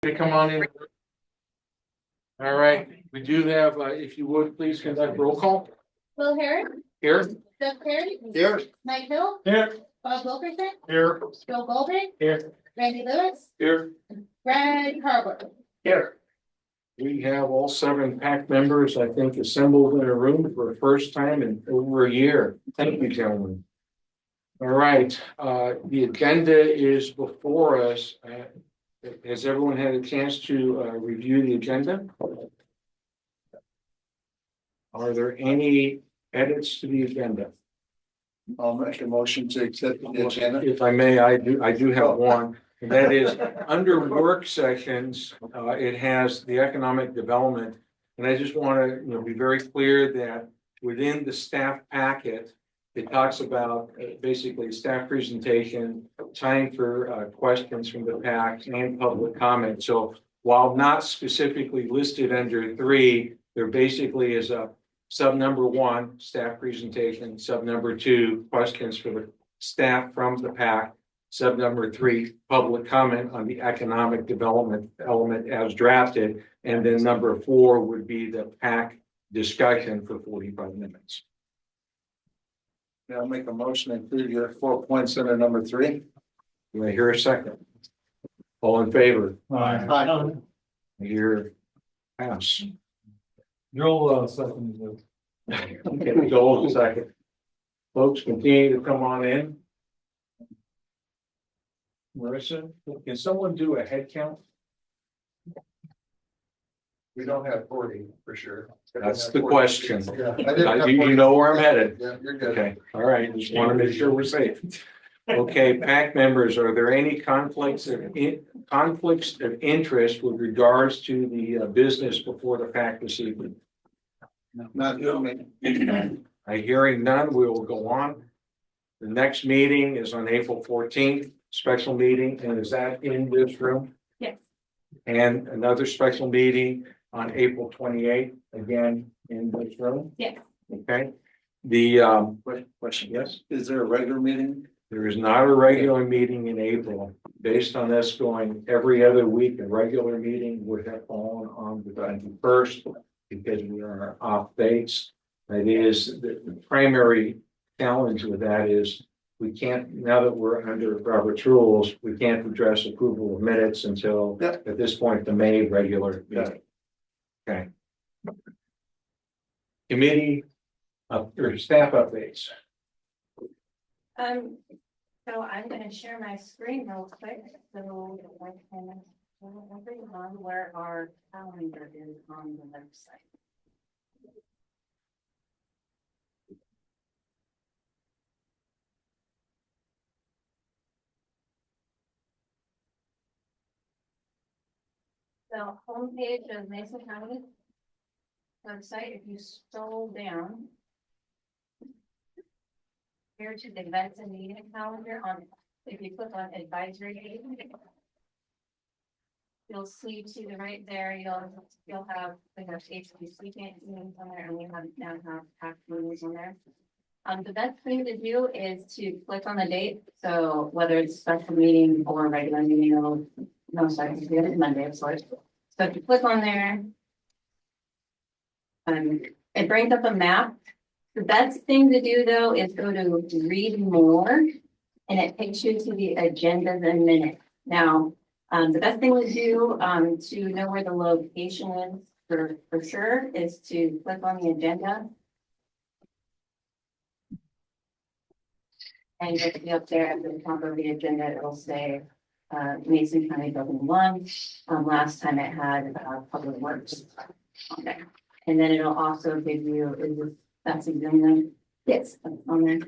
To come on in. All right, we do have, if you would, please conduct roll call. Will Harris, Here. Doug Perry, Here. Mike Hill, Here. Bob Wilkerson, Here. Bill Golding, Here. Randy Lewis, Here. Brad Harwood. Here. We have all 7 PAC members, I think, assembled in a room for the first time in over a year. Thank you, gentlemen. All right, the agenda is before us. Has everyone had a chance to review the agenda? Are there any edits to the agenda? I'll make a motion to accept the agenda. If I may, I do have one, and that is under work sessions, it has the economic development. And I just want to, be very clear that within the staff packet, it talks about basically staff presentation, time for questions from the PAC and public comment. So while not specifically listed under 3, there basically is a sub number 1, staff presentation, sub number 2, questions for the staff from the PAC, sub number 3, public comment on the economic development element as drafted, and then number 4 would be the PAC discussion for 45 minutes. I'll make a motion to include your 4 points under number 3. Do I hear a second? All in favor? Aye. I hear pass. Joel, second. Okay, Joel, second. Folks, continue to come on in. Marissa, can someone do a head count? We don't have 40 for sure. That's the question. Yeah, I didn't have You 40. know where I'm headed. Yeah, you're good. Okay, all right, just want to make sure we're safe. Okay, PAC members, are there any conflicts of interest with regards to the business before the PAC this evening? Not doing I hearing none, we will go on. The next meeting is on April 14th, special meeting, and is that in this room? Yes. And another special meeting on April 28th, again in this room? Yes. Okay, the question. yes, Is there a regular meeting? there is not a regular meeting in April. Based on us going every other week, a regular meeting would have fallen on the 21st because we are off base. That is, the primary challenge with that is we can't, now that we're under Robert's rules, we can't address approval of minutes until at this point, the May regular meeting. Okay. Committee or staff updates. So I'm gonna share my screen real quick, so I can show everyone where our calendar is on the website. So homepage of Mason County website, if you scroll down here to the events and meeting calendar on, if you click on advisory meeting, you'll see to the right there, you'll have the HPC meetings on there, and we now have PAC meetings on there. The best thing to do is to click on the date. So whether it's special meeting or regular meeting, no, sorry, it's Monday, of course. So if you click on there, it brings up a map. The best thing to do though is go to read more, and it takes you to the agendas and minutes. Now, the best thing to do to know where the location is for sure is to click on the agenda. And you'll see up there at the top of the agenda, it'll say Mason County Building 1. Last time it had Public Works on there. And then it'll also give you, that's examining. Yes, that's on there.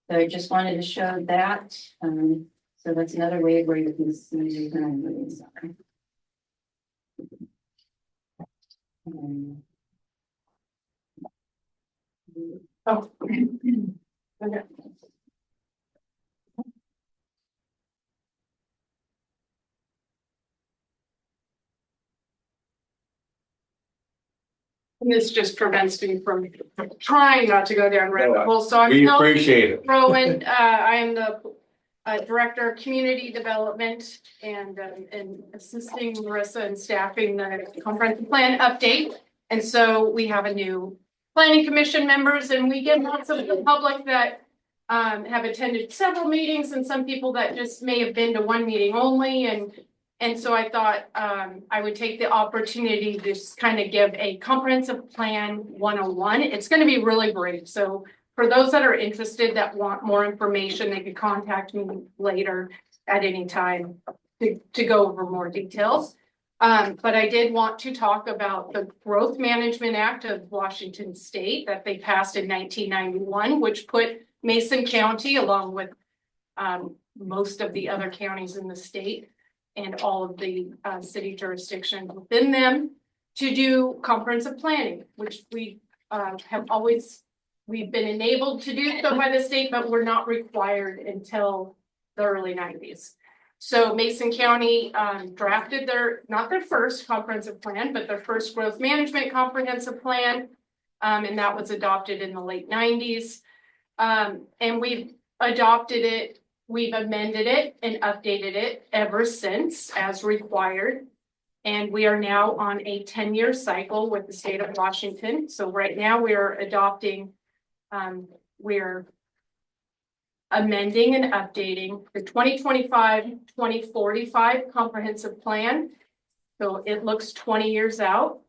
So I just wanted to show that. So that's another way where you can see the meetings are. Oh. Okay. And this just prevents me from trying not to go down rabbit holes, so I'm We still appreciate it. Rowan, I am the Director of Community Development and assisting Marissa and staffing the comprehensive plan update. And so we have a new planning commission members, and we get lots of the public that have attended several meetings, and some people that just may have been to one meeting only. And so I thought I would take the opportunity to just kind of give a comprehensive plan 101. It's going to be really brief. So for those that are interested that want more information, they could contact me later at any time to go over more details. But I did want to talk about the Growth Management Act of Washington State that they passed in 1991, which put Mason County, along with most of the other counties in the state and all of the city jurisdictions within them, to do comprehensive planning, which we we've been enabled to do so by the state, but we're not required until the early 90s. So Mason County drafted not their first comprehensive plan, but their first growth management comprehensive plan. And that was adopted in the late 90s. And we've adopted it, we've amended it and updated it ever since as required. And we are now on a 10-year cycle with the state of Washington. So right now we are adopting, we're amending and updating the 2025-2045 comprehensive plan. So it looks 20 years out,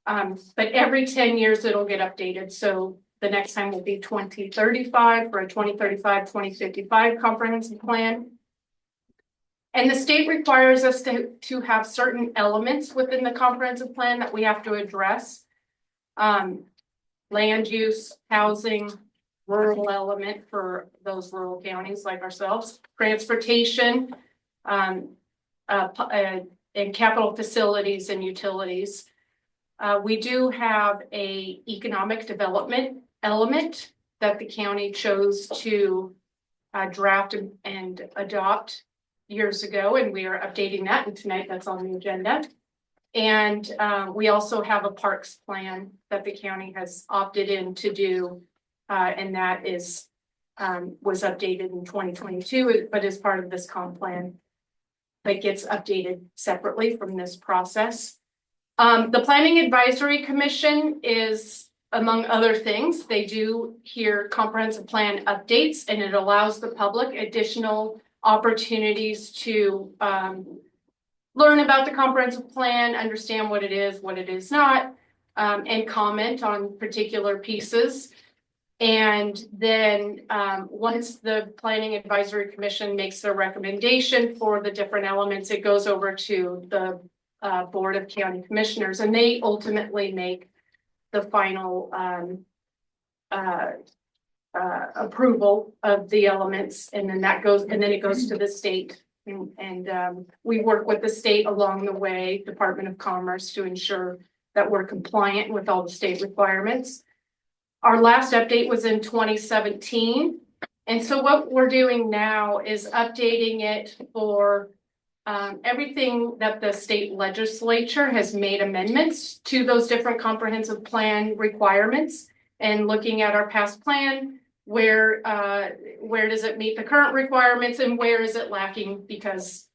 but every 10 years it'll get updated. So the next time will be 2035 for a 2035-2055 comprehensive plan. And the state requires us to have certain elements within the comprehensive plan that we have to address. Land use, housing, rural element for those rural counties like ourselves, transportation, and capital facilities and utilities. We do have a economic development element that the county chose to draft and adopt years ago, and we are updating that, and tonight that's on the agenda. And we also have a parks plan that the county has opted in to do, and that is was updated in 2022, but is part of this comp plan that gets updated separately from this process. The Planning Advisory Commission is, among other things, they do hear comprehensive plan updates, and it allows the public additional opportunities to learn about the comprehensive plan, understand what it is not, and comment on particular pieces. And then once the Planning Advisory Commission makes their recommendation for the different elements, it goes over to the Board of County Commissioners, and they ultimately make the final approval of the elements, and then it goes to the state. And we work with the state along the way, Department of Commerce, to ensure that we're compliant with all the state requirements. Our last update was in 2017. And so what we're doing now is updating it for everything that the state legislature has made amendments to those different comprehensive plan requirements, and looking at our past plan, where does it meet the current requirements and where is it lacking, because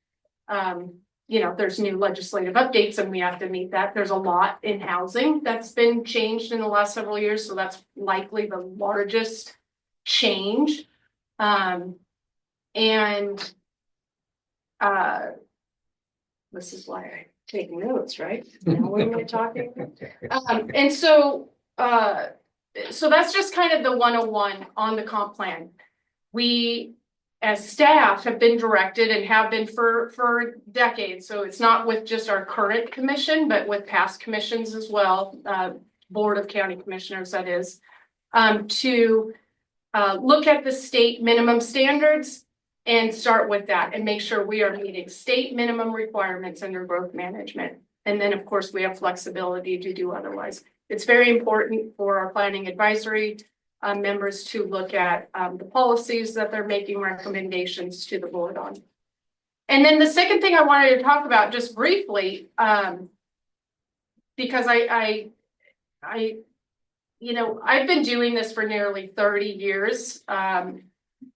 there's new legislative updates and we have to meet that. There's a lot in housing that's been changed in the last several years, so that's likely the largest change. This is why I take notes, right? Now when we're talking. And so that's just kind of the 101 on the comp plan. We, as staff, have been directed and have been for decades. So it's not with just our current commission, but with past commissions as well, Board of County Commissioners, that is, to look at the state minimum standards and start with that and make sure we are meeting state minimum requirements under growth management. And then, of course, we have flexibility to do otherwise. It's very important for our planning advisory members to look at the policies that they're making recommendations to the board on. And then the second thing I wanted to talk about just briefly, because I've been doing this for nearly 30 years.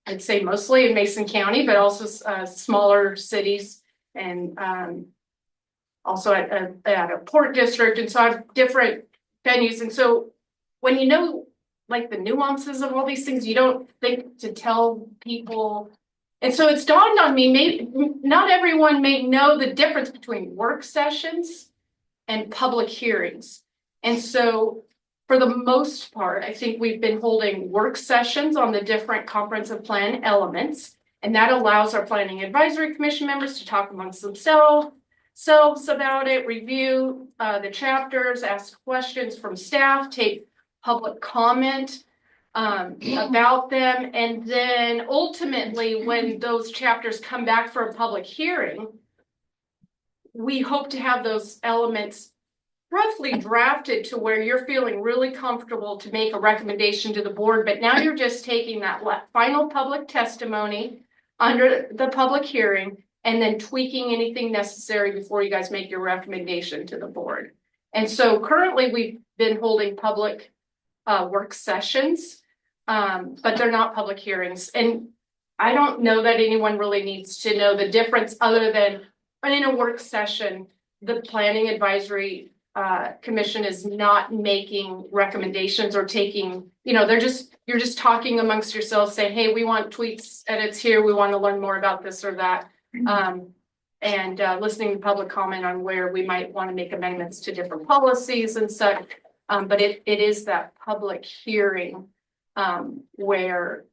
I'd say mostly in Mason County, but also smaller cities and also at a port district. And so I have different venues. And so when you know like the nuances of all these things, you don't think to tell people. And so it's dawned on me, maybe not everyone may know the difference between work sessions and public hearings. And so for the most part, I think we've been holding work sessions on the different comprehensive plan elements. And that allows our planning advisory commission members to talk amongst themselves about it, review the chapters, ask questions from staff, take public comment about them. And then ultimately, when those chapters come back for a public hearing, we hope to have those elements roughly drafted to where you're feeling really comfortable to make a recommendation to the board. But now you're just taking that final public testimony under the public hearing and then tweaking anything necessary before you guys make your recommendation to the board. And so currently we've been holding public work sessions, but they're not public hearings. And I don't know that anyone really needs to know the difference other than in a work session, the planning advisory commission is not making recommendations or taking, you're just talking amongst yourselves, saying, hey, we want tweaks, edits here, we want to learn more about this or that. And listening to public comment on where we might want to make amendments to different policies and such. But it is that public hearing where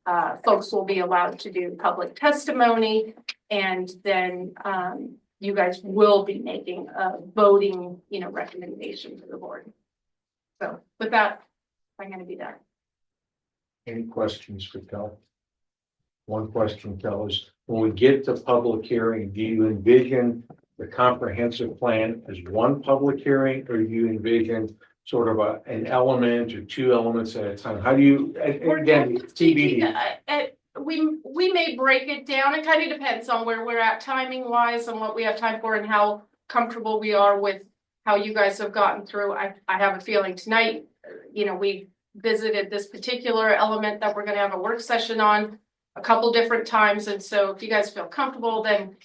folks will be allowed to do public testimony, and then you guys will be making a voting, recommendation to the board. So with that, I'm going to be done. Any questions for Kel? One question, Kel, is when we get to public hearing, do you envision the comprehensive plan as one public hearing, or do you envision sort of an element or two elements at a time? How do you, again, TBD? We may break it down. It kind of depends on where we're at timing wise and what we have time for and how comfortable we are with how you guys have gotten through. I have a feeling tonight, we visited this particular element that we're going to have a work session on a couple different times. And so if you guys feel comfortable, then,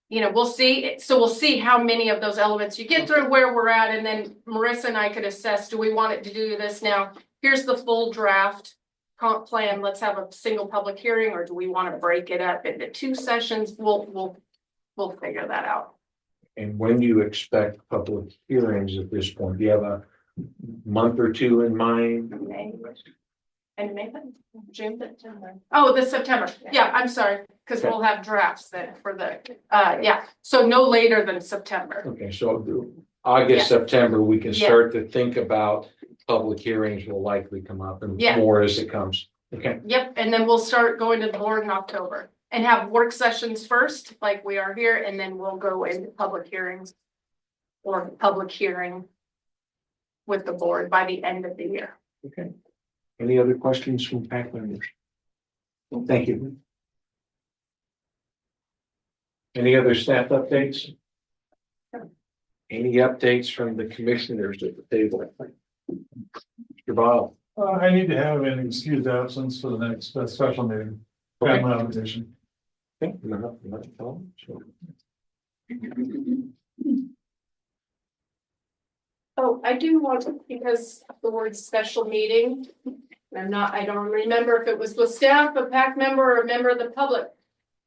we'll see. So we'll see how many of those elements you get through, where we're at. And then Marissa and I could assess, do we want it to do this now? Here's the full draft comp plan. Let's have a single public hearing, or do we want to break it up into two sessions? We'll figure that out. And when do you expect public hearings at this point? Do you have a month or two in mind? May. And May, June, September. Oh, this September. Yeah, I'm sorry, because we'll have drafts then for the, so no later than September. Okay, so August, September, we can start to think about public hearings will likely come up and more as it comes. Okay. Yep, and then we'll start going to the board in October and have work sessions first, like we are here, and then we'll go into public hearings or public hearing with the board by the end of the year. Okay. Any other questions from PAC members? Well, thank you. Any other staff updates? Any updates from the commissioners at the table? Mr. Bob. I need to have an excused absence for the next special meeting. Okay. Family obligation. Okay. Sure. Oh, I do want to, because of the word special meeting, I don't remember if it was with staff, a PAC member, or a member of the public.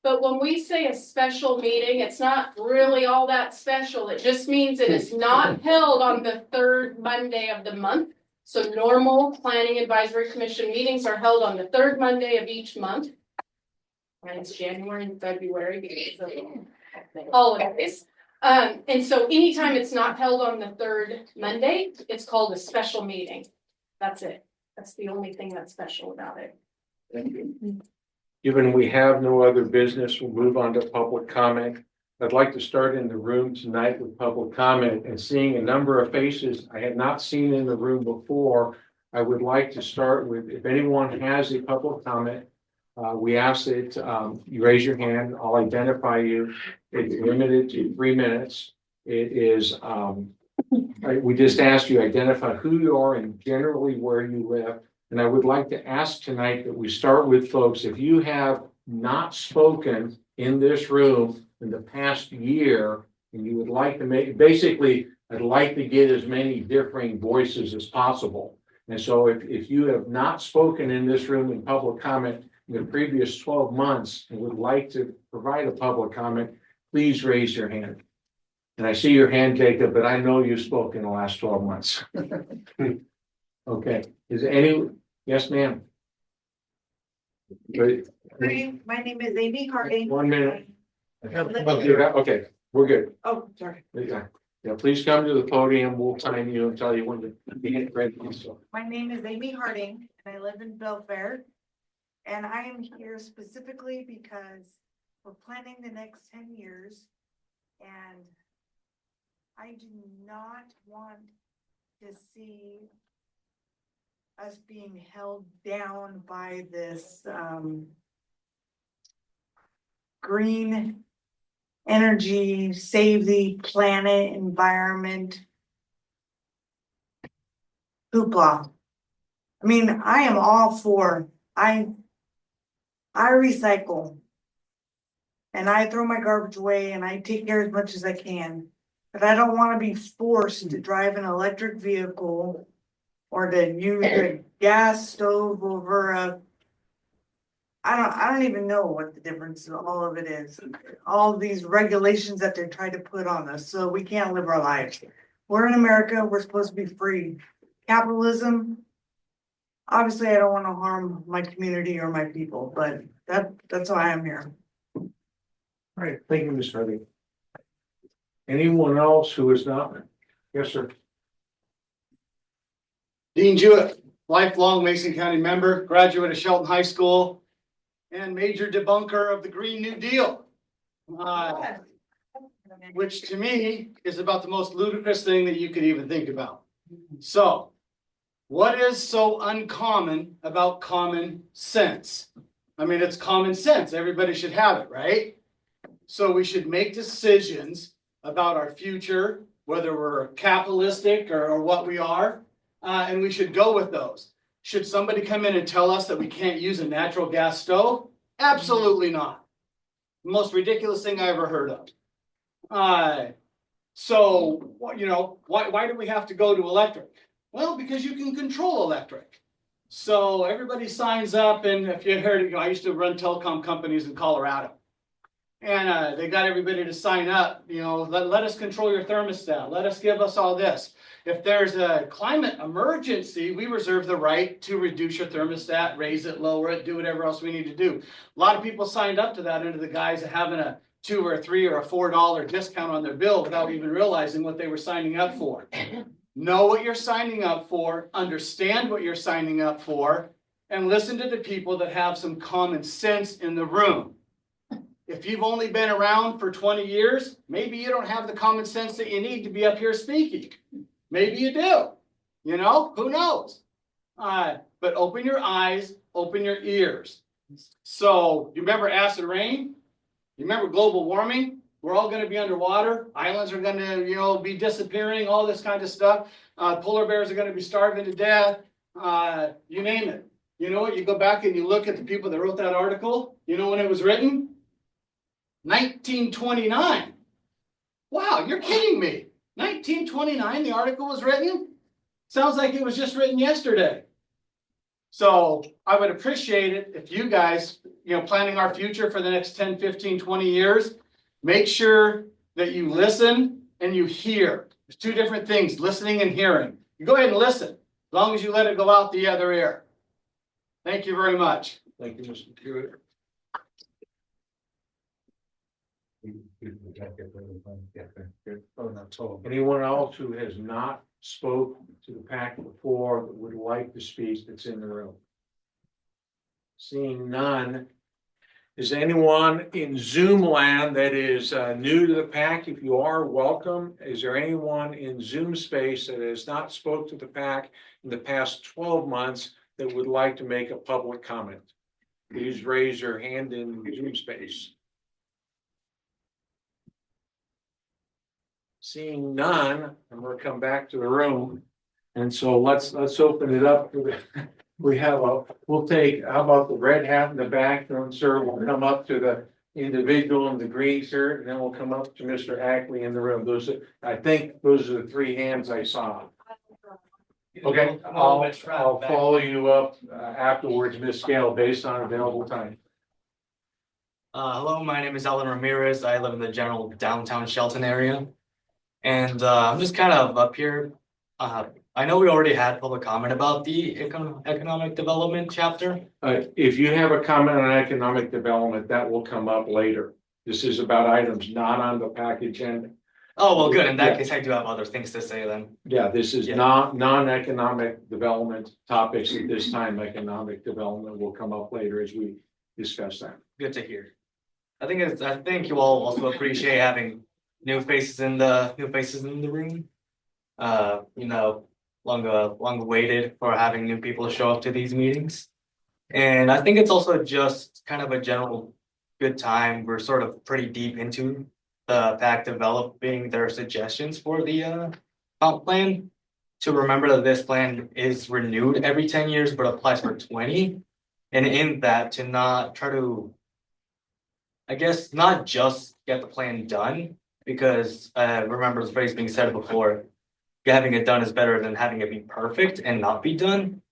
But when we say a special meeting, it's not really all that special. It just means it is not held on the third Monday of the month. So normal planning advisory commission meetings are held on the third Monday of each month. And it's January and February because of holidays. And so anytime it's not held on the third Monday, it's called a special meeting. That's it. That's the only thing that's special about it. Thank you. Given we have no other business, we'll move on to public comment. I'd like to start in the room tonight with public comment, and seeing a number of faces I had not seen in the room before. I would like to start with, if anyone has a public comment, we ask that you raise your hand. I'll identify you. It's limited to 3 minutes. It is, we just ask you identify who you are and generally where you live, And I would like to ask tonight that we start with folks, if you have not spoken in this room in the past year, and you would like to make, basically, I'd like to get as many differing voices as possible. And so if you have not spoken in this room in public comment in the previous 12 months and would like to provide a public comment, please raise your hand. And I see your hand, Jacob, but I know you spoke in the last 12 months. Okay, is any, yes, ma'am? Great. My name is Amy Harding. 1 minute. Okay. Okay, we're good. Oh, sorry. Yeah, please come to the podium. We'll time you and tell you when to get ready. So, My name is Amy Harding and I live in Belfair. And I am here specifically because we're planning the next 10 years. And I do not want to see us being held down by this green energy, save the planet, environment hoopla. I mean, I am all for, I recycle. And I throw my garbage away and I take care as much as I can. But I don't want to be forced to drive an electric vehicle or to use a gas stove over a, I don't even know what the difference of all of it is. All these regulations that they're trying to put on us, so we can't live our lives. We're in America, we're supposed to be free. Capitalism, obviously I don't want to harm my community or my people, but that's why I'm here. all right, thank you, Ms. Harvey. Anyone else who is not? Yes, sir. Dean Jewett, lifelong Mason County member, graduate of Shelton High School, and major debunker of the Green New Deal. Which to me is about the most ludicrous thing that you could even think about. So, what is so uncommon about common sense? I mean, it's common sense. Everybody should have it, right? So we should make decisions about our future, whether we're capitalistic or what we are, and we should go with those. Should somebody come in and tell us that we can't use a natural gas stove? Absolutely not. The most ridiculous thing I ever heard of. So, you know, why do we have to go to electric? Well, because you can control electric. So everybody signs up, and if you heard, you know, I used to run telecom companies in Colorado. And they got everybody to sign up, you know, let us control your thermostat, let us give us all this. If there's a climate emergency, we reserve the right to reduce your thermostat, raise it, lower it, do whatever else we need to do. A lot of people signed up to that under the guise of having a $2 or $3 or $4 discount on their bill without even realizing what they were signing up for. Know what you're signing up for, understand what you're signing up for, and listen to the people that have some common sense in the room. If you've only been around for 20 years, maybe you don't have the common sense that you need to be up here speaking. Maybe you do, you know, who knows? But open your eyes, open your ears. So you remember acid rain? You remember global warming? We're all going to be underwater. Islands are going to, you know, be disappearing, all this kind of stuff. Polar bears are going to be starving to death. You name it. You know what? You go back and you look at the people that wrote that article. You know when it was written? 1929. Wow, you're kidding me. 1929, the article was written? Sounds like it was just written yesterday. So I would appreciate it if you guys, you know, planning our future for the next 10, 15, 20 years, make sure that you listen and you hear. There's two different things, listening and hearing. You go ahead and listen, as long as you let it go out the other ear. Thank you very much. Thank you, Mr. Hewitt. Anyone else who has not spoke to the PAC before that would like to speak that's in the room? Seeing none. Is anyone in Zoom land that is new to the PAC? If you are, welcome. Is there anyone in Zoom space that has not spoke to the PAC in the past 12 months that would like to make a public comment? Please raise your hand in Zoom space. Seeing none, I'm going to come back to the room. And so let's open it up for we have we'll take, how about the red hat in the back, sir, we'll come up to the individual in the green shirt, and then we'll come up to Mr. Ackley in the room. I think those are the three hands I saw. Okay, I'll follow you up afterwards, Ms. Scale, based on available time. Hello, my name is Alan Ramirez. I live in the general downtown Shelton area. And I'm just kind of up here. I know we already had public comment about the economic development chapter. If you have a comment on economic development, that will come up later. This is about items not on the PAC agenda. Oh, well, good. In that Yeah. case, I do have other things to say then. Yeah, this is Yeah. non-economic development topics at this time. Economic development will come up later as we discuss that. Good to hear. I think you all also appreciate having new faces in the room. Long awaited for having new people show up to these meetings. And I think it's also just kind of a general good time. We're sort of pretty deep into the PAC developing their suggestions for the comp plan. To remember that this plan is renewed every 10 years, but applies for 20. And in that, to not try to, I guess, not just get the plan done, because remember the phrase being said before, having it done is better than having it be perfect and not be done.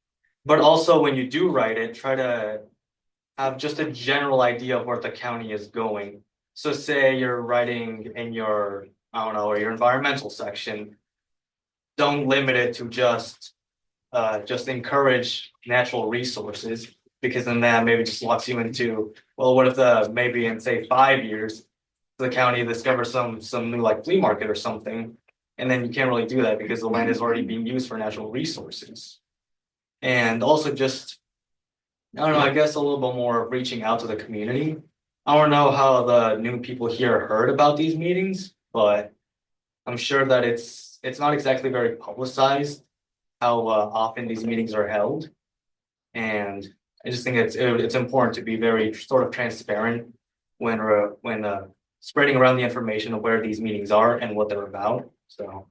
But also when you do write it, try to have just a general idea of where the county is going. So say you're writing in your, I don't know, or your environmental section, don't limit it to just encourage natural resources, because then that maybe just locks you into, well, what if maybe in say 5 years, the county discovers some new like flea market or something. And then you can't really do that because the land is already being used for natural resources. And also just, I don't know, I guess a little bit more of reaching out to the community. I don't know how the new people here heard about these meetings, but I'm sure that it's not exactly very publicized how often these meetings are held. And I just think it's important to be very sort of transparent when spreading around the information of where these meetings are and what they're about. So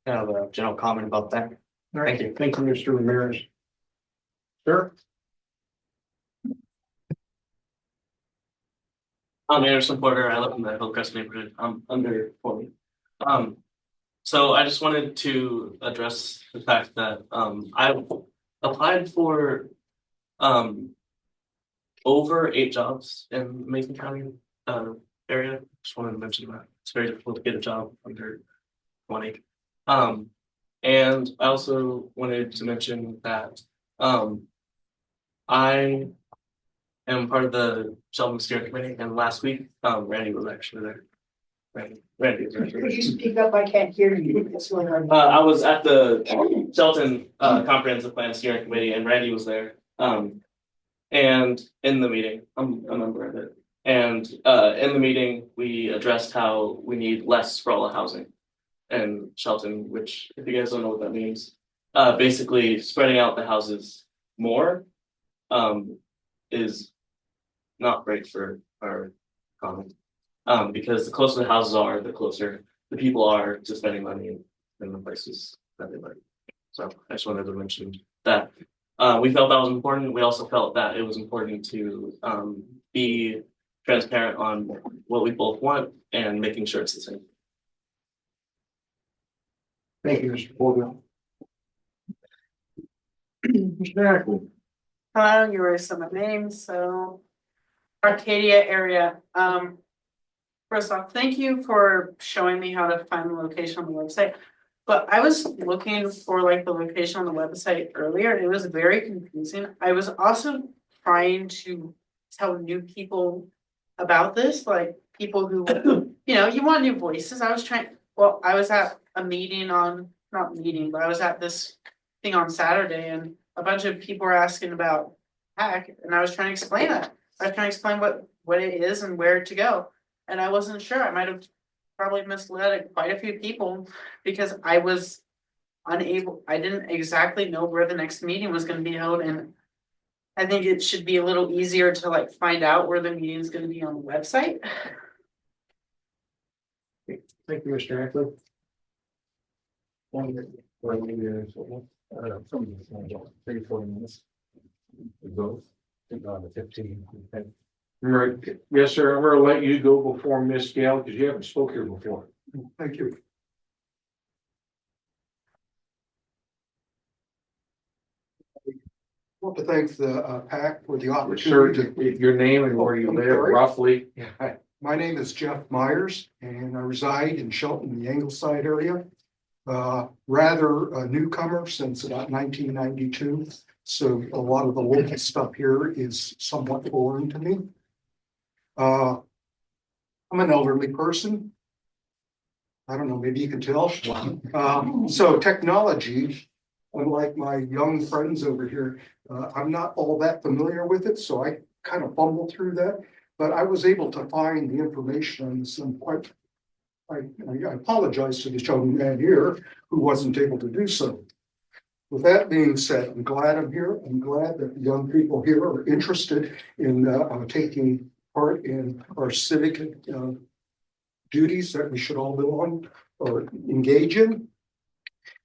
kind of a general comment about that. Thank you. Thank you, Mr. Ramirez. Sir? I'm Anderson Porter. I live in the Hillcrest neighborhood. I'm under 40. So I just wanted to address the fact that I've applied for over 8 jobs in Macon County area. Just wanted to mention that it's very difficult to get a job under 20. And I also wanted to mention that I am part of the Shelton Steering Committee, and last week Randy was actually there. Randy was actually there. Could you speak up? I can't hear you. That's what I'm. I was at the Shelton Comprehensive Plan Steering Committee, and Randy was there. And in the meeting, I'm a member of it. And in the meeting, we addressed how we need less sprawl housing in Shelton, which, if you guys don't know what that means, basically spreading out the houses more is not great for our economy. Because the closer the houses are, the closer the people are to spending money in the places that they live. So I just wanted to mention that. We felt that was important. We also felt that it was important to be transparent on what we both want and making sure it's the same. Thank you, Mr. Porter. Mr. Ackley. Hello, you were some names, so Arcadia area. First off, thank you for showing me how to find the location on the website. But I was looking for like the location on the website earlier. It was very confusing. I was also trying to tell new people about this, like people who, you want new voices. I was at a meeting but I was at this thing on Saturday, and a bunch of people were asking about PAC, and I was trying to explain that. I was trying to explain what it is and where to go. And I wasn't sure. I might have probably misled quite a few people because I was unable, I didn't exactly know where the next meeting was going to be held. And I think it should be a little easier to like find out where the meeting is going to be on the website. Thank you, Mr. Ackley. Both. On the 15th. Okay. Right. Yes, sir. I'm gonna let you go before Miss Gale, because you haven't spoke here before. Thank you. I want to thank the PAC for the Sir, opportunity. your name and where you I'm live sorry? roughly. Hi, my name is Jeff Myers and I reside in Shelton, the Ingleside area. Rather a newcomer since about 1992. So a lot of the local stuff here is somewhat foreign to me. I'm an elderly person. I don't know, maybe you can tell. So technology, unlike my young friends over here, I'm not all that familiar with it, so I kind of fumbled through that. But I was able to find the information on this and I apologize to this young man here who wasn't able to do so. With that being said, I'm glad I'm here. I'm glad that the young people here are interested in taking part in our civic duties that we should all belong or engage in.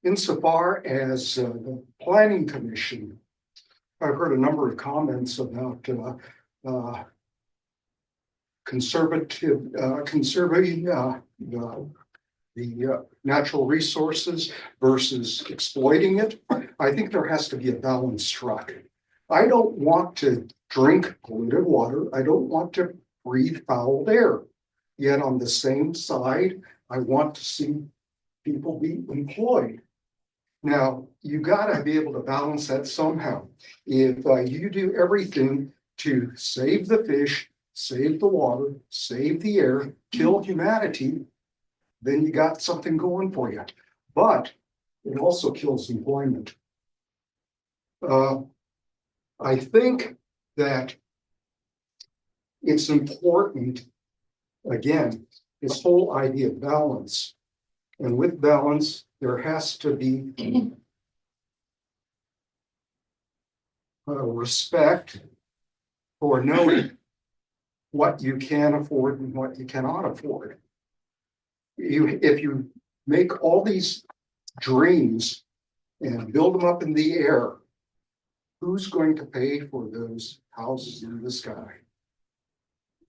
Insofar as the Planning Commission, I've heard a number of comments about conserving the natural resources versus exploiting it. I think there has to be a balance struck. I don't want to drink polluted water. I don't want to breathe foul air. Yet on the same side, I want to see people be employed. Now, you gotta be able to balance that somehow. If you do everything to save the fish, save the water, save the air, kill humanity, then you got something going for you. But it also kills employment. I think that it's important, again, this whole idea of balance. And with balance, there has to be respect for knowing what you can afford and what you cannot afford. If you make all these dreams and build them up in the air, who's going to pay for those houses in the sky?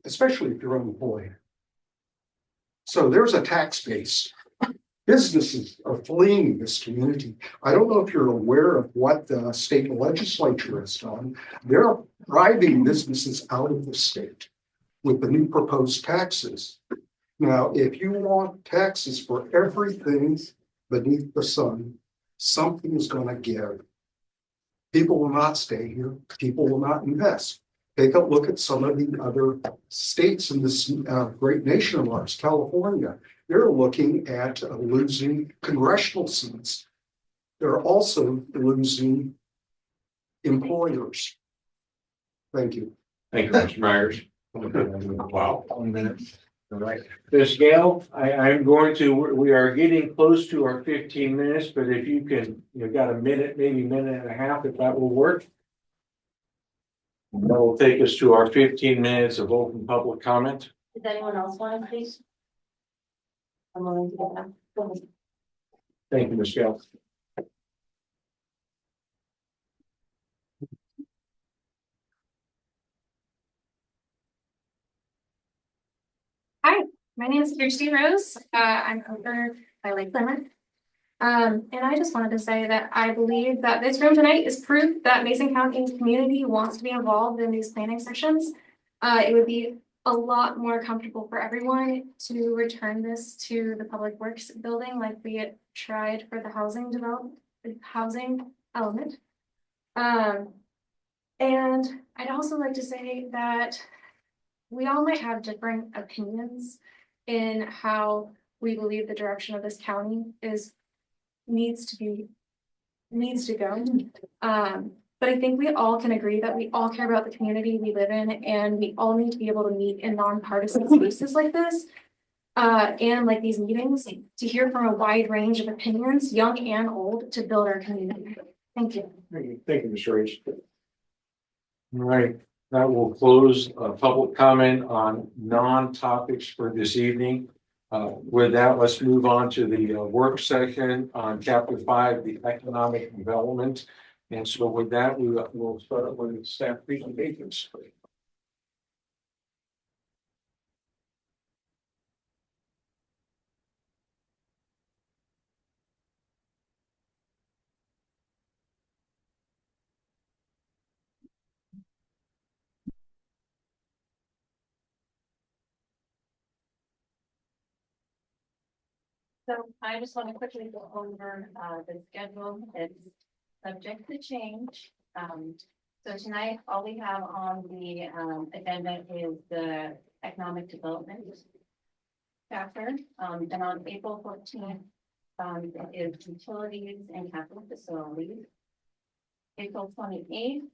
Especially if you're unemployed. So there's a tax base. Businesses are fleeing this community. I don't know if you're aware of what the state legislature has done. They're driving businesses out of the state with the new proposed taxes. Now, if you want taxes for everything beneath the sun, something is going to give. People will not stay here. People will not invest. Take a look at some of the other states in this great nation of ours, California. They're looking at losing congressional seats. They're also losing employers. Thank you. Thank you, Mr. Myers. Wow. 1 minute. All right. Ms. Gale, I'm going to, we are getting close to our 15 minutes, but if you can, you've got a minute, maybe minute and a half, if that will work. That will take us to our 15 minutes of open public comment. Does anyone else want to please? I'm willing to get that. Go ahead. Thank you, Ms. Gale. Hi, my name is Kirsty Rose. I'm over by Lake Plymouth. And I just wanted to say that I believe that this room tonight is proof that Mason County's community wants to be involved in these planning sessions. It would be a lot more comfortable for everyone to return this to the Public Works building like we had tried for the housing element. And I'd also like to say that we all might have different opinions in how we believe the direction of this county needs to go. But I think we all can agree that we all care about the community we live in, and we all need to be able to meet in nonpartisan spaces like this, and like these meetings, to hear from a wide range of opinions, young and old, to build our community. Thank you. Thank you, Ms. Rose. All right, that will close public comment on non-topics for this evening. With that, let's move on to the work session on Chapter 5, the economic development. And so with that, we'll start with the staff presentations. So I just want to quickly go over the schedule. It's subject to change. So tonight, all we have on the agenda is the economic development chapter. And on April 14th, is utilities and capital facilities. April 28th,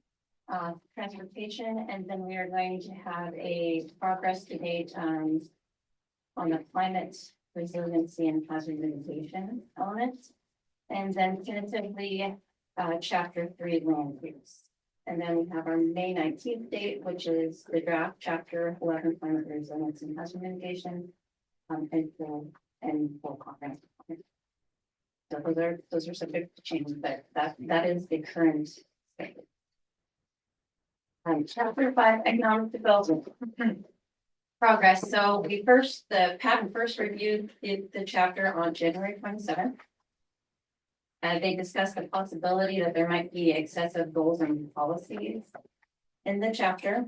transportation, and then we are going to have a progress to date on the climate resiliency and hazard mitigation elements. And then tentatively, chapter 3 land use. And then we have our May 19th date, which is the draft chapter 11 climate resilience and hazard mitigation. And full conference. So those are subject to change, but that is the current state. Chapter 5 economic development. Progress. So the PAC first reviewed the chapter on January 27th. They discussed the possibility that there might be excessive goals and policies in the chapter.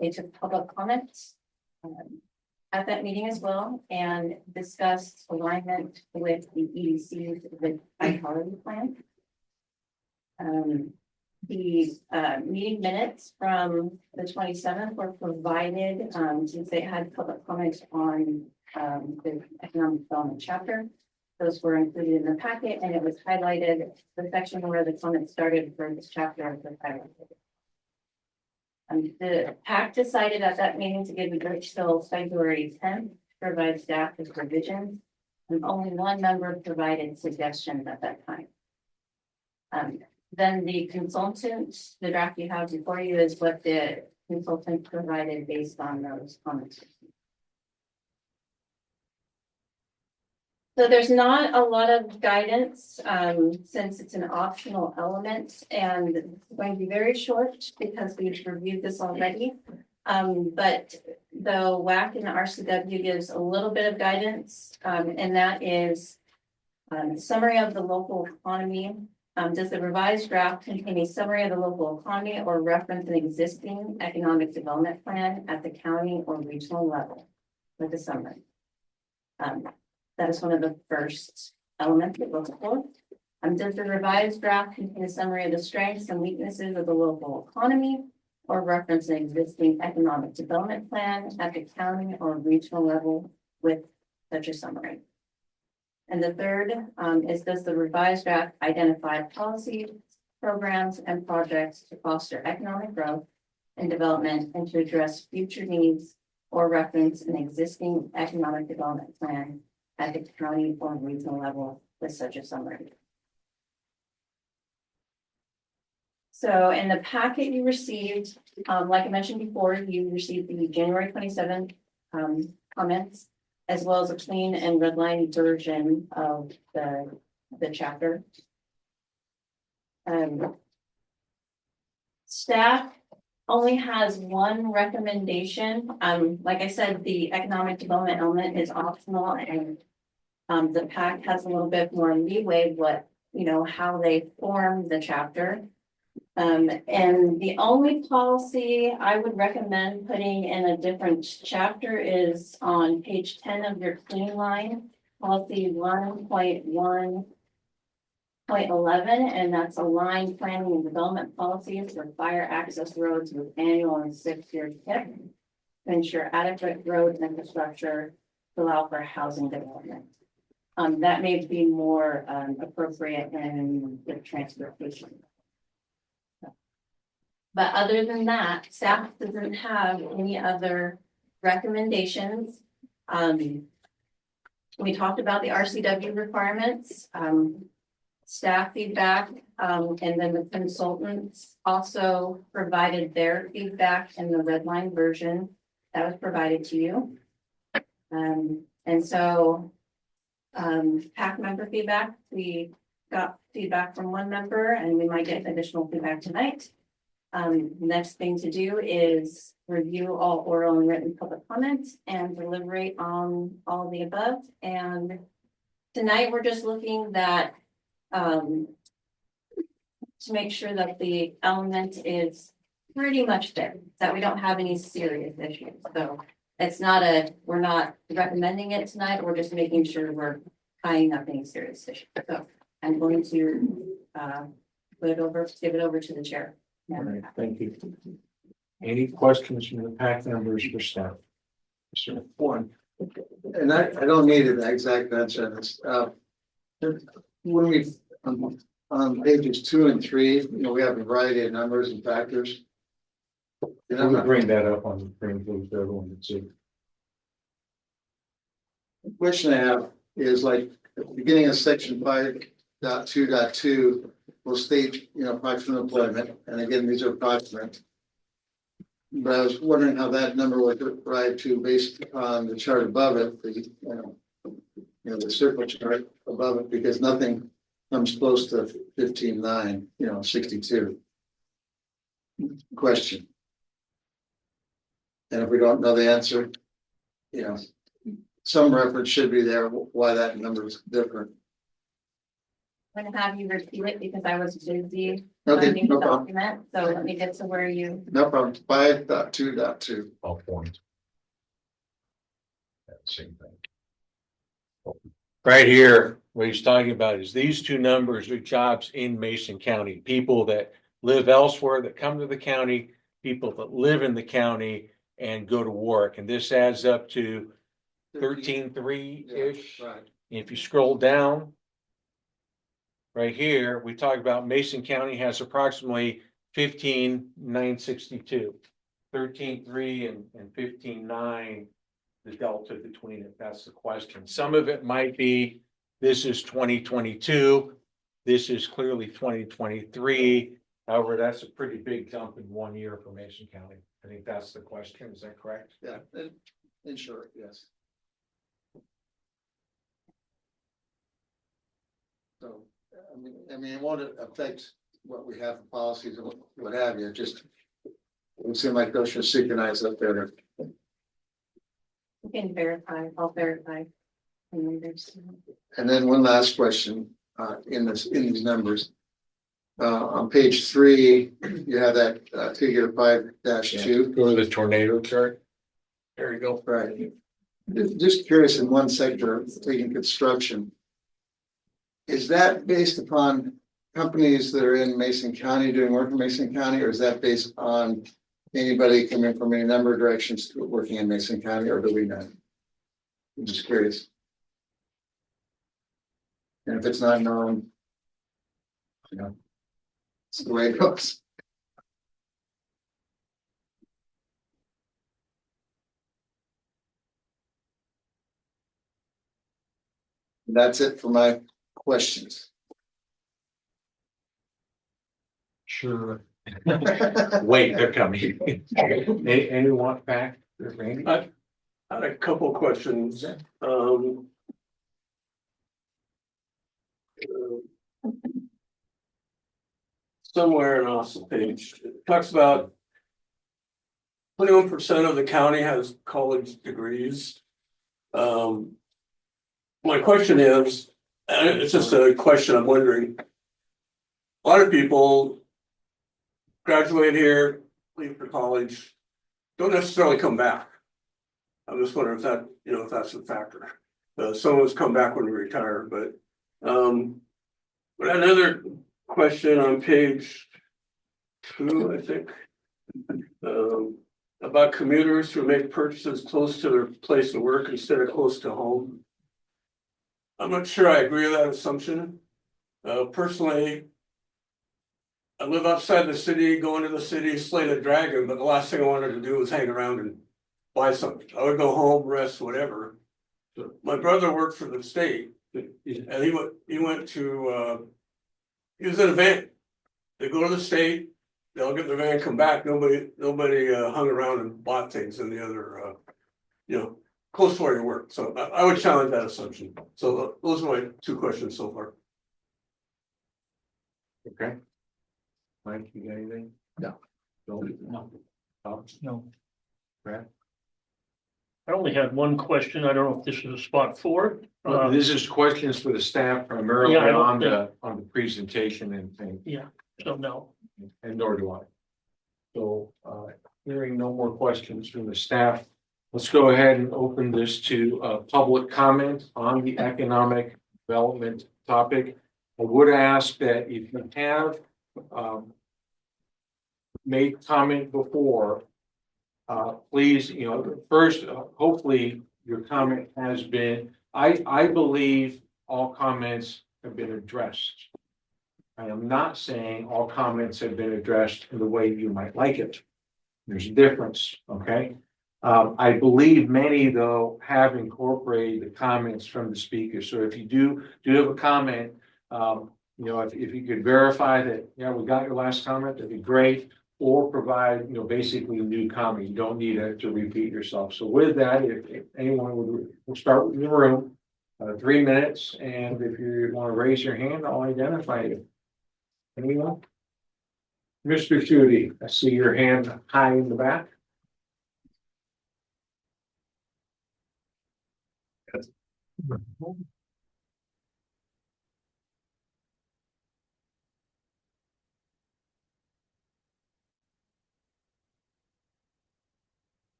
They took public comments at that meeting as well and discussed alignment with the EDC's vitality plan. The meeting minutes from the 27th were provided since they had public comments on the economic development chapter. Those were included in the packet, and it was highlighted. The section where the comments started for this chapter was highlighted. The PAC decided at that meeting to give a break till February 10th to provide staff with revisions, and only one member provided suggestions at that time. Then the consultant, the draft you have before you is what the consultant provided based on those comments. So there's not a lot of guidance since it's an optional element, and it's going to be very short because we've reviewed this already. But the WAC and the RCW gives a little bit of guidance, and that is summary of the local economy. Does the revised draft contain a summary of the local economy or reference an existing economic development plan at the county or regional level with a summary? That is one of the first elements it looks for. Does the revised draft contain a summary of the strengths and weaknesses of the local economy or reference an existing economic development plan at the county or regional level with such a summary? And the third is, does the revised draft identify policies, programs, and projects to foster economic growth and development and to address future needs or reference an existing economic development plan at the county or regional level with such a summary? So in the packet you received, like I mentioned before, you received the January 27th comments, as well as a clean and redlined version of the chapter. Staff only has one recommendation. Like I said, the economic development element is optional, and the PAC has a little bit more leeway how they form the chapter. And the only policy I would recommend putting in a different chapter is on page 10 of your clean line, policy 1.1.11, and that's aligned planning and development policies for fire access roads with annual and 6-year TIP to ensure adequate road infrastructure to allow for housing development. That may be more appropriate in the transportation. But other than that, staff doesn't have any other recommendations. We talked about the RCW requirements, staff feedback, and then the consultants also provided their feedback in the red line version that was provided to you. And so PAC member feedback, we got feedback from one member and we might get additional feedback tonight. Next thing to do is review all oral and written public comments and deliberate on all the above. And tonight we're just looking that, to make sure that the element is pretty much there, that we don't have any serious issues. So it's not we're not recommending it tonight, we're just making sure we're tying up any serious issues. So I'm going to give it over to the chair. All right, thank you. Any questions from the PAC members for staff? Sure. One, and I don't need an exact answer on this. When we, on pages 2 and 3, you know, we have a variety of numbers and factors. And I'm I'm gonna not, bring that up on the screen, please, for everyone to see. the question I have is like, at the beginning of section 5.2.2 will state, you know, approximate employment, and again, these are approximate. But I was wondering how that number was derived to based on the chart above it, the, the circle chart above it, because nothing comes close to 15.9, 62. Question. And if we don't know the answer, some reference should be there, why that number is different. I'm gonna have you repeat it because I was busy Okay, finding the no problem. document, so let me get to where you. No problem. 5.2.2. All points. Same thing. Right here, what he's talking about is these two numbers are jobs in Mason County, people that live elsewhere that come to the county, people that live in the county and go to work. And this adds up to 13.3-ish. Yeah, right. If you scroll down, right here, we talk about Mason County has approximately 15,962. 13.3 and 15.9, the delta between it, that's the question. Some of it might be, this is 2022, this is clearly 2023. However, that's a pretty big jump in 1 year for Mason County. I think that's the question, is that correct? Yeah, in short, yes. So, I mean, it won't affect what we have for policies and what have you, just it would seem like those should synchronize up there. You can verify, I'll verify. And then one last question, in these numbers. On page 3, you have that, figure 5-2. Go to the tornado chart. There you go. Right. Just curious, in one sector, taking construction. Is that based upon companies that are in Mason County doing work in Mason County, or is that based on anybody coming from any number of directions working in Mason County, or do we know? I'm just curious. And if it's not known, it's the way it goes. That's it for my questions. Sure. Wait, they're coming. Anyone back? Randy? I had a couple of questions. Somewhere off the page, it talks about 21% of the county has college degrees. My question is, and it's just a question I'm wondering. A lot of people graduate here, leave for college, don't necessarily come back. I'm just wondering if that, if that's a factor. Some of us come back when we retire, but another question on page 2, I think, about commuters who make purchases close to their place of work instead of close to home. I'm not sure I agree with that assumption. Personally, I live outside the city, go into the city, slay the dragon, but the last thing I wanted to do was hang around and buy something. I would go home, rest, whatever. So my brother worked for the state, and he went to he was in a van. They go to the state, they'll get their van, come back. Nobody hung around and bought things in the other close to where you work. So I would challenge that assumption. So those are my 2 questions so far. Okay. Mike, you got anything? No. No. Tom? No. Brad? I only had one question. I don't know if this is a spot for it. Well, this is questions for the staff primarily Yeah, I don't on the presentation and things, Yeah, so no. and nor do I. So, hearing no more questions from the staff, let's go ahead and open this to, public comment on the economic development topic. I would ask that if you have, made comment before, please, first, hopefully your comment has been, I believe all comments have been addressed. I am not saying all comments have been addressed in the way you might like it. There's a difference, okay? I believe many, though, have incorporated the comments from the speaker. So if you do have a comment, if you could verify that, yeah, we got your last comment, that'd be great. Or provide, basically new comment. You don't need to repeat yourself. So with that, if anyone we'll start with the room, 3 minutes. And if you want to raise your hand, I'll identify you. Anyone? Mr. Shooty, I see your hand high in the back.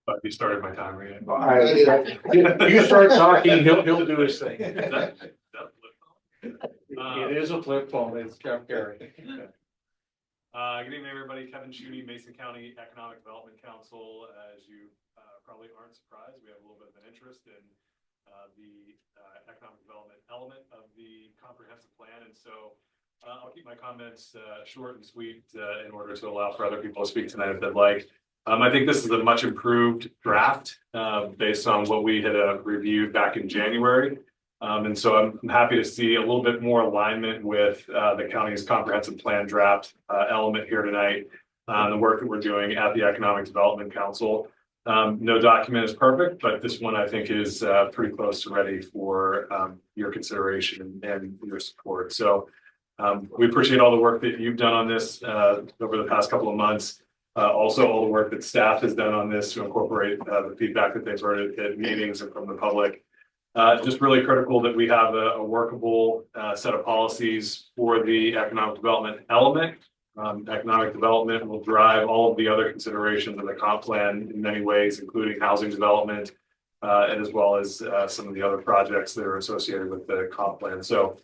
But you started my timer yet. You start talking, he'll do his thing. It It is a flip phone, it's Jeff Gary. Good evening, everybody. Kevin Schutte, Mason County Economic Development Council. As you probably aren't surprised, we have a little bit of an interest in the economic development element of the comprehensive plan. And so I'll keep my comments short and sweet in order to allow for other people to speak tonight if they'd like. I think this is a much improved draft based on what we had reviewed back in January. And so I'm happy to see a little bit more alignment with the county's comprehensive plan draft element here tonight. The work that we're doing at the Economic Development Council. No document is perfect, but this one I think is pretty close to ready for your consideration and your support. So we appreciate all the work that you've done on this over the past couple of months. Also, all the work that staff has done on this to incorporate the feedback that they've heard at meetings and from the public. Just really critical that we have a workable set of policies for the economic development element. Economic development will drive all of the other considerations of the comp plan in many ways, including housing development, and as well as some of the other projects that are associated with the comp plan. So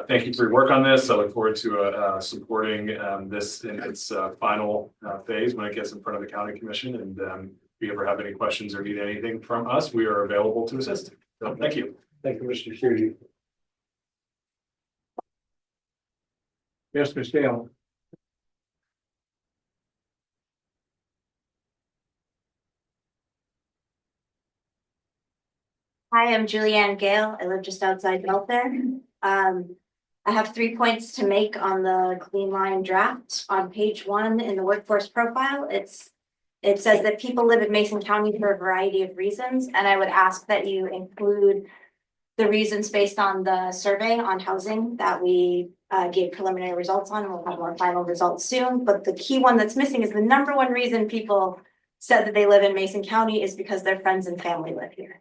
thank you for your work on this. I look forward to supporting this in its final phase when it gets in front of the county commission. And if you ever have any questions or need anything from us, we are available to assist. So thank you. Thank you, Mr. Shooty. Yes, Ms. Dale. Hi, I'm Julianne Gale. I live just outside Belfair. I have 3 points to make on the clean line draft. On page 1 in the workforce profile, it says that people live in Mason County for a variety of reasons, and I would ask that you include the reasons based on the survey on housing that we gave preliminary results on. We'll have our final results soon, but the key one that's missing is the number one reason people said that they live in Mason County is because their friends and family live here.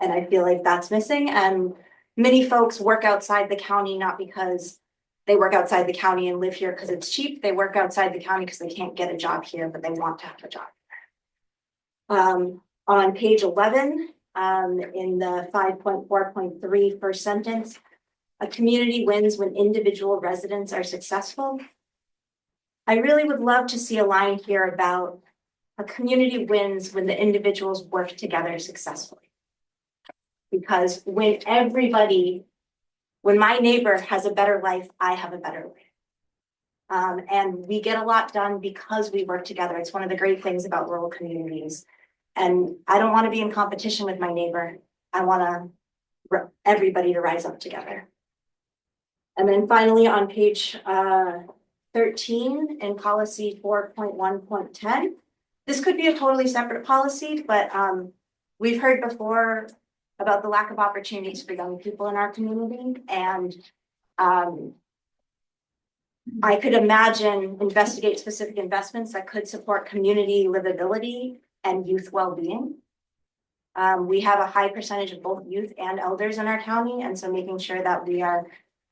And I feel like that's missing. And many folks work outside the county, not because they work outside the county and live here because it's cheap. They work outside the county because they can't get a job here, but they want to have a job here. On page 11, in the 5.4.3 first sentence, a community wins when individual residents are successful. I really would love to see a line here about a community wins when the individuals work together successfully. Because when my neighbor has a better life, I have a better life. And we get a lot done because we work together. It's one of the great things about rural communities. And I don't want to be in competition with my neighbor. I want everybody to rise up together. And then finally on page 13 in policy 4.1.10, this could be a totally separate policy, but we've heard before about the lack of opportunities for young people in our community. And Um, I could imagine investigate specific investments that could support community livability and youth well-being. We have a high percentage of both youth and elders in our county, and so making sure that we are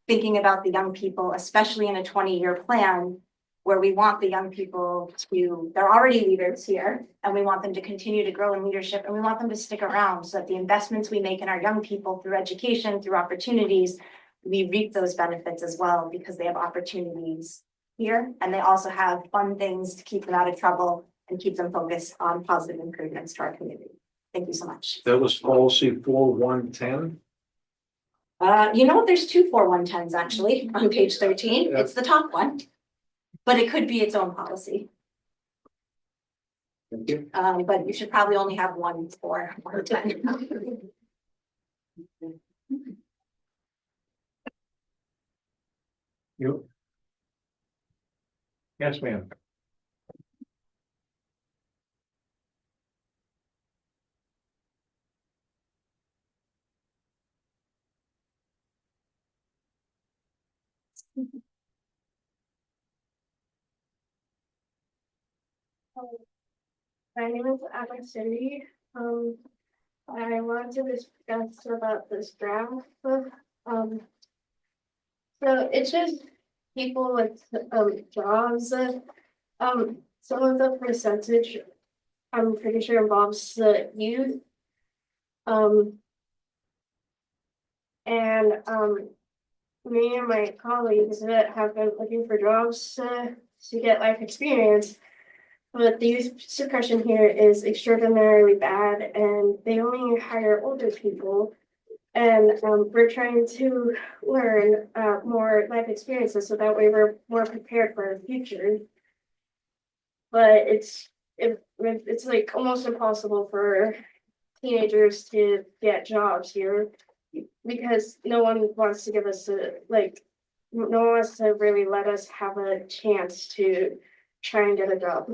thinking about the young people, especially in a 20-year plan, where we want the young people to, they're already leaders here, and we want them to continue to grow in leadership, and we want them to stick around so that the investments we make in our young people through education, through opportunities, we reap those benefits as well, because they have opportunities here, and they also have fun things to keep them out of trouble and keep them focused on positive improvements to our community. Thank you so much. That was policy 4110. You know what? There's two 4110s actually on page 13. It's the top one. But it could be its own policy. Thank you. But you should probably only have one for 110. You? Yes, ma'am. My name is Alex Cindy. I wanted to discuss about this draft. Um, so it's just people with jobs. Some of the percentage, I'm pretty sure involves the youth. And me and my colleagues that have been looking for jobs to get life experience. But the youth suppression here is extraordinarily bad, and they only hire older people. And we're trying to learn more life experiences so that way we're more prepared for our future. But it's like almost impossible for teenagers to get jobs here because no one wants to give us no one wants to really let us have a chance to try and get a job.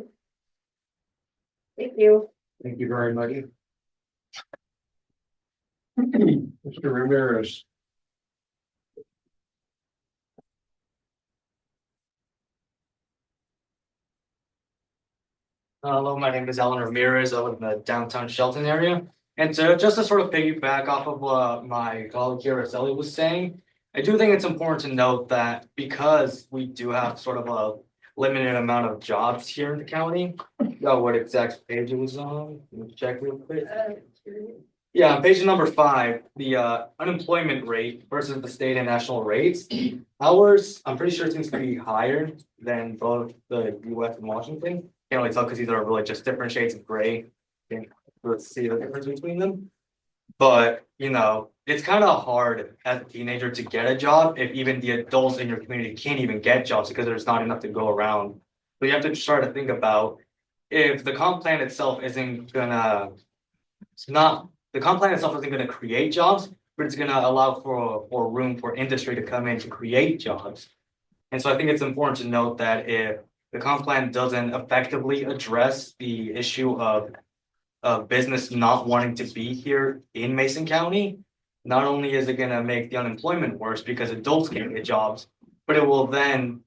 Thank you. Thank you very much. Mr. Ramirez. Hello, my name is Alan Ramirez. I live in the downtown Shelton area. And just to sort of piggyback off of what my colleague here, Araceli, was saying, I do think it's important to note that because we do have sort of a limited amount of jobs here in the county, what exact page it was on, let me check real quick. Yeah, on page number 5, the unemployment rate versus the state and national rates. Ours, I'm pretty sure seems to be higher than both the US and Washington. Can't really tell because these are really just different shades of gray. Let's see the difference between them. But you know, it's kind of hard as a teenager to get a job if even the adults in your community can't even get jobs because there's not enough to go around. So you have to start to think about if the comp plan itself isn't gonna, the comp plan itself isn't gonna create jobs, but it's gonna allow for room for industry to come in to create jobs. And so I think it's important to note that if the comp plan doesn't effectively address the issue of business not wanting to be here in Mason County, not only is it going to make the unemployment worse because adults can't get jobs, but it will then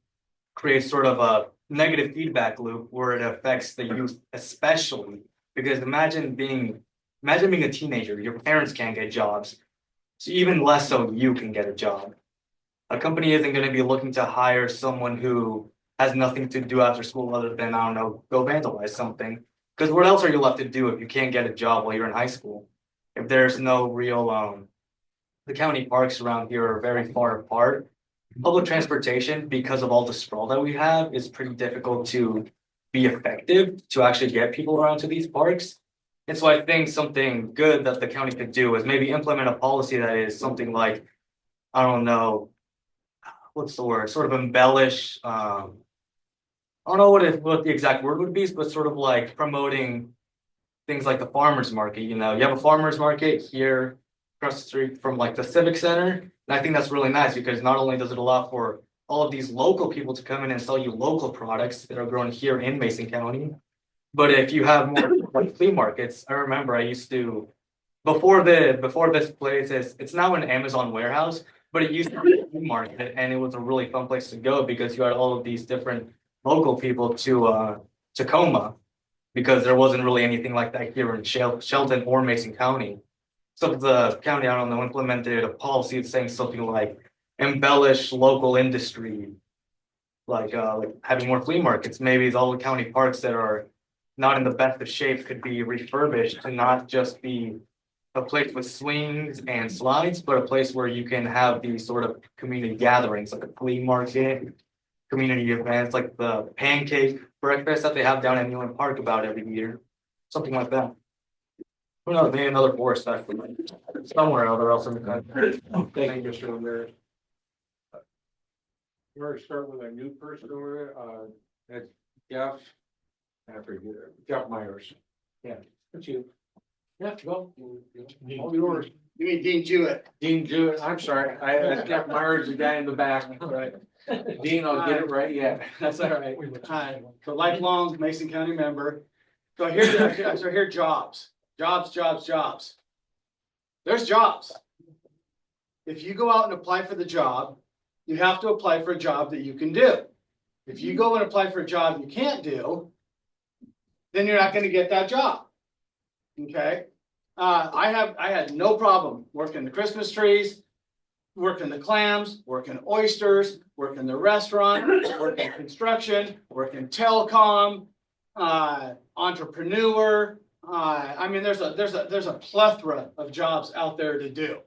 create sort of a negative feedback loop where it affects the youth especially. Because imagine being a teenager, your parents can't get jobs, so even less so you can get a job. A company isn't going to be looking to hire someone who has nothing to do after school other than, I don't know, go vandalize something. Because what else are you left to do if you can't get a job while you're in high school? If there's no real, the county parks around here are very far apart. Public transportation, because of all the sprawl that we have, is pretty difficult to be effective to actually get people around to these parks. And so I think something good that the county could do is maybe implement a policy that is something like, I don't know, what's the word, sort of embellish, I don't know what the exact word would be, but sort of like promoting things like the farmers market. You know, you have a farmers market here across the street from like the civic center. And I think that's really nice because not only does it allow for all of these local people to come in and sell you local products that are grown here in Mason County, but if you have more like flea markets, I remember I used to before this place it's now an Amazon warehouse, But it used to be a flea market, and it was a really fun place to go because you had all of these different local people to Tacoma. Because there wasn't really anything like that here in Shelton or Mason County. So the county, I don't know, implemented a policy saying something like embellish local industry. Like having more flea markets, maybe all the county parks that are not in the best of shape could be refurbished to not just be a place with swings and slides, but a place where you can have these sort of community gatherings, like a flea market, community events, like the pancake breakfast that they have down at Newland Park about every year, something like that. Who knows, maybe another forest festival, somewhere else in the country. Thank you, Mr. Ramirez. We're gonna start with a new person over, that's Jeff. I forget, Jeff Myers. Yeah, that's you. Yeah, go. All yours. You mean Dean Jewett? Dean Jewett, I'm sorry, Jeff Myers, the guy in the back, right? Dean, I'll get it right, yeah, that's all right. Hi, so lifelong Mason County member. So here jobs. There's jobs. If you go out and apply for the job, you have to apply for a job that you can do. If you go and apply for a job you can't do, then you're not gonna get that job. Okay? I had no problem working the Christmas trees, working the clams, working oysters, working the restaurant, working construction, working telecom, entrepreneur. I mean, there's a plethora of jobs out there to do.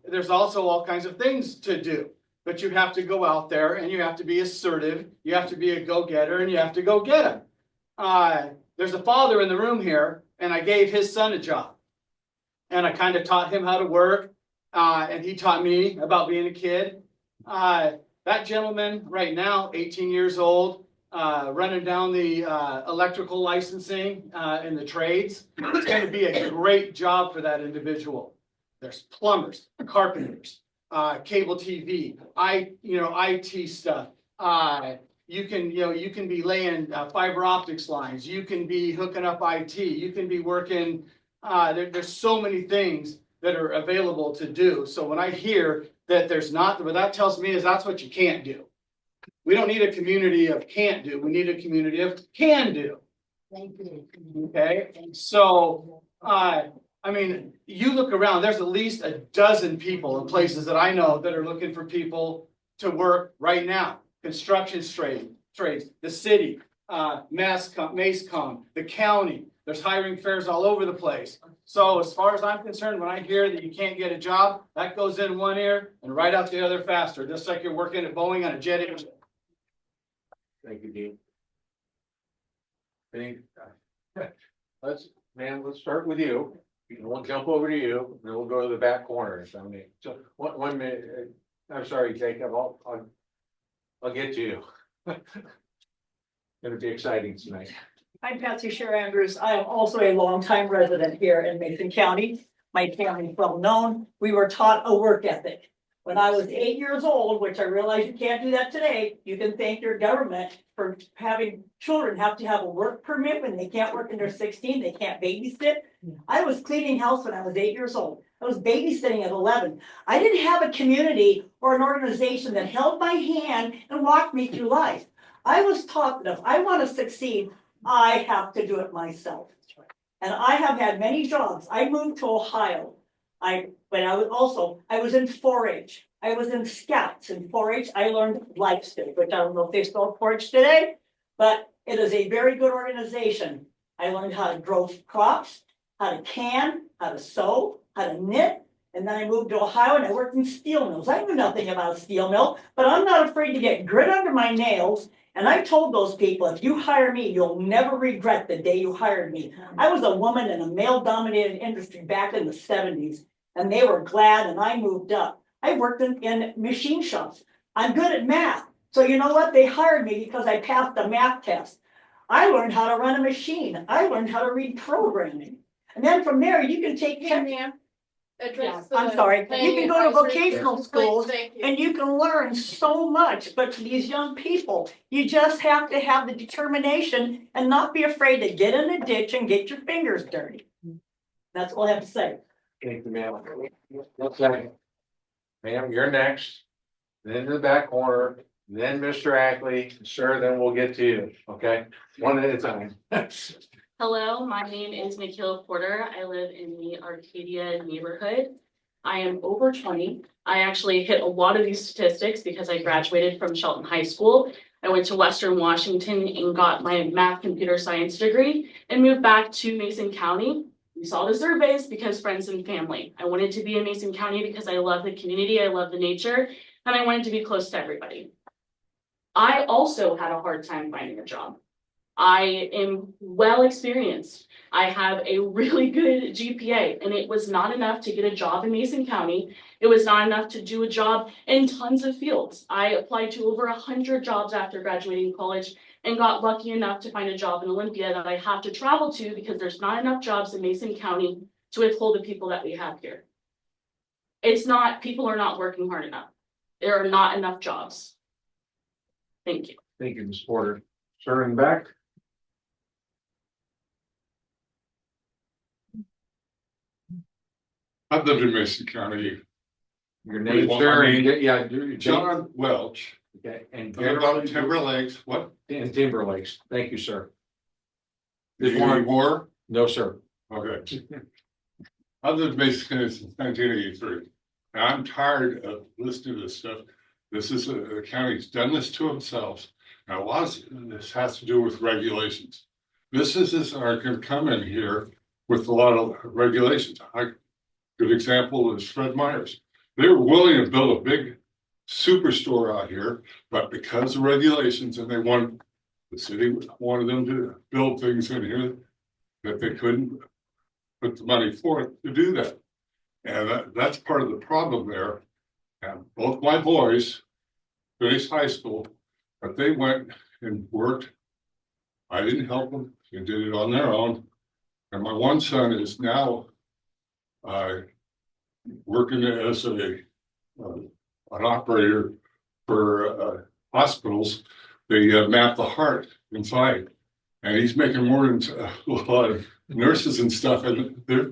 There's also all kinds of things to do, but you have to go out there and you have to be assertive. You have to be a go-getter and you have to go get them. There's a father in the room here, and I gave his son a job, and I kind of taught him how to work. And he taught me about being a kid. That gentleman right now, 18 years old, running down the electrical licensing in the trades. It's going to be a great job for that individual. There's plumbers, carpenters, cable TV, IT stuff. You can be laying fiber optics lines. You can be hooking up IT. You can be working. There's so many things that are available to do. So when I hear that there's not, what that tells me is that's what you can't do. We don't need a community of can't do. We need a community of can do. Thank you. Okay, so I mean, you look around, there's at least a dozen people in places that I know that are looking for people to work right now. Construction trades, the city, MASCOM, the county. There's hiring fairs all over the place. So as far as I'm concerned, when I hear that you can't get a job, that goes in one ear and right out the other faster, just like you're working at Boeing on a jet engine. Thank you, Dean. Let's start with you. We'll jump over to you, and then we'll go to the back corner. So one minute, I'm sorry, Jacob, I'll get to you. Gonna be exciting tonight. I'm Patsy Sher Andrews. I am also a longtime resident here in Mason County. My family is well known. We were taught a work ethic. When I was 8 years old, which I realize you can't do that today, you can thank your government for having children have to have a work permit when they can't work when they're 16, they can't babysit. I was cleaning house when I was 8 years old. I was babysitting at 11. I didn't have a community or an organization that held my hand and walked me through life. I was taught that if I want to succeed, I have to do it myself. And I have had many jobs. I moved to Ohio. I was in 4-H. I was in Scouts. In 4-H, I learned life skills, which I don't know if they still have 4-H today, but it is a very good organization. I learned how to grow crops, how to can, how to sew, how to knit. And then I moved to Ohio and I worked in steel mills. I knew nothing about a steel mill, but I'm not afraid to get grit under my nails. And I told those people, if you hire me, you'll never regret the day you hired me. I was a woman in a male-dominated industry back in the 70s, and they were glad, and I moved up. I worked in machine shops. I'm good at math. So you know what? They hired me because I passed the math test. I learned how to run a machine. I learned how to read programming. And then from there, you can take I'm sorry, you can go to vocational schools and you can learn so much, but to these young people, you just have to have the determination and not be afraid to get in a ditch and get your fingers dirty. That's all I have to say. Thank you, ma'am. Okay. Ma'am, you're next. Then to the back corner, then Mr. Ackley, sir, then we'll get to you, okay? One at a time. Hello, my name is Nikhil Porter. I live in the Arcadia neighborhood. I am over 20. I actually hit a lot of these statistics because I graduated from Shelton High School. I went to Western Washington and got my math computer science degree and moved back to Mason County. We saw the surveys because friends and family. I wanted to be in Mason County because I love the community, I love the nature, and I wanted to be close to everybody. I also had a hard time finding a job. I am well experienced. I have a really good GPA, and it was not enough to get a job in Mason County. It was not enough to do a job in tons of fields. I applied to over 100 jobs after graduating college and got lucky enough to find a job in Olympia that I have to travel to because there's not enough jobs in Mason County to withhold the people that we have here. It's not, people are not working hard enough. There are not enough jobs. Thank you. Thank you, Ms. Porter. Sir in the back. I've lived in Mason County. Your name, Well, sir, I mean, and yeah, do your John Welch. Okay, and I live out in Timber Lakes. What? in Timber Lakes. Thank you, sir. Is there any more? No, sir. Okay. I've lived in Mason County since 1983. And I'm tired of listening to this stuff. This is the county's done this to themselves. Now, a lot of this has to do with regulations. Businesses are going to come in here with a lot of regulations. Good example is Fred Meyer's. They were willing to build a big superstore out here, but because of regulations, and the city wanted them to build things in here that they couldn't put the money for to do that. And that's part of the problem there. And both my boys finished high school, but they went and worked. I didn't help them. They did it on their own. And my one son is now working as an operator for fhospitals. They map the heart inside, and he's making more than a lot of nurses and stuff, and they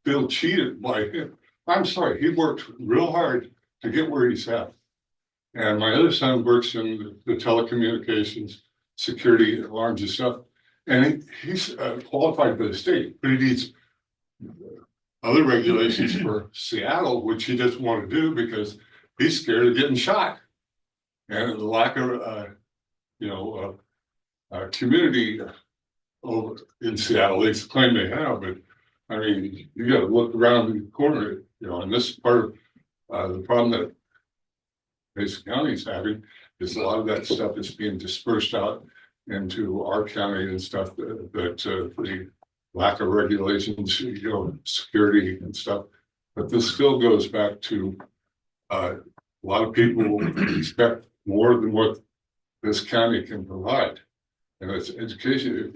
feel cheated by him. I'm sorry, he worked real hard to get where he's at. And my other son works in the telecommunications, security, alarms and stuff, and he's qualified by the state, but he needs other regulations for Seattle, which he doesn't want to do because he's scared of getting shot. And the lack of, community over in Seattle, they claim they have, but I mean, you got to look around the corner, and this is part of the problem that Mason County is having is a lot of that stuff is being dispersed out into our county and stuff that the lack of regulations, security and stuff. But this still goes back to a lot of people expect more than what this county can provide. And it's education.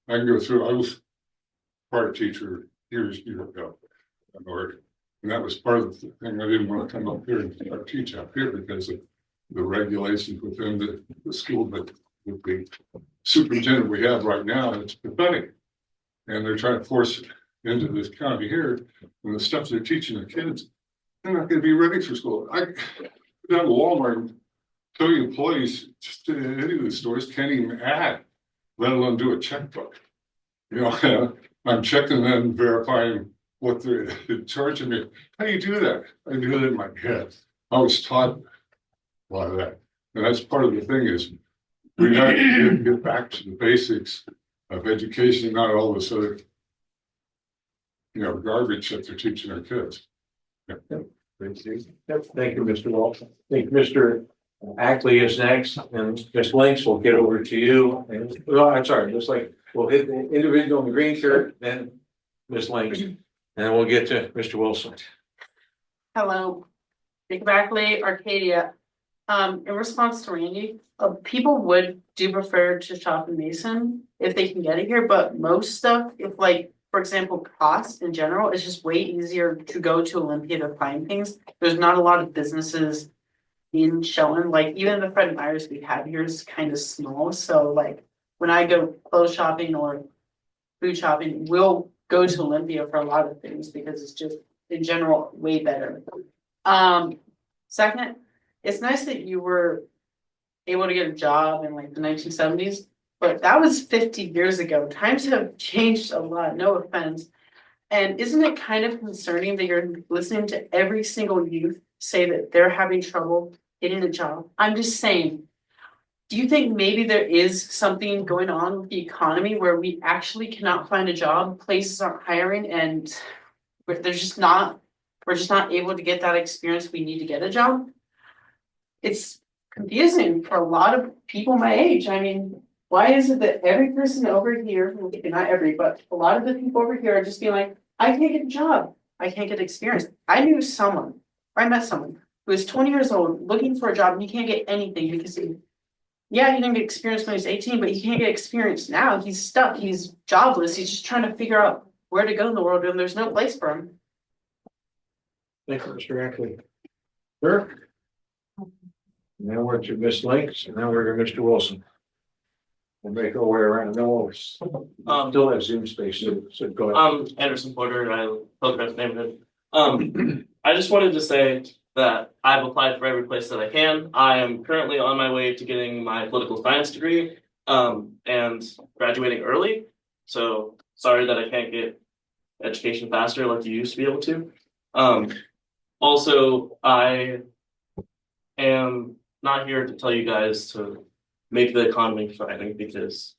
I can go through, I was part of teacher years ago. And that was part of the thing. I didn't want to come up here and start teach up here because of the regulations within the school, but with the superintendent we have right now, it's pathetic. And they're trying to force it into this county here, and the stuff they're teaching the kids, they're not going to be ready for school. I go down to Walmart and tell you employees, just any of the stores can't even add, let alone do a checkbook. I'm checking and verifying what they're charging me. How do you do that? I do that in my head. I was taught a lot of that. And that's part of the thing is we got to get back to the basics of education, not all this other, garbage that they're teaching our kids. Thank you, Mr. Walsh. I think Mr. Ackley is next, and Ms. Links will get over to you. And, I'm sorry, just like we'll hit the individual in the green shirt, then Ms. Links, and then we'll get to Mr. Wilson. Hello, Jacob Ackley, Arcadia. In response to Randy, people do prefer to shop in Mason if they can get it here, but most stuff, if for example, cost in general, it's just way easier to go to Olympia to find things. There's not a lot of businesses in Shelton, even the Fred Meyer's we have here is kind of small. So when I go clothes shopping or food shopping, we'll go to Olympia for a lot of things because it's just in general way better. Second, it's nice that you were able to get a job in like the 1970s, but that was 50 years ago. Times have changed a lot, no offense. And isn't it kind of concerning that you're listening to every single youth say that they're having trouble getting a job? I'm just saying, do you think maybe there is something going on with the economy where we actually cannot find a job, places aren't hiring, and we're just not able to get that experience we need to get a job? It's confusing for a lot of people my age. I mean, why is it that every person over here, okay, not every, but a lot of the people over here are just being like, I can't get a job, I can't get experience. I knew someone, or I met someone who was 20 years old looking for a job and he can't get anything because he didn't get experience when he was 18, but he can't get experience now. He's stuck, he's jobless, he's just trying to figure out where to go in the world and there's no place for him. Thank you, Mr. Ackley. Sir? Now we're to Ms. Links, and now we're to Mr. Wilson. We'll make our way around. No, still have Zoom space, so go ahead. Anderson Porter, I live in neighborhood. I just wanted to say that I've applied for every place that I can. I am currently on my way to getting my political science degree, and graduating early. So sorry that I can't get education faster like you used to be able to. Also, I am not here to tell you guys to make the economy thriving because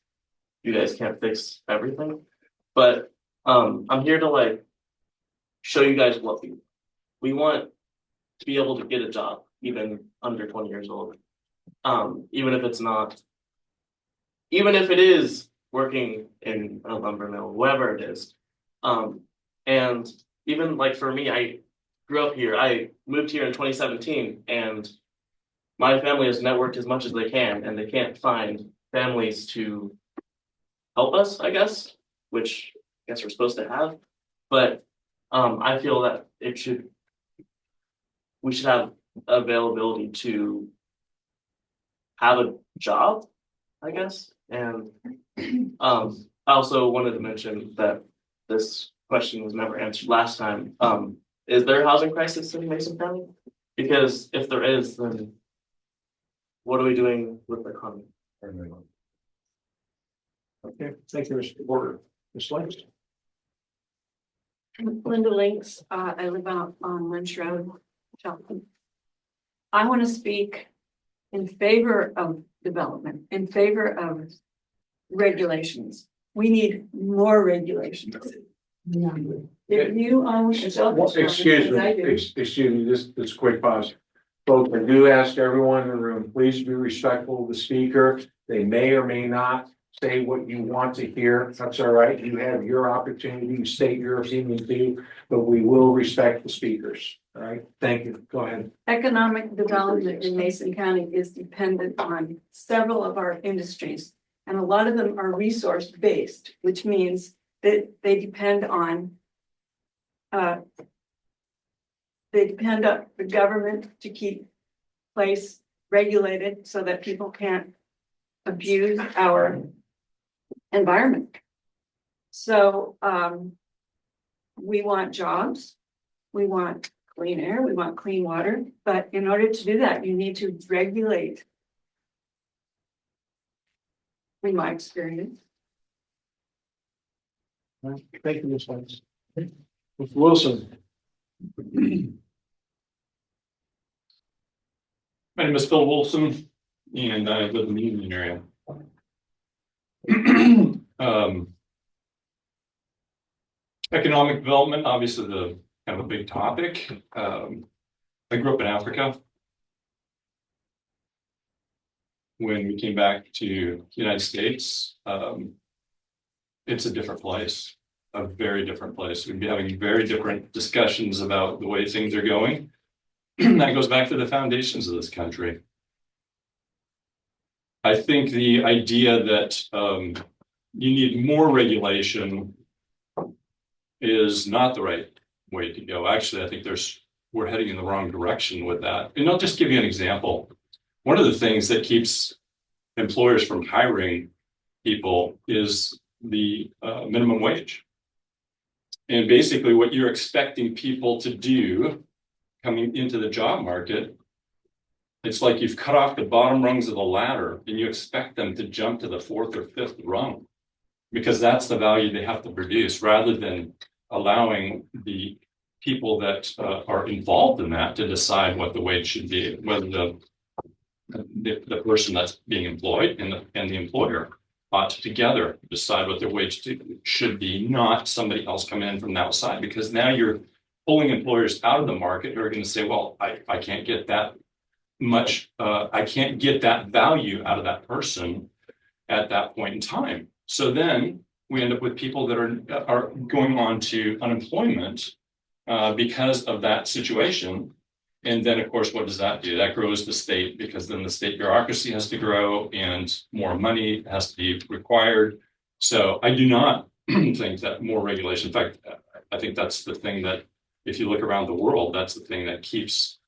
you guys can't fix everything. But I'm here to like show you guys what we want to be able to get a job, even under 20 years old. Even if it is working in a lumber mill, whatever it is. And even like for me, I grew up here. I moved here in 2017, and my family has networked as much as they can, and they can't find families to help us, I guess, which I guess we're supposed to have. But I feel that we should have availability to have a job, I guess. And I also wanted to mention that this question was never answered last time. Is there a housing crisis in Mason County? Because if there is, then what are we doing with the economy? Okay, thank you, Mr. Porter. Ms. Links? Linda Links, I live out on Lynch Road, Shelton. I want to speak in favor of development, in favor of regulations. We need more regulations. If you own a shelter. Excuse me, this quick pause. Folks, I do ask everyone in the room, please be respectful of the speaker. They may or may not say what you want to hear. That's all right. You have your opportunity to state your opinion too, but we will respect the speakers. All right. Thank you. Go ahead. Economic development in Mason County is dependent on several of our industries, and a lot of them are resource based, which means that they depend on the government to keep place regulated so that people can't abuse our environment. So we want jobs, we want clean air, we want clean water, but in order to do that, you need to regulate. In my experience. Thank you, Ms. Links. Mr. Wilson. My name is Phil Wilson, and I live in the Union area. Economic development, obviously the kind of a big topic. I grew up in Africa. When we came back to the United States, it's a different place, a very different place. We'd be having very different discussions about the way things are going. That goes back to the foundations of this country. I think the idea that you need more regulation is not the right way to go. Actually, I think we're heading in the wrong direction with that. And I'll just give you an example. One of the things that keeps employers from hiring people is the minimum wage. And basically what you're expecting people to do coming into the job market, it's like you've cut off the bottom rungs of the ladder and you expect them to jump to the fourth or fifth rung. Because that's the value they have to produce, rather than allowing the people that are involved in that to decide what the wage should be, whether the person that's being employed and the employer ought to together decide what their wage should be, not somebody else coming in from the outside, because now you're pulling employers out of the market who are going to say, well, I can't get that much, I can't get that value out of that person at that point in time. So then we end up with people that are going on to unemployment because of that situation. And then, of course, what does that do? That grows the state, because then the state bureaucracy has to grow and more money has to be required. So I do not think that more regulation, in fact, I think that's the thing that, if you look around the world, that's the thing that keeps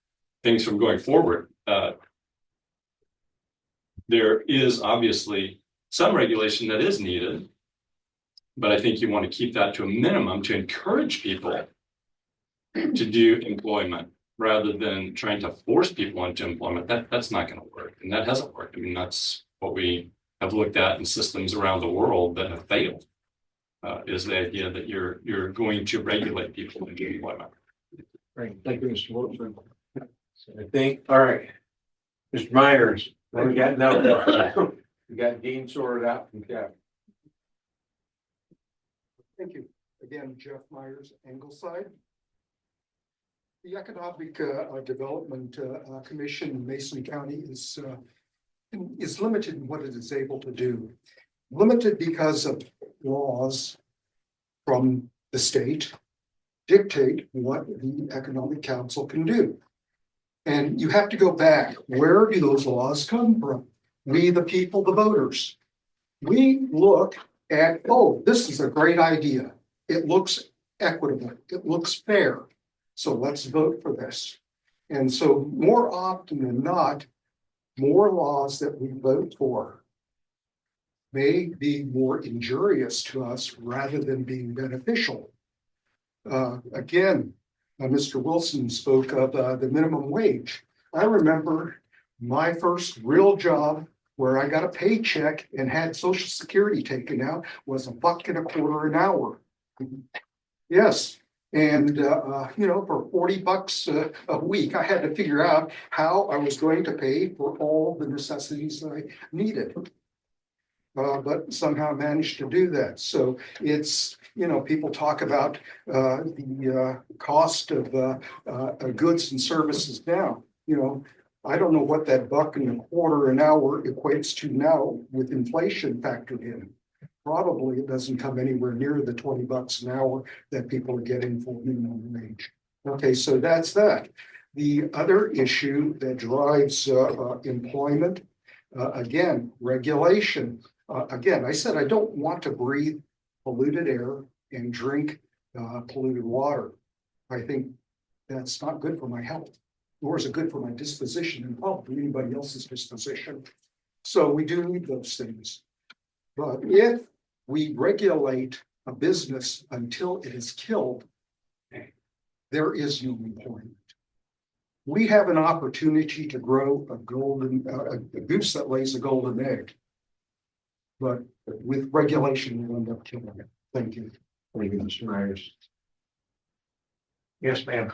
things from going forward. There is obviously some regulation that is needed, but I think you want to keep that to a minimum to encourage people to do employment, rather than trying to force people into employment. That's not going to work, and that hasn't worked. I mean, that's what we have looked at in systems around the world that have failed, is the idea that you're going to regulate people into employment. Great, thank you, Mr. Wilson. So I think, all right, Mr. Myers, what we got now? We got Dean sorted out from Jeff. Thank you. Again, Jeff Myers, Ingleside. The Economic Development Commission in Mason County is limited in what it is able to do. Limited because of laws from the state dictate what the Economic Council can do. And you have to go back. Where do those laws come from? We, the people, the voters. We look at, oh, this is a great idea. It looks equitable. It looks fair. So let's vote for this. And so more often than not, more laws that we vote for may be more injurious to us rather than being beneficial. Again, Mr. Wilson spoke of the minimum wage. I remember my first real job where I got a paycheck and had Social Security taken out was $1.25 an hour. Yes. And, for $40 a week, I had to figure out how I was going to pay for all the necessities I needed. But somehow managed to do that. So it's, people talk about the cost of goods and services now. I don't know what that $1.25 an hour equates to now with inflation factored in. Probably it doesn't come anywhere near the $20 an hour that people are getting for minimum wage. Okay, so that's that. The other issue that drives employment, again, regulation. Again, I said I don't want to breathe polluted air and drink polluted water. I think that's not good for my health, nor is it good for my disposition and probably anybody else's disposition. So we do need those things. But if we regulate a business until it is killed, there is no employment. We have an opportunity to grow a goose that lays a golden egg. But with regulation, we'll end up killing it. Thank you. Thank you, Mr. Myers. Yes, ma'am.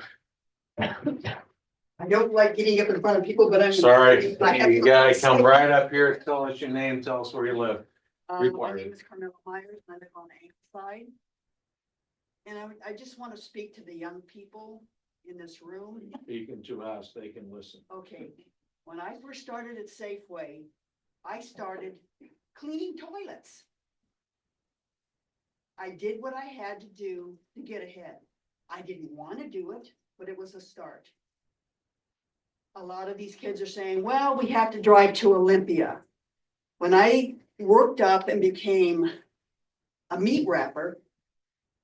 I don't like getting up in front of people, but I'm Sorry, you you gotta come right up here, tell us your name, tell us where you live. My name is Carmela Myers, and I live on Ingleside. And I just want to speak to the young people in this room. Speaking to us, they can listen. Okay, when I first started at Safeway, I started cleaning toilets. I did what I had to do to get ahead. I didn't want to do it, but it was a start. A lot of these kids are saying, well, we have to drive to Olympia. When I worked up and became a meat wrapper,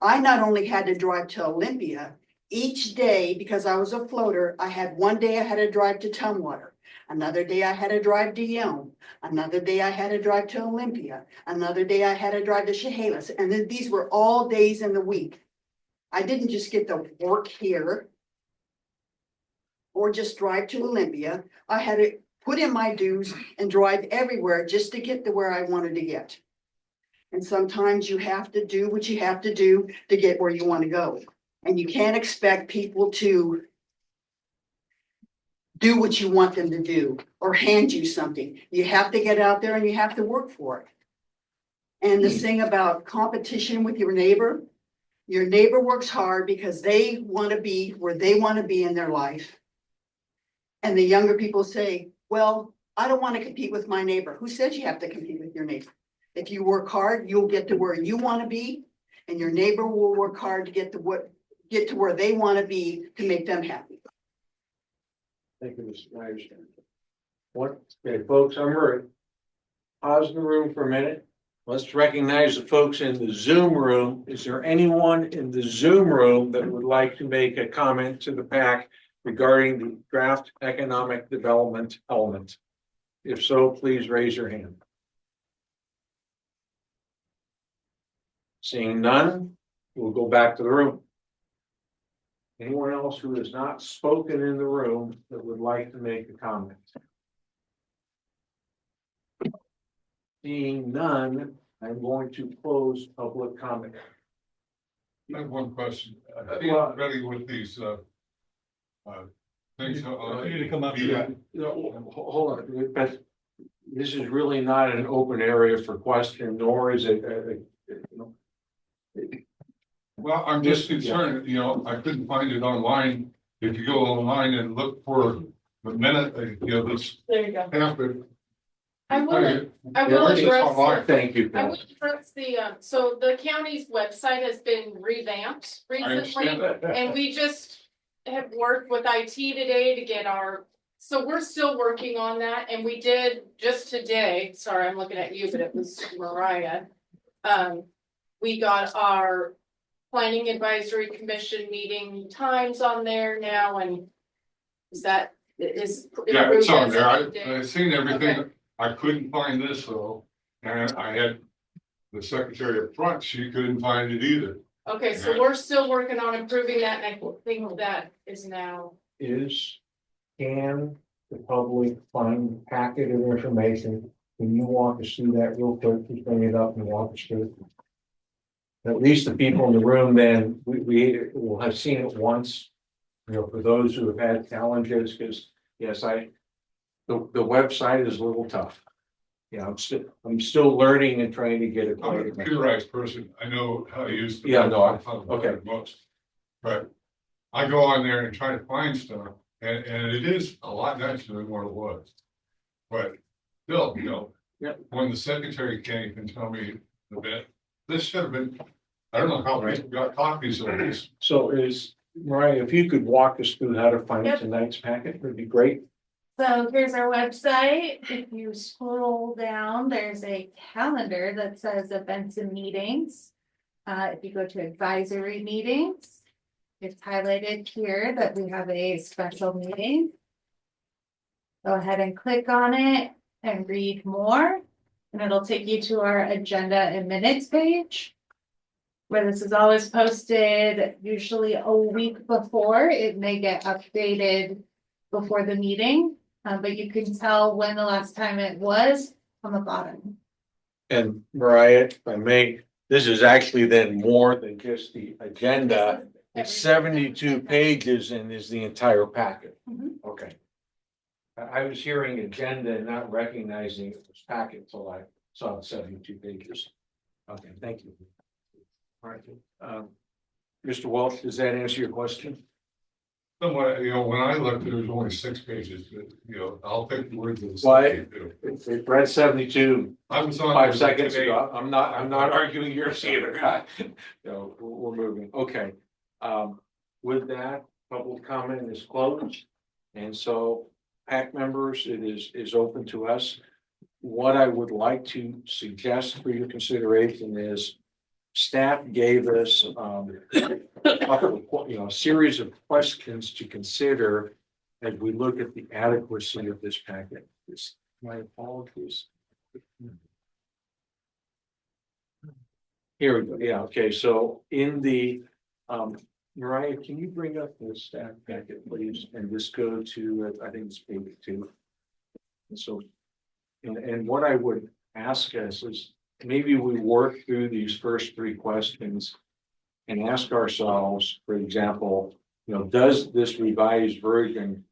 I not only had to drive to Olympia, each day, because I was a floater, I had one day I had to drive to Tumwater. Another day I had to drive to Yelm. Another day I had to drive to Olympia. Another day I had to drive to Chehalis. And then these were all days in the week. I didn't just get to work here. or just drive to Olympia. I had to put in my dues and drive everywhere just to get to where I wanted to get. And sometimes you have to do what you have to do to get where you want to go. And you can't expect people to do what you want them to do or hand you something. You have to get out there and you have to work for it. And this thing about competition with your neighbor works hard because they want to be where they want to be in their life. And the younger people say, well, I don't want to compete with my neighbor. Who says you have to compete with your neighbor? If you work hard, you'll get to where you want to be, and your neighbor will work hard to get to where they want to be to make them happy. Thank you, Mr. Myers. What, okay, folks, I'm ready. Pause the room for a minute. Let's recognize the folks in the Zoom room. Is there anyone in the Zoom room that would like to make a comment to the PAC regarding the draft economic development element? If so, please raise your hand. Seeing none, we'll go back to the room. Anyone else who has not spoken in the room that would like to make a comment? Seeing none, I'm going to close public comment. I have one question. I think Well- I'm ready with these, things. You need to come up Yeah. Hold on, but this is really not an open area for question, nor is it, Well, I'm just concerned, I couldn't find it online. If you go online and look for the minute, this There you go. happened. I will Where's this address, online? Thank you. I will address so the county's website has been revamped I recently. understand that. And we just have worked with IT today to get so we're still working on that, and we did just today, sorry, I'm looking at you, but it was Mariah. We got our planning advisory commission meeting times on there now, and Yeah, it's on there. I've seen everything. Okay. I couldn't find this though. And I had the secretary up front, she couldn't find it either. Okay, so we're still working on improving that, and I think that is now. Can the public find the packet of information? Can you walk us through that real quick, just bring it up and walk us through it? At least the people in the room, then, we will have seen it once. For those who have had challenges, because yes, the website is a little tough. Yeah, I'm still learning and trying to get it. I'm a computerized person. I know how to use. Okay. Most, but I go on there and try to find stuff, and it is a lot nicer than what it was. But still, when the secretary can't even tell me the bit, this should have been. I don't know how people got copies of this. So Mariah, if you could walk us through how to find tonight's packet, would be great. So here's our website. If you scroll down, there's a calendar that says events and meetings. If you go to advisory meetings, it's highlighted here that we have a special meeting. Go ahead and click on it and read more, and it'll take you to our agenda and minutes page, where this is always posted usually a week before. It may get updated before the meeting. But you can tell when the last time it was on the bottom. And Mariah, if I may, this is actually then more than just the agenda. It's 72 pages and is the entire packet. Okay. I was hearing agenda and not recognizing it was packet until I saw 72 pages. Okay, thank you. All right. Mr. Welch, does that answer your question? Somewhat, when I looked, there was only 6 pages, but, I'll take the words of the. Well, it read 72. I was on 5 seconds ago. I'm not arguing your seat or not. No, we're moving. Okay. With that, public comment is closed. And so PAC members, it is open to us. What I would like to suggest for your consideration is staff gave us a series of questions to consider as we look at the adequacy of this packet. My apologies. Here we go. Yeah, okay. So in the Uriah, can you bring up the staff packet, please, and just go to, I think it's page 2. And so, and what I would ask us is, maybe we work through these first 3 questions and ask ourselves, for example, does this revised version,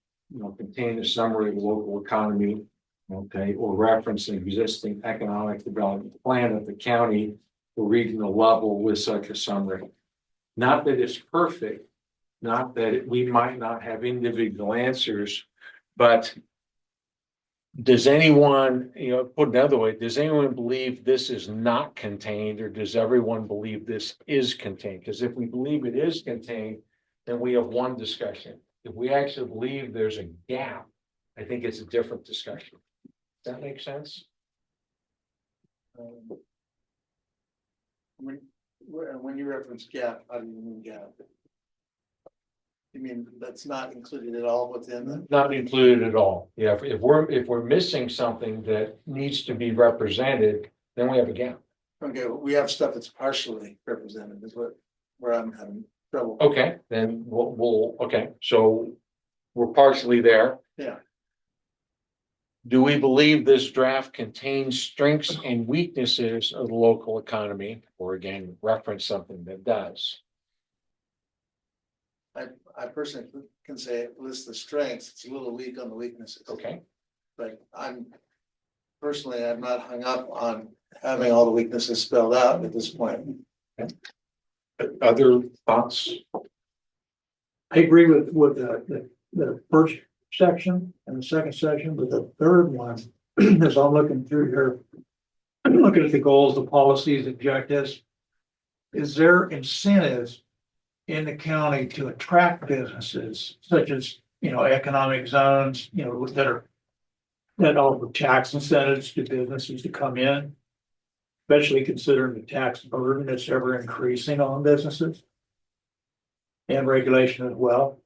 contain a summary of the local economy, okay, or reference an existing economic development plan at the county or regional level with such a summary? Not that it's perfect, not that we might not have individual answers, but does anyone, put another way, does anyone believe this is not contained, or does everyone believe this is contained? Because if we believe it is contained, then we have one discussion. If we actually believe there's a gap, I think it's a different discussion. Does that make sense? When you reference gap, how do you mean gap? You mean that's not included at all within the? Not included at all. Yeah, if we're missing something that needs to be represented, then we have a gap. Okay, we have stuff that's partially represented is where I'm having trouble. Okay, then okay, so we're partially there. Yeah. Do we believe this draft contains strengths and weaknesses of the local economy? Or again, reference something that does. I personally can say it lists the strengths, it's a little weak on the weaknesses. Okay. But I'm not hung up on having all the weaknesses spelled out at this point. Other thoughts? I agree with the first section and the second section, but the third one, as I'm looking through here, looking at the goals, the policies, objectives, is there incentives in the county to attract businesses such as, economic zones, that offer tax incentives to businesses to come in, especially considering the tax burden that's ever increasing on businesses and regulation as well.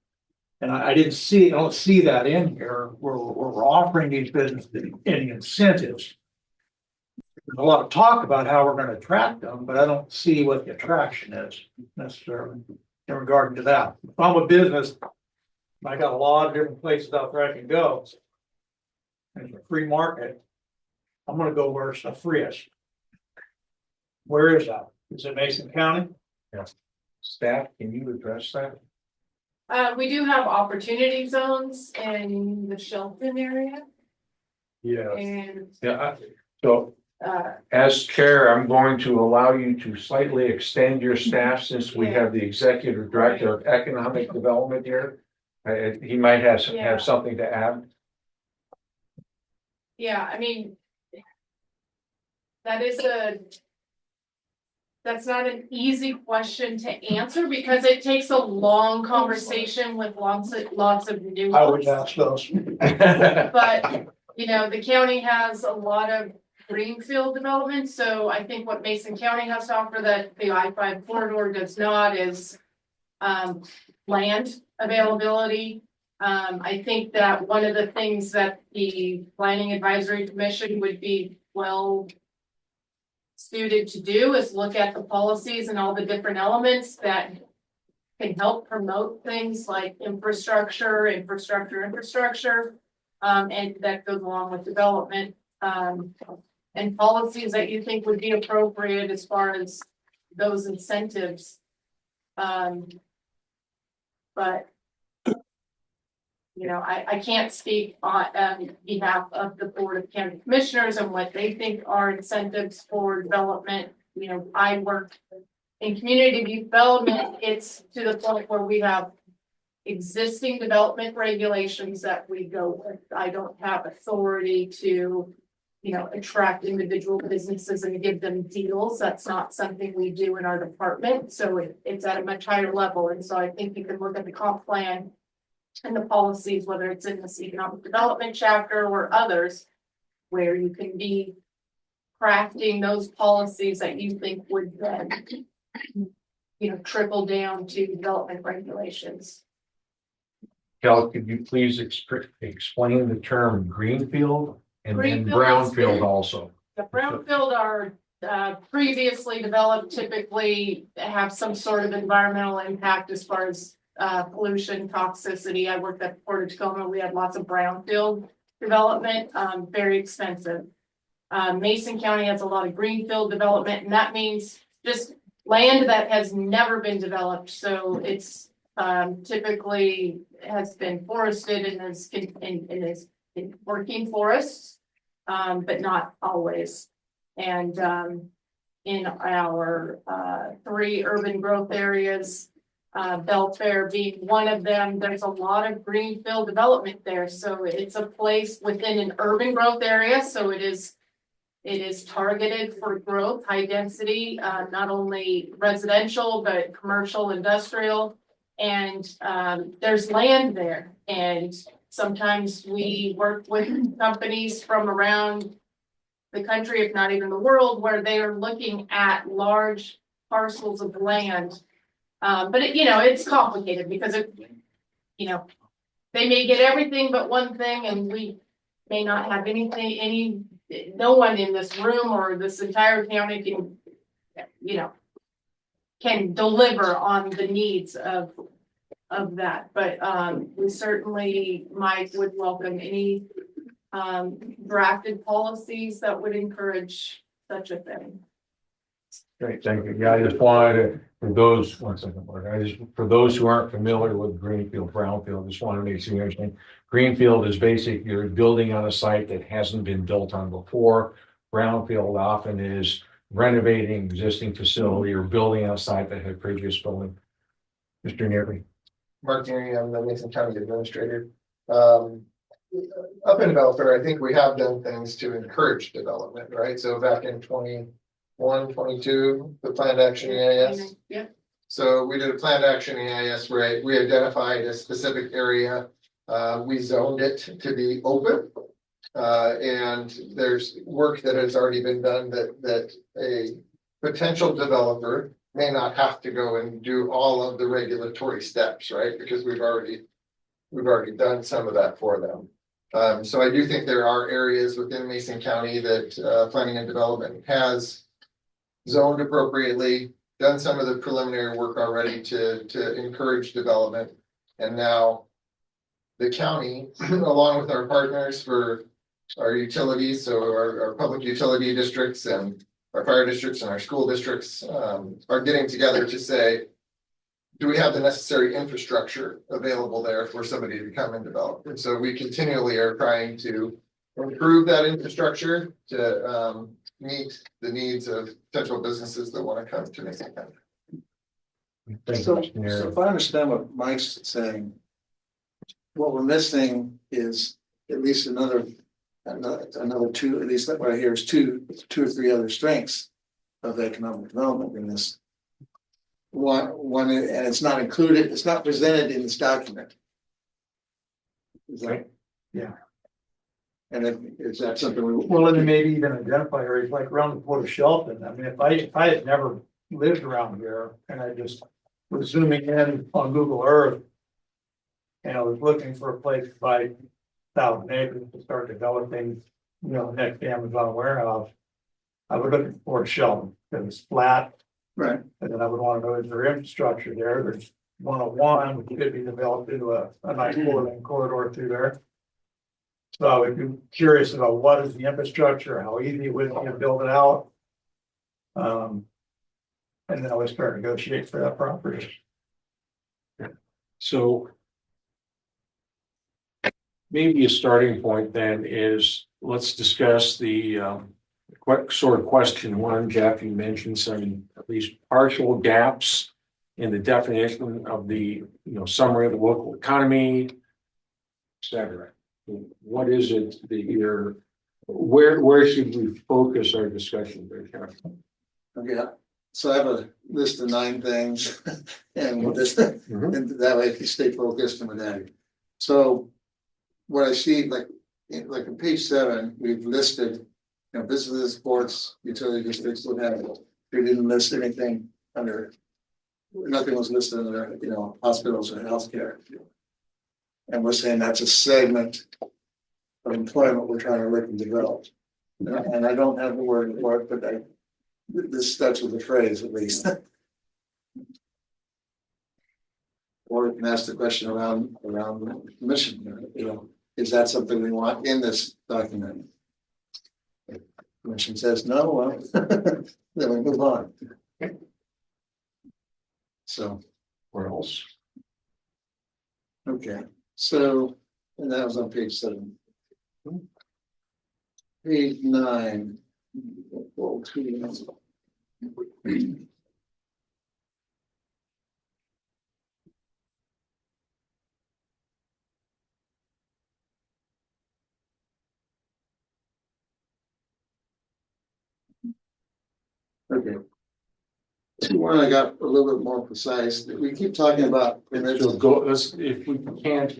And I don't see that in here where we're offering these businesses any incentives. There's a lot of talk about how we're going to attract them, but I don't see what the attraction is necessarily in regard to that. If I'm a business, I got a lot of different places out there I can go. And it's a free market. I'm going to go where it's the freest. Where is that? Is it Mason County? Yes. Staff, can you address that? We do have opportunity zones in the Shelton area. Yeah. And, So as chair, I'm going to allow you to slightly extend your staff since we have the executive director of economic development here. He might have something to add. yeah, I mean, that's not an easy question to answer because it takes a long conversation with lots of nuance. I would ask those. But, the county has a lot of greenfield development, so I think what Mason County has to offer that the I-5 corridor does not is land availability. I think that one of the things that the Planning Advisory Commission would be well suited to do is look at the policies and all the different elements that can help promote things like infrastructure, and that goes along with development, and policies that you think would be appropriate as far as those incentives. But I can't speak on behalf of the Board of County Commissioners and what they think are incentives for development. I work in community development. It's to the point where we have existing development regulations that we go with. I don't have authority to, attract individual businesses and give them deals. That's not something we do in our department. So it's at a much higher level. And so I think you can look at the comp plan and the policies, whether it's in this economic development chapter or others, where you can be crafting those policies that you think would then, trickle down to development regulations. Kel, could you please explain the term greenfield and then Greenfield brownfield also? The brownfield are previously developed typically have some sort of environmental impact as far as pollution, toxicity. I worked at Port of Tacoma. We had lots of brownfield development, very expensive. Mason County has a lot of greenfield development, and that means just land that has never been developed. So it's typically has been forested and is in working forests, but not always. And in our 3 urban growth areas, Belfair being one of them, there's a lot of greenfield development there. So it's a place within an urban growth area. So it is targeted for growth, high density, not only residential, but commercial, industrial. And there's land there. And sometimes we work with companies from around the country, if not even the world, where they are looking at large parcels of land. But it's complicated because they may get everything but one thing, and we may not have anything, no one in this room or this entire county can deliver on the needs of that. But we certainly would welcome any drafted policies that would encourage such a thing. Great, thank you. Yeah, I just wanted for those, one second, for those who aren't familiar with greenfield, brownfield, just wanted to make sure you understand. Greenfield is basically you're building on a site that hasn't been built on before. Brownfield often is renovating existing facility or building on a site that had previous building. Mr. Neary. Mark Neary, I'm the Mason County Administrator. Up in Belfair, I think we have done things to encourage development, right? So back in 21, 22, the planned action EIS. Yeah. So we did a planned action EIS where we identified a specific area. We zoned it to be open. And there's work that has already been done that a potential developer may not have to go and do all of the regulatory steps, right? Because we've already done some of that for them. So I do think there are areas within Mason County that planning and development has zoned appropriately, done some of the preliminary work already to encourage development. And now the county, along with our partners for our utilities, so our public utility districts and our fire districts and our school districts, are getting together to say, do we have the necessary infrastructure available there for somebody to come and develop? And so we continually are trying to improve that infrastructure to meet the needs of potential businesses that want to come to Mason County. So if I understand what Mike's saying, what we're missing is at least another two, at least what I hear is two or three other strengths of economic development in this. One, and it's not included, it's not presented in this document. Is that? Yeah. And is that something we? Well, and then maybe even identify areas like around the Port of Shelton. I mean, if I had never lived around here and I just was zooming in on Google Earth and I was looking for a place to buy 1,000 acres to start developing, next Amazon warehouse, I would look at the Port of Shelton because it's flat. Right. And then I would want to know, is there infrastructure there? There's 101, which could be developed into a nice four-lane corridor through there. So I would be curious about what is the infrastructure, how easy it would be to build it out. And then I would start negotiating for that property. So maybe a starting point then is let's discuss the sort of question one. Jeff, you mentioned some at least partial gaps in the definition of the summary of the local economy, et cetera. What is it that you're where should we focus our discussion there? Okay, so I have a list of 9 things and we'll just and that way if you stay focused on that. So what I see like on page 7, we've listed businesses, sports, utility districts, what have you. We didn't list anything under, nothing was listed under hospitals or healthcare. And we're saying that's a segment of employment we're trying to look and develop. And I don't have the word for it, but This starts with the phrase at least. Or we can ask the question around the mission, you know, is that something we want in this document? If the Commission says no, well, then we move on. So, Where else? okay, so, and that was on page 7. Page 9. Well, 2 minutes. Okay. 2-1, I got a little bit more precise. We keep talking about. So go, let's, if we can't,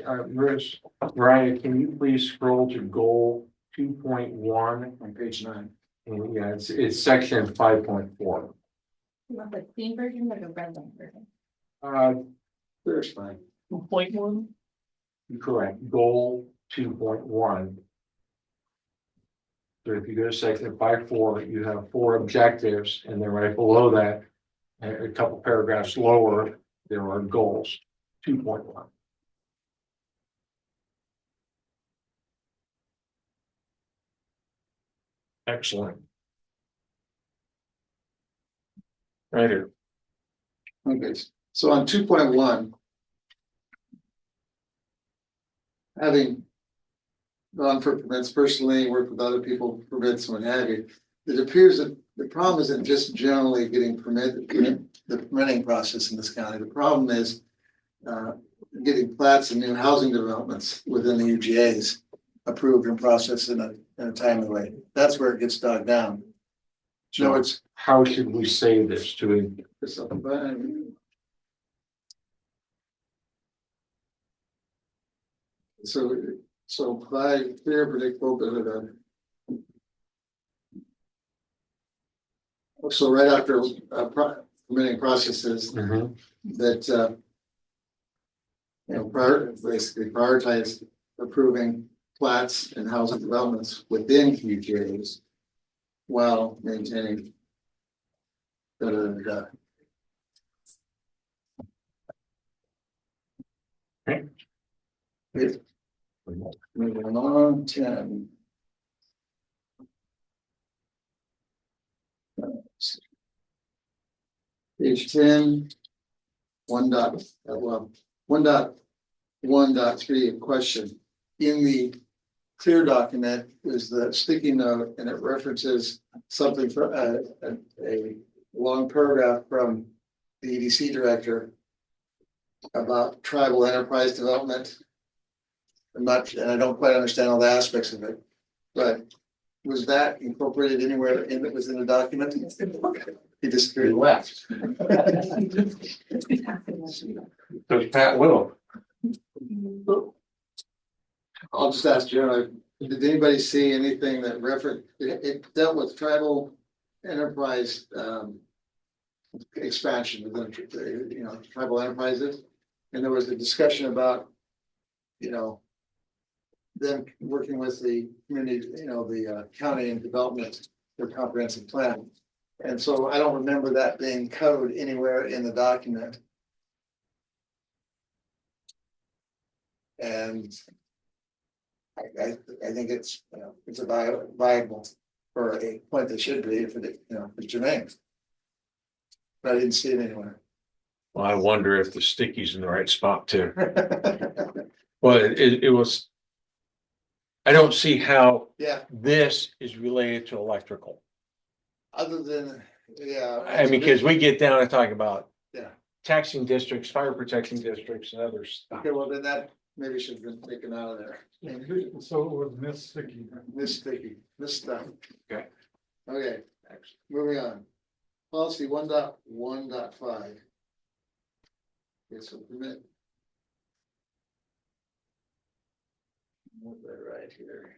Ryan, can you please scroll to goal 2.1 on page 9? Yeah, it's section 5.4. You want the clean version or the red line version? There's fine. 2.1. Correct, goal 2.1. So if you go to section 5.4, you have 4 objectives, and then right below that, a couple paragraphs lower, there are goals, 2.1. Excellent. Right here. Okay, so on 2.1. Having gone for permits personally, worked with other people, permits, what have you, it appears that the problem isn't just generally getting the permitting process in this county. The problem is getting plats and new housing developments within the UGAs approved and processed in a timely way. That's where it gets bogged down. So it's, how should we say this to him? So by clear, predictable, so right after permitting processes that you know, basically prioritize approving plats and housing developments within QJs while maintaining Okay. Moving on, 10. Page 10. 1.1.3 question. In the clear document is the sticky note, and it references something for a long paragraph from the EDC director about tribal enterprise development. And I don't quite understand all the aspects of it, but was that incorporated anywhere in that was in the document? He disappeared. He left. So Pat Little. I'll just ask Jeremy, did anybody see anything that referenced, it dealt with tribal enterprise expansion within, you know, tribal enterprises? And there was a discussion about, you know, them working with the community, you know, the county and development, their comprehensive plan. And so I don't remember that being code anywhere in the document. And I think it's, you know, it's a viable for a point that should be if it, you know, it's germane. But I didn't see it anywhere. Well, I wonder if the sticky's in the right spot too. Well, it was. I don't see how. Yeah. This is related to electrical. Other than, yeah. I mean, because we get down and talk about. Yeah. Taxing districts, fire protection districts and others. Okay, well, then that maybe should have been taken out of there. So it was Miss Sticky. Miss Sticky, this stuff. Okay. Okay, moving on. Policy 1.1.5. Okay, so permit. Move that right here.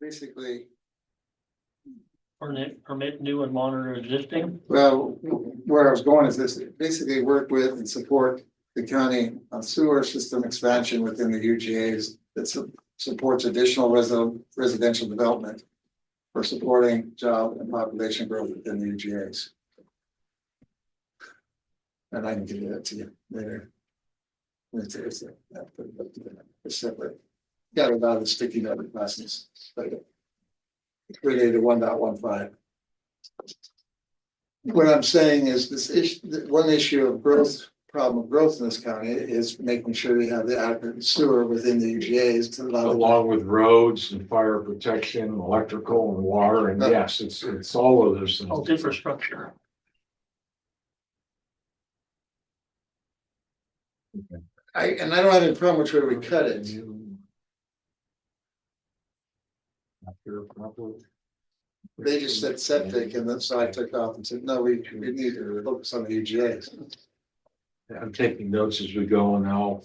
Basically, Permit new and monitor existing. well, where I was going is this, basically work with and support the county on sewer system expansion within the UGAs. That's supports additional residential development for supporting job and population growth within the UGAs. And I can give that to you later. It's separate. Got it out of the sticky note classes. Related to 1.15. What I'm saying is this issue, one issue of growth, problem of growth in this county is making sure we have the adequate sewer within the UGAs to allow. Along with roads and fire protection, electrical and water, and yes, it's all of those things. All infrastructure. And I don't have any problem which way we cut it. They just said septic, and then so I took off and said, no, we need to focus on the UGAs. I'm taking notes as we go, and I'll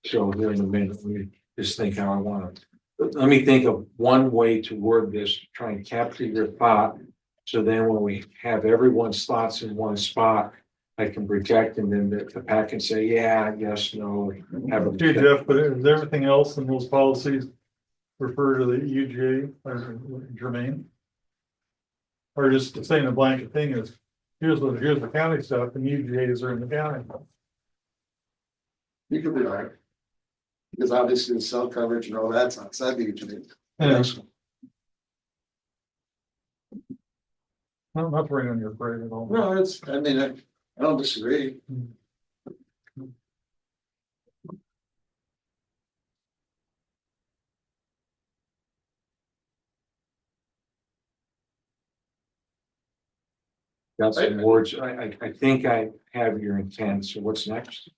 show here in a minute. We just think how I want it. But let me think of one way to word this, try and capture your thought. So then when we have everyone's thoughts in one spot, I can project, and then the PAC can say, yeah, yes, no. Have a Hey, Jeff, but is everything else in those policies refer to the UGA or germane? Or just saying a blanket thing is, here's the county stuff and UGAs are in the county. You could be right. Because obviously the cell coverage and all that's outside the UGA. Yeah. I'm not bringing on your parade at all. No, I mean, I don't disagree. Got some words. I think I have your intent. So what's next?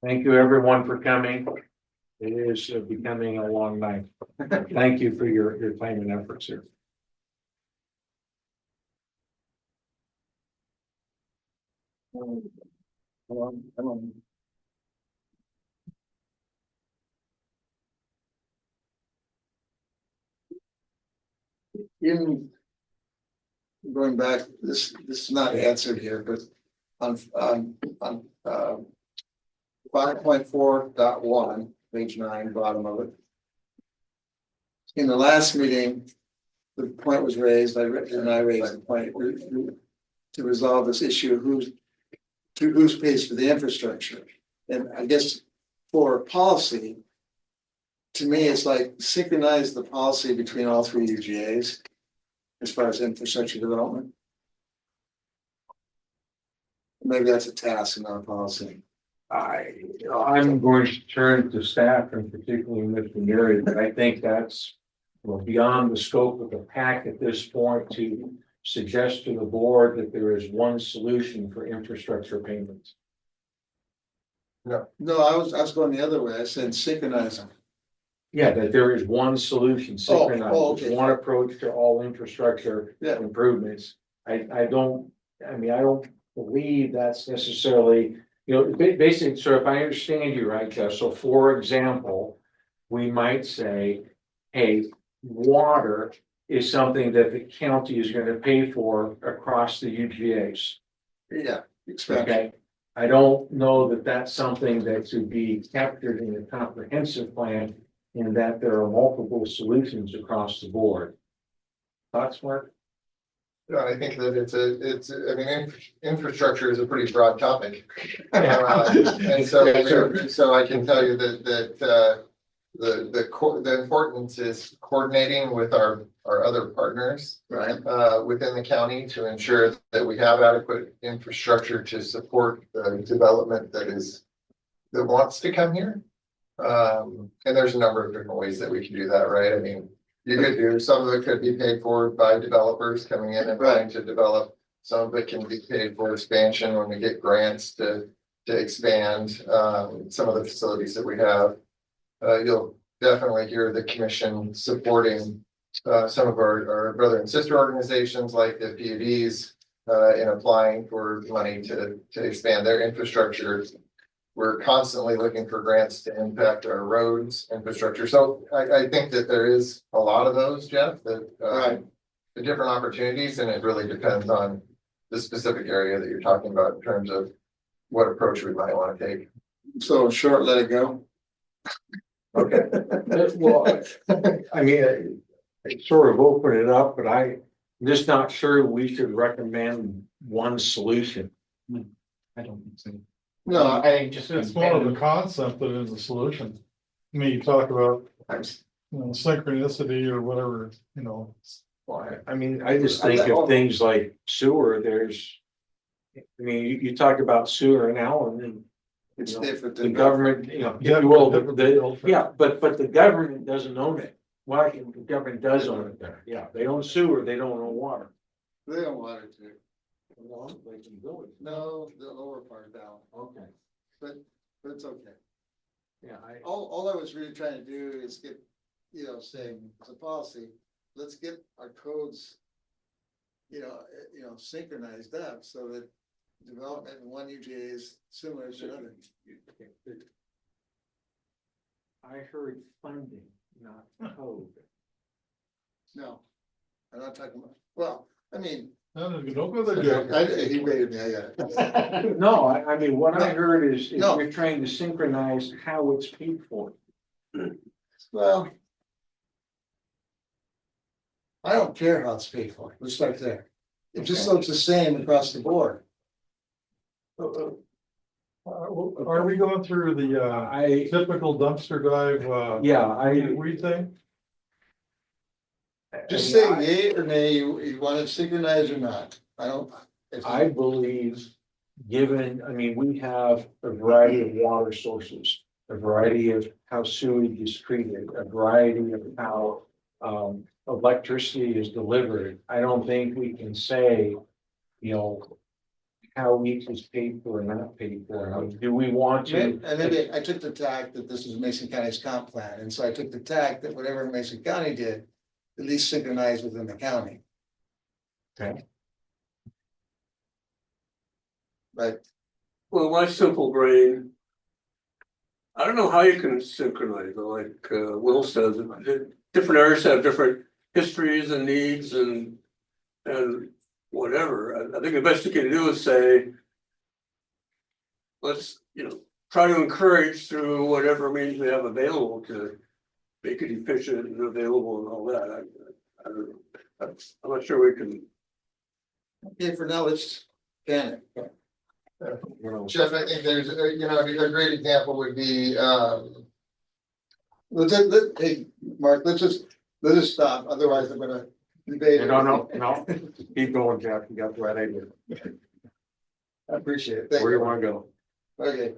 Thank you, everyone, for coming. It is becoming a long night. Thank you for your time and efforts here. In going back, this is not answered here, but on 5.4.1, page 9, bottom of it. In the last meeting, the point was raised, I raised the point to resolve this issue of who's pays for the infrastructure. And I guess for policy, to me, it's like synchronize the policy between all three UGAs as far as infrastructure development. Maybe that's a task in our policy. I'm going to turn to staff and particularly Mr. Mary, but I think that's beyond the scope of the PAC at this point to suggest to the board that there is one solution for infrastructure payments. No, I was going the other way. I said synchronize them. Yeah, that there is one solution, synchronized, okay. one approach to all infrastructure improvements. I don't believe that's necessarily, basically, so if I understand you right, Jeff, so for example, we might say, hey, water is something that the county is going to pay for across the UGAs. Yeah, okay. I don't know that that's something that should be captured in a comprehensive plan, and that there are multiple solutions across the board. Thoughts, Mark? No, I think that infrastructure is a pretty broad topic. And so I can tell you that the importance is coordinating with our other partners within the county to ensure that we have adequate infrastructure to support the development that wants to come here. And there's a number of different ways that we can do that, right? I mean, you could do, some of it could be paid for by developers coming in and trying to develop. Some of it can be paid for expansion when we get grants to expand some of the facilities that we have. You'll definitely hear the commission supporting some of our brother and sister organizations like the PADs in applying for money to expand their infrastructure. We're constantly looking for grants to impact our roads infrastructure. So I think that there is a lot of those, Jeff, that the different opportunities, and it really depends on the specific area that you're talking about in terms of what approach we might want to take. So in short, let it go. Okay. Well, I mean, I sort of open it up, but I'm just not sure we should recommend one solution. I don't think so. No, I think just. It's more of a concept than it is a solution. I mean, you talk about, synchronicity or whatever, Well, I mean, I just think of things like sewer, I mean, you talk about sewer in Allen and. it's you know, different The than. government, Yeah, well, different the, deal for- yeah, but the government doesn't own it. Well, the government does own it there, yeah, they own sewer, they don't own water. They don't want it to. Well, they can do it. No, the lower part down, Okay, but it's okay. yeah, All I was really trying to do is get, saying as a policy, let's get our codes. Synchronized up so that development in one UGA is similar to another. I heard funding, not code. No, I'm not talking about, well, I mean. No, don't go there, Jeff. He waited me, I got it. No, I mean, what I heard is No. you're trying to synchronize how it's paid for. Well. I don't care how it's paid for, let's start there. It just looks the same across the board. Are we going through the typical dumpster dive? Yeah, Weed thing? Just say yay or nay, you want it synchronized or not, I don't. I believe, given, I mean, we have a variety of water sources, a variety of how sewage is treated, a variety of how electricity is delivered. I don't think we can say, how each is paid for and not paid for. I mean, do we want to? And maybe I took the tack that this was Mason County's comp plan, and so I took the tack that whatever Mason County did, at least synchronized within the county. Okay. But Well, my simple brain. I don't know how you can synchronize, but like Will says, different areas have different histories and needs and whatever. I think the best you can do is say, let's, try to encourage through whatever means we have available to make it efficient and available and all that. I don't know. I'm not sure we can. okay, for now, let's can it. Jeff, I think there's, a great example would be, Hey, Mark, let's just stop, otherwise I'm gonna debate. No, keep going, Jeff, you got the right idea. I appreciate it. Thank Where do you wanna go? Okay.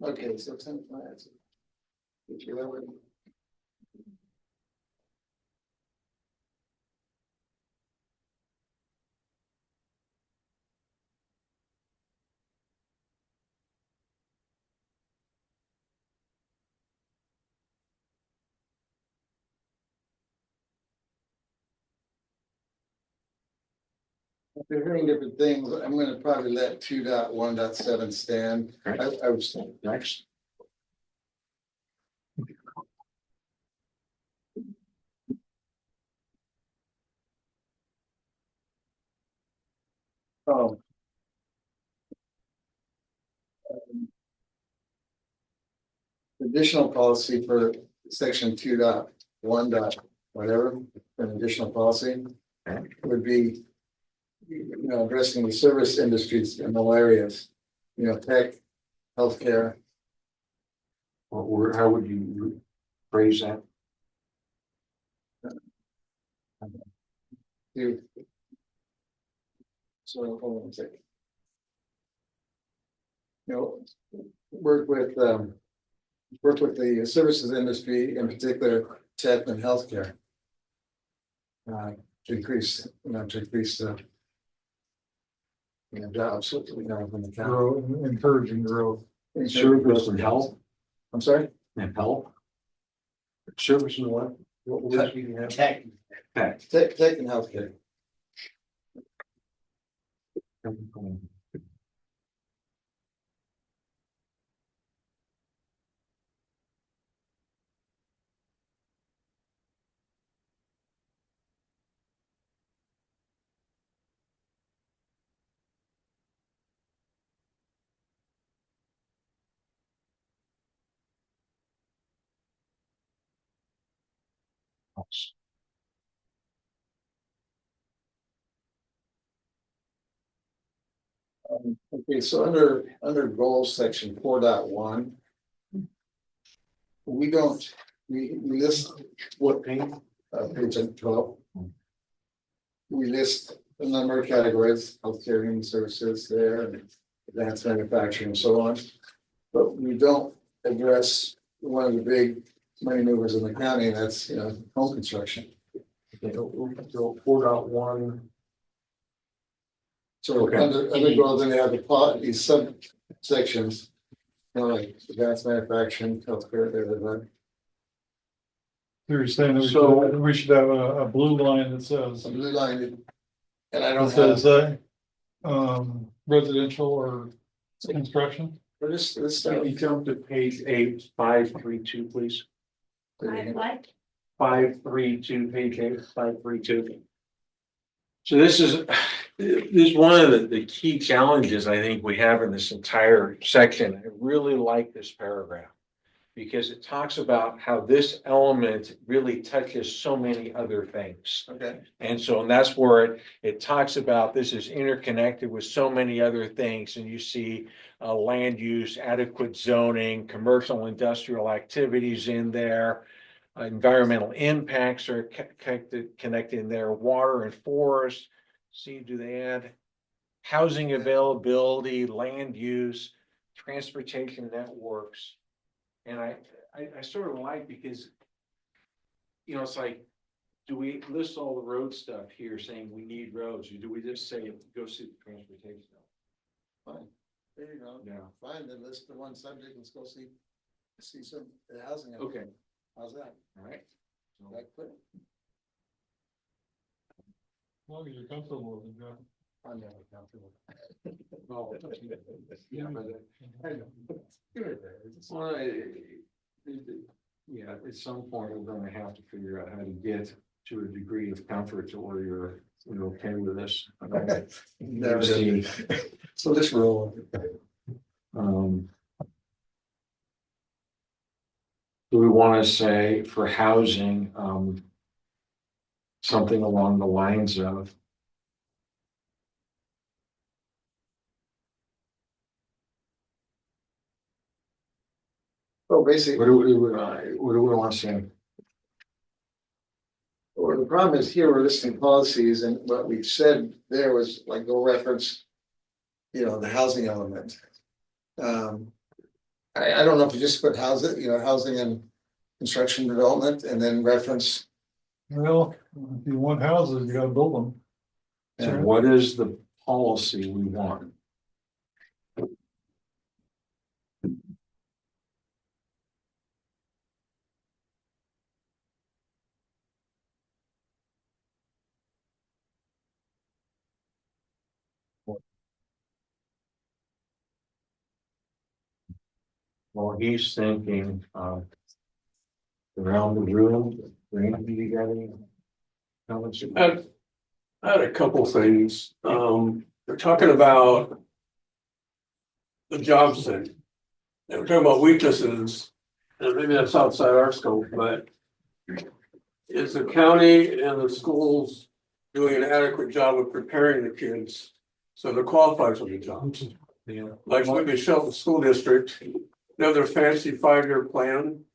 Okay, so 10 plans. If they're hearing different things, I'm gonna probably let 2.1.7 stand. I was thinking Next. Oh. Additional policy for section 2.1. Whatever, an additional policy would be. Addressing the service industries in all areas, tech, healthcare. Or how would you phrase that? So hold on a second. Work with the services industry, in particular, tech and healthcare. To increase the. Jobs, in the county. Growth, encouraging growth. Service and health, I'm sorry? and health. Service and what? What was it? Tech. Tech. Tech and healthcare. Okay, so under goals, section 4.1. We don't, we list what page 12. We list a number of categories, healthcare, human services there, and advanced manufacturing and so on. But we don't address one of the big money movers in the county, and that's, home construction. So 4.1. So Okay. under goals, then they have these subsections, like advanced manufacturing, healthcare, there. You're saying that So- we should have a blue line that says. A blue line, and I don't That have. says, residential or construction. For this Can stuff. you jump to page 8, 532, please? Like, 532, page 8, 532. So this is one of the key challenges I think we have in this entire section. I really like this paragraph, because it talks about how this element really touches so many other things. Okay. And that's where it talks about this is interconnected with so many other things, and you see land use, adequate zoning, commercial industrial activities in there. Environmental impacts are connected in there, water and forest. See, do they add housing availability, land use, transportation networks? And I sort of like, because, it's like, do we list all the road stuff here saying we need roads, or do we just say go see the transportation? Fine. There you go. Yeah. Fine, then list the one subject, let's go see some housing. Okay. How's that? All right. Like, put As long as you're comfortable with it, John. I'm never comfortable. Oh, yeah, yeah, at some point, we're gonna have to figure out how to get to a degree of comfort to where you're okay with this. Never did. So this roll. Do we want to say for housing, something along the lines of? Oh, basically. What do we want to say? Or the problem is here, we're listing policies, and what we've said there was like, go reference, the housing element. I don't know if you just put housing and construction development, and then reference. Well, if you want houses, you gotta build them. And what is the policy we want? Well, he's thinking, around the room, bring together. I had a couple things. They're talking about the job center. They were talking about weaknesses, and maybe that's outside our scope, but is the county and the schools doing an adequate job of preparing the kids so they're qualified for the jobs? Yeah. Like maybe Shelton School District, they have their fancy 5-year plan.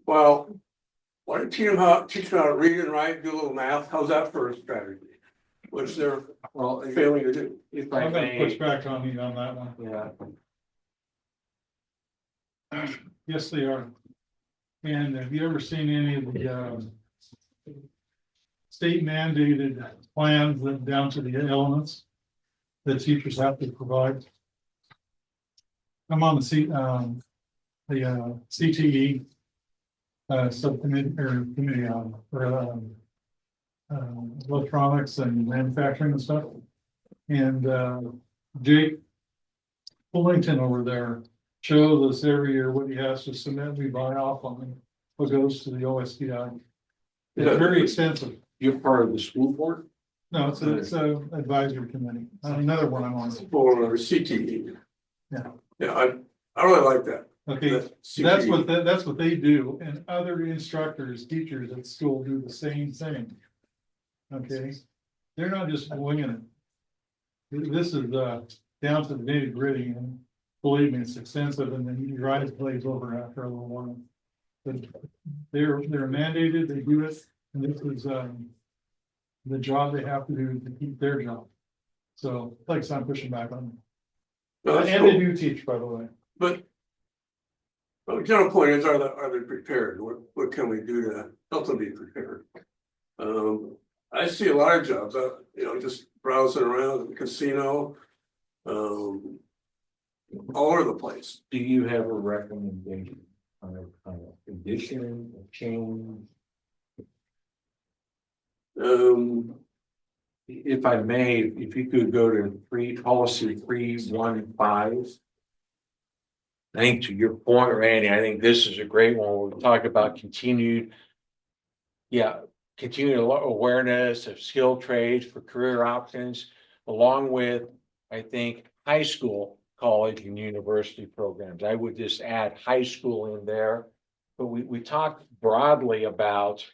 Well, why don't you teach them how to read and write, do a little math? How's that for a strategy? Which they're failing to do. If I'm gonna push back on you on that one. Yeah. Yes, they are. And have you ever seen any of the state mandated plans that down to the elements that teachers have to provide? I'm on the CTE subcommittee or committee on electronics and manufacturing and stuff. And Jake Fullington over there shows us every year what he has to submit. We buy off on what goes to the OSDI. It's very extensive. You're part of the school board? No, it's a advisory committee. Another one I'm on. For CTE. Yeah. Yeah, I really like that. Okay, that's what they do, and other instructors, teachers at school do the same thing. Okay, they're not just winging it. This is down to the nitty gritty, and believe me, it's extensive, and then your eyes glaze over after a little while. But they're mandated, they do it, and this is the job they have to do to keep their job. So, like, I'm pushing back on them. No, that's And they cool. do teach, by the way. But the general point is, are they prepared? What can we do to help them be prepared? I see a lot of jobs, just browsing around the casino. All over the place. Do you have a recommendation on a condition, a change? If I may, if you could go to policy 315. I think to your point, Randy, I think this is a great one. We'll talk about continued awareness of skilled trades for career options, along with, I think, high school, college and university programs. I would just add high school in there. But we talked broadly about,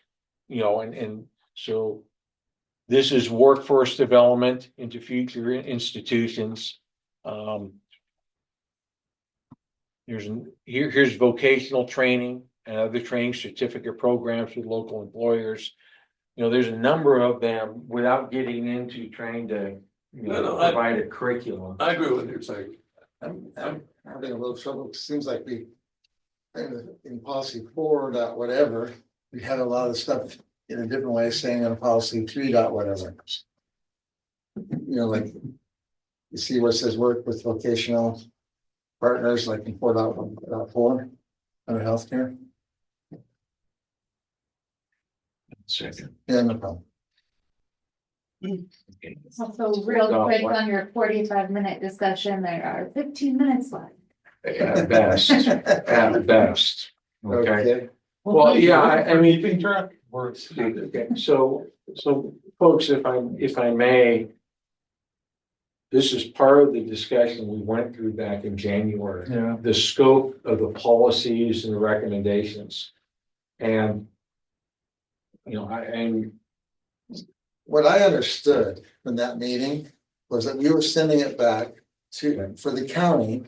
and so this is workforce development into future institutions. Here's vocational training and other training certificate programs with local employers. There's a number of them without getting into trying to provide a curriculum. I agree with you, saying. I'm having a little trouble. It seems like we, in policy 4 dot whatever, we had a lot of stuff in a different way, saying on policy 3 dot whatever. Like you see where it says work with vocational partners, like in 4.1.4 under healthcare. Second. Yeah, no problem. So real quick on your 45-minute discussion, there are 15 minutes left. At best, at best. Okay. Well, thank you. yeah, I mean, Keeping track works. okay, so folks, if I may. This is part of the discussion we went through back in January. Yeah. The scope of the policies and the recommendations. And What I understood from that meeting was that we were sending it back for the county.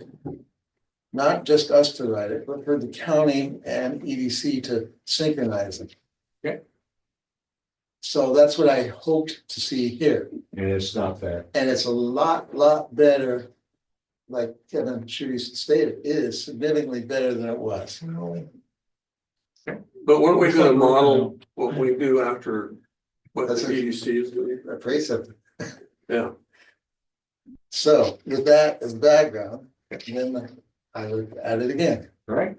Not just us to write it, but for the county and EDC to synchronize it. Okay. So that's what I hoped to see here. And it's not that. And it's a lot better. Like Kevin Schutte stated, it is significantly better than it was. But weren't we gonna model what we do after what the EDC is doing? A precept. Yeah. So with that as background, then I would add it again. All right.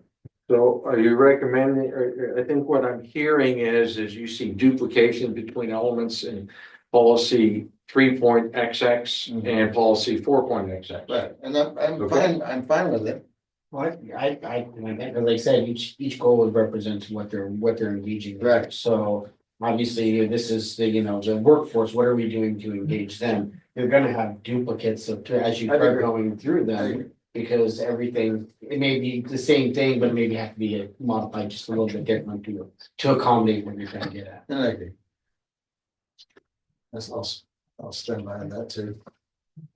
So are you recommending, or I think what I'm hearing is you see duplication between elements in policy 3.XX and policy 4.XX. Right, and I'm fine with it. Well, like I said, each goal represents what they're engaging in. Right. So obviously, this is the workforce, what are we doing to engage them? You're gonna have duplicates as you start going through them. Because everything, it may be the same thing, but maybe have to be modified just a little bit different to accommodate what you're trying to get at. And I agree. That's awesome. I'll stand behind that too.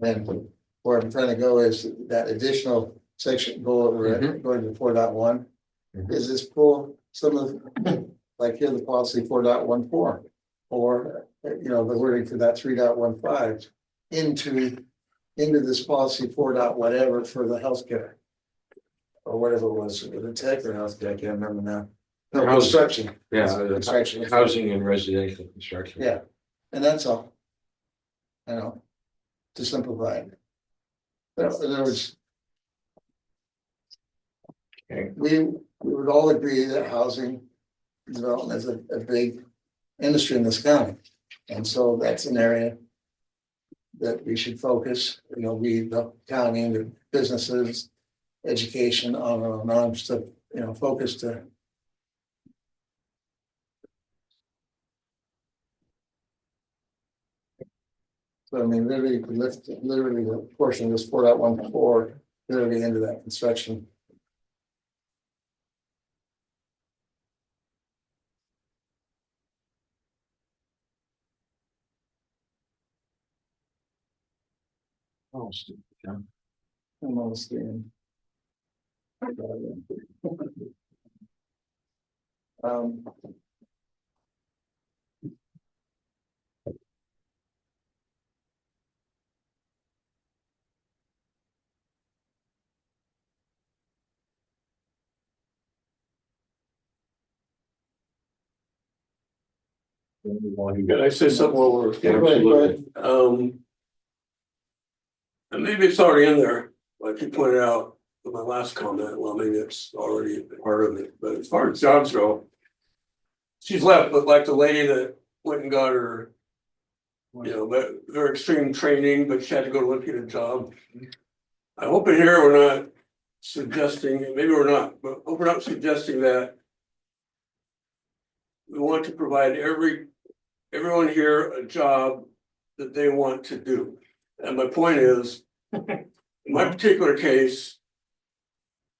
And where I'm trying to go is that additional section goal going to 4.1. Is this pull some of like here the policy 4.14 or the wording for that 3.15 into this policy 4. Whatever for the healthcare. Or whatever it was the tech or healthcare, I can't remember now. No, construction. Yeah, construction. Housing and residential construction. Yeah, and that's all. To simplify it. In other words. Okay. We would all agree that housing development is a big industry in this county. And so that's an area that we should focus, we, the county and the businesses, education, on stuff, focus to. So I mean, literally, the portion of this 4.14, literally into that construction Almost in. Um. Can I say something while we're? Yeah, go ahead, go ahead. And maybe it's already in there, like you pointed out in my last comment, well, maybe it's already part of it, but as far as jobs go. She's left, but like the lady that went and got her. You know, but very extreme training, but she had to go to look at a job. I hope in here we're not suggesting, maybe we're not, but hope we're not suggesting that. We want to provide everyone here a job that they want to do. And my point is, in my particular case.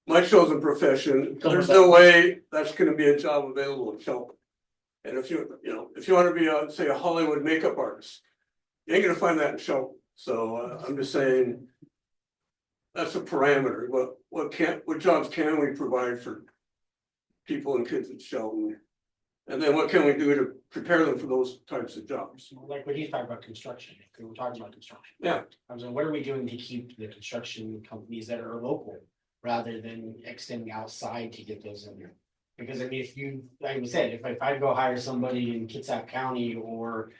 My chosen profession, there's no way that's gonna be a job available in Shelton. And if you wanna be say a Hollywood makeup artist, you ain't gonna find that in Shelton. So I'm just saying. That's a parameter, but what jobs can we provide for people and kids in Shelton? And then what can we do to prepare them for those types of jobs? Like when he's talking about construction, if we're talking about construction. Yeah. I was like, what are we doing to keep the construction companies that are local rather than extending outside to get those in there? Because I mean, if you, like we said, if I go hire somebody in Kitsap County or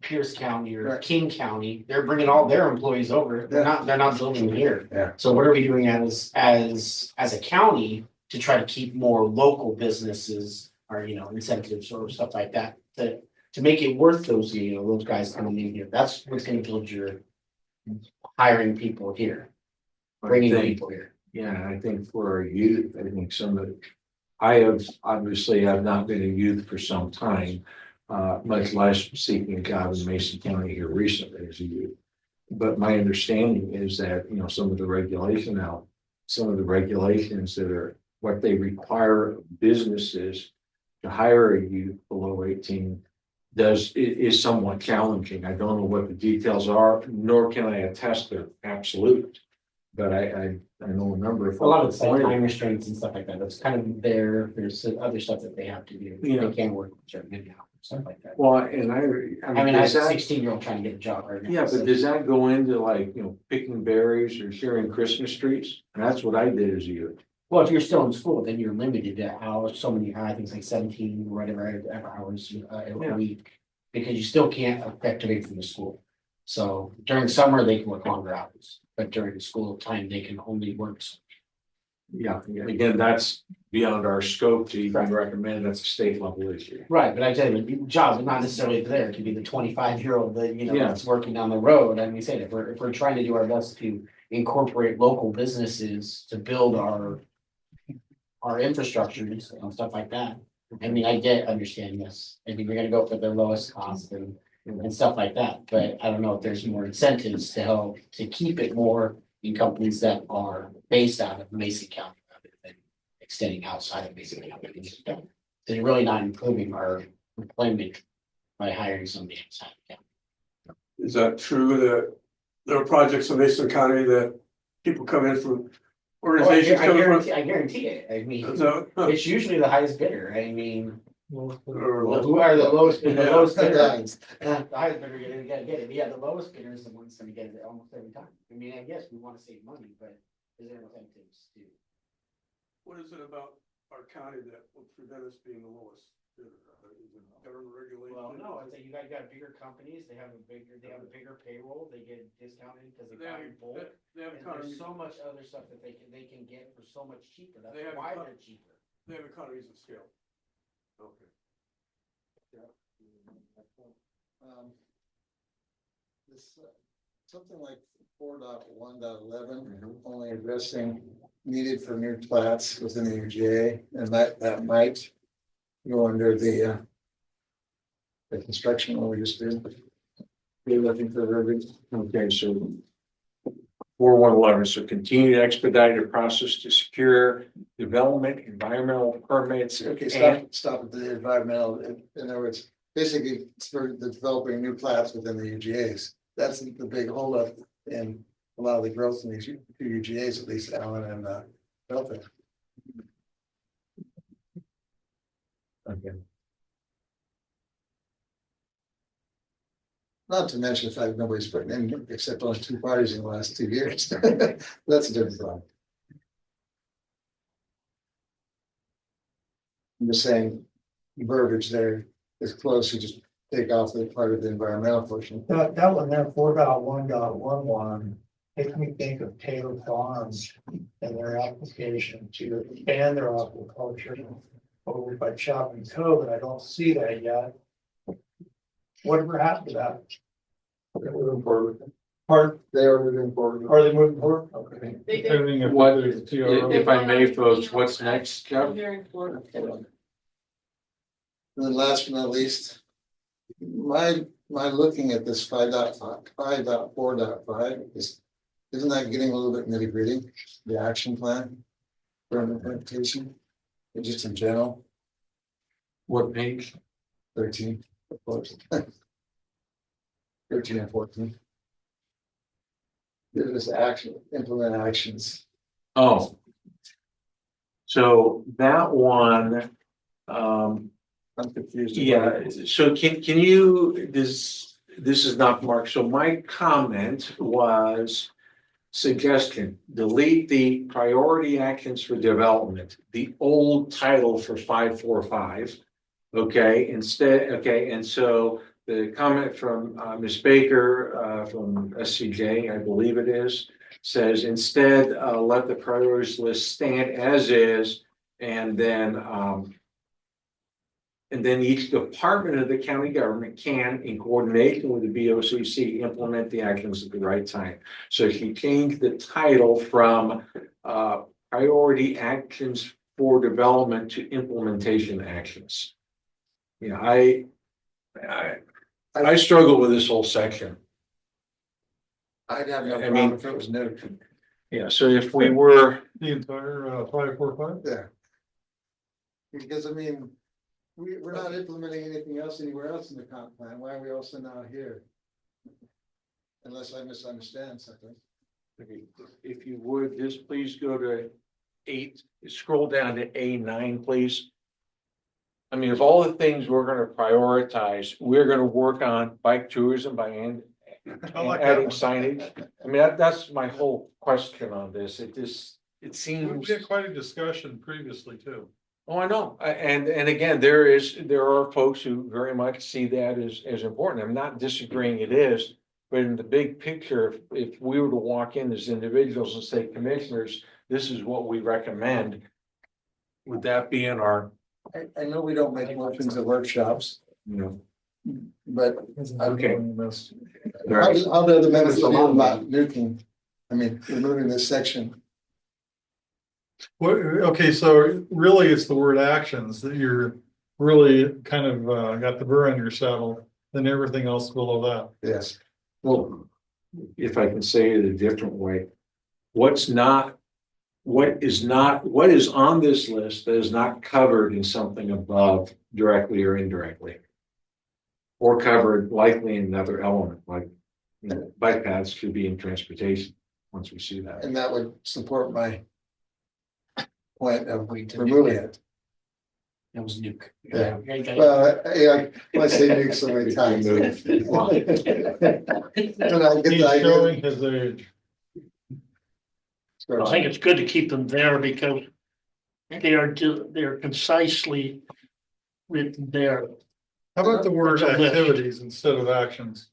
Pierce County or Right. King County, they're bringing all their employees over. They're not building here. Yeah. So what are we doing as a county to try to keep more local businesses or, incentives or stuff like that to make it worth those, those guys coming in here? That's what's gonna build your hiring people here, bringing people here. Yeah, I think for our youth, I think I've not been a youth for some time. Much less seeking a job in Mason County here recently as a youth. But my understanding is that, some of the regulations that are what they require of businesses to hire a youth below 18 is somewhat challenging. I don't know what the details are, nor can I attest they're absolute. But I know a number of. A lot of it's like time restraints and stuff like that. That's kind of there's other stuff that they have to do. Yeah. They can't work certain hours, stuff like that. Well, and I I have a 16-year-old trying to get a job right now. Yeah, but does that go into like, picking berries or sharing Christmas trees? And that's what I did as a youth. Well, if you're still in school, then you're limited to so many, I think it's like 17, whatever, hours a week. Because you still can't effectively from the school. So during summer, they can work longer hours, but during the school time, they can only work. Yeah, again, that's beyond our scope to even recommend. That's a state level issue. Right, but I tell you, jobs are not necessarily there. It could be the 25-year-old that, Yeah. that's working down the road. And we said, if we're trying to do our best to incorporate local businesses to build our infrastructures and stuff like that. I mean, understand this. I mean, we're gonna go for the lowest cost and stuff like that, but I don't know if there's more incentives to help to keep it more in companies that are based out of Mason County rather than extending outside of Mason County. So you're really not improving our employment by hiring somebody outside of county. Is that true that there are projects in Mason County that people come in from organizations? I guarantee it. I mean, So, it's usually the highest bidder. I mean, or- who are the lowest Yeah. bidder? The highest bidder gonna get it. Yeah, the lowest bidder is the one that's gonna get it almost every time. I mean, I guess we wanna save money, but is there incentives to? What is it about our county that will prevent us being the lowest bidder? Is it government regulation? Well, no, it's like you got bigger companies, they have a bigger payroll, they get discounted because they buy in bulk. They have And economies, there's so much other stuff that they can get for so much cheaper. That's They have why econ- they're cheaper. they have economies of scale. Okay. This, something like 4.1.11, only addressing needed for new plats within the UGA, and that might go under the construction one we just did. Be looking for verbiage. Okay, so 4.1.11, so continue to expedite the process to secure development, environmental permits. Okay, and- stop at the environmental, in other words, basically, it's for the developing new plats within the UGAs. That's the big holdup in a lot of the growth in these two UGAs, at least Allen and Delta. Okay. Not to mention the fact nobody's putting in except only two parties in the last 2 years. That's a different problem. I'm just saying, verbiage there is close, you just take off the part of the environmental portion. That one there, 4.1.11, makes me think of Taylor Farms and their application to expand their aquaculture over by Chapman Cove, and I don't see that yet. Whatever happened to that? They're moving forward. Part, They are moving forward. are they moving forward? Okay. Depending if What, there's a TRO. if I may, folks, what's next, Jeff? And then last but not least, my looking at this 5.4.5 is, isn't that getting a little bit nitty gritty? The action plan for implementation, or just in general, What page? 13, of course. 13 and 14. Give us action, implement actions. Oh. So that one, I'm confused. yeah, so can you, this is not Mark, so my comment was. Suggestion, delete the priority actions for development, the old title for 5.4.5. Okay, instead, okay, and so the comment from Ms. Baker from SCJ, I believe it is, says instead let the priorities list stand as is, and then each department of the county government can, in coordination with the BOCC, implement the actions at the right time. So she changed the title from priority actions for development to implementation actions. You know, I struggle with this whole section. I'd have no I problem mean, if it was noted. Yeah, so if we were. The entire 5.4.5? Yeah. Because I mean, we're not implementing anything else anywhere else in the comp plan. Why are we also now here? Unless I misunderstand something. If you would, just please go to 8, scroll down to A9, please. I mean, of all the things we're gonna prioritize, we're gonna work on bike tourism by adding signage. I mean, that's my whole question on this. It seems. We had quite a discussion previously too. Oh, I know. And again, there are folks who very much see that as important. I'm not disagreeing it is, but in the big picture, if we were to walk in as individuals and say, commissioners, this is what we recommend. Would that be in our? I know we don't make motions at workshops, No. but Okay. how do the minutes feel about nuking? I mean, removing this section. Well, okay, so really it's the word actions that you're really kind of got the burr on your saddle, then everything else below that. Yes. Well, if I can say it a different way, what is on this list that is not covered in something above directly or indirectly? Or covered likely in another element, like, you know, bike paths should be in transportation, once we see that. And that would support my point of removing it. It was nuke. Yeah. Well, yeah, I say nuke so many times. And I get He's the idea. showing his age. I think it's good to keep them there because they're concisely written there. How about the word That's a list. activities instead of actions?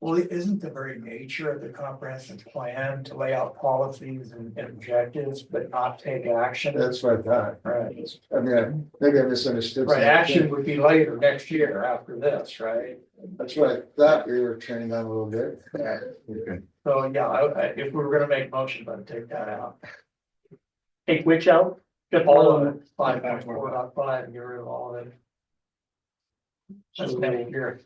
Well, isn't the very nature of the comprehensive plan to lay out policies and objectives, but not take action? That's what I thought. Right. I mean, maybe I misunderstood. Right, something. action would be later, next year after this, right? That's what I thought we were training on a little bit. Okay. So, yeah, if we were gonna make motions, I'd take that out. Take which out? Just All of it, 5.4.5, and get rid of all of it. That's next year.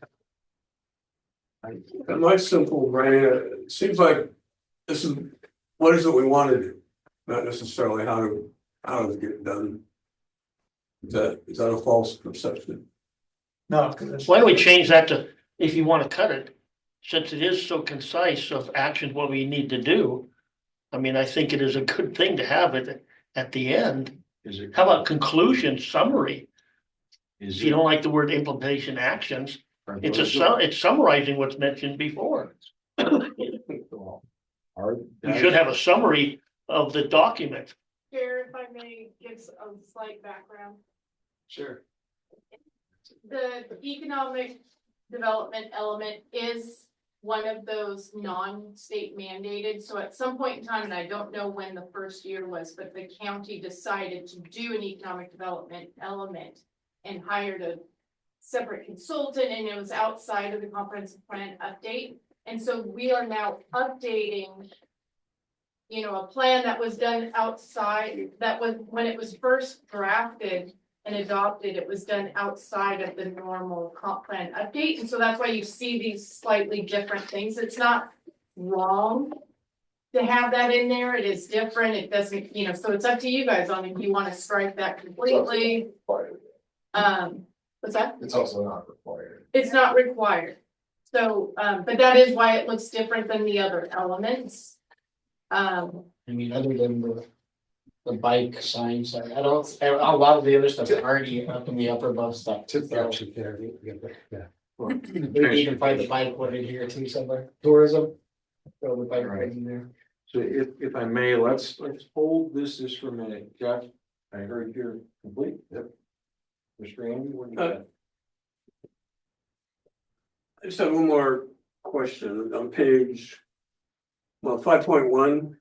In my simple brain, it seems like this is, what is it we want to do? Not necessarily how to get it done. Is that a false perception? No, because Why don't we change that to, if you want to cut it, since it is so concise of actions, what we need to do. I mean, I think it is a good thing to have it at the end. Is it? How about conclusion summary? Is If you don't like the word implementation actions, it's summarizing what's mentioned before. We should have a summary of the document. Chair, if I may give a slight background. Sure. The economic development element is one of those non-state mandated. So at some point in time, and I don't know when the first year was, but the county decided to do an economic development element and hired a separate consultant, and it was outside of the comprehensive plan update. And so we are now updating, you know, a plan that was done outside, that was when it was first drafted and adopted, it was done outside of the normal comp plan update. And so that's why you see these slightly different things. It's not wrong to have that in there. It is different. It doesn't, you know, so it's up to you guys on if you want to strike that completely. What's that? It's also not required. It's not required. So, but that is why it looks different than the other elements. I mean, other than the bike signs, I don't, a lot of the other stuff is already up in the upper above stuff. So maybe you can find the bike one in here too somewhere, tourism. Throw the bike right in there. So if I may, let's hold this for a minute. Jeff, I heard you're complete. Yep. Mr. Andy, what do you got? I just have one more question on page, 5.1.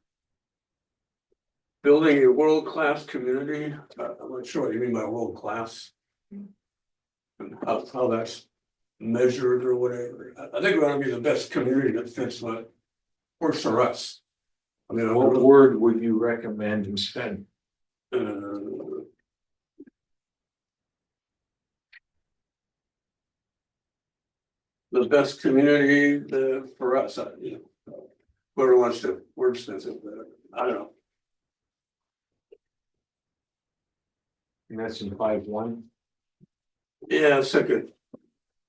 Building a world-class community. I'm not sure what you mean by world-class. And how that's measured or whatever. I think we ought to be the best community that fits what works for us. I mean, What word would you recommend instead? The best community for us, you know, whoever wants to wordsmith it, I don't know. And that's in 5.1. Yeah, second.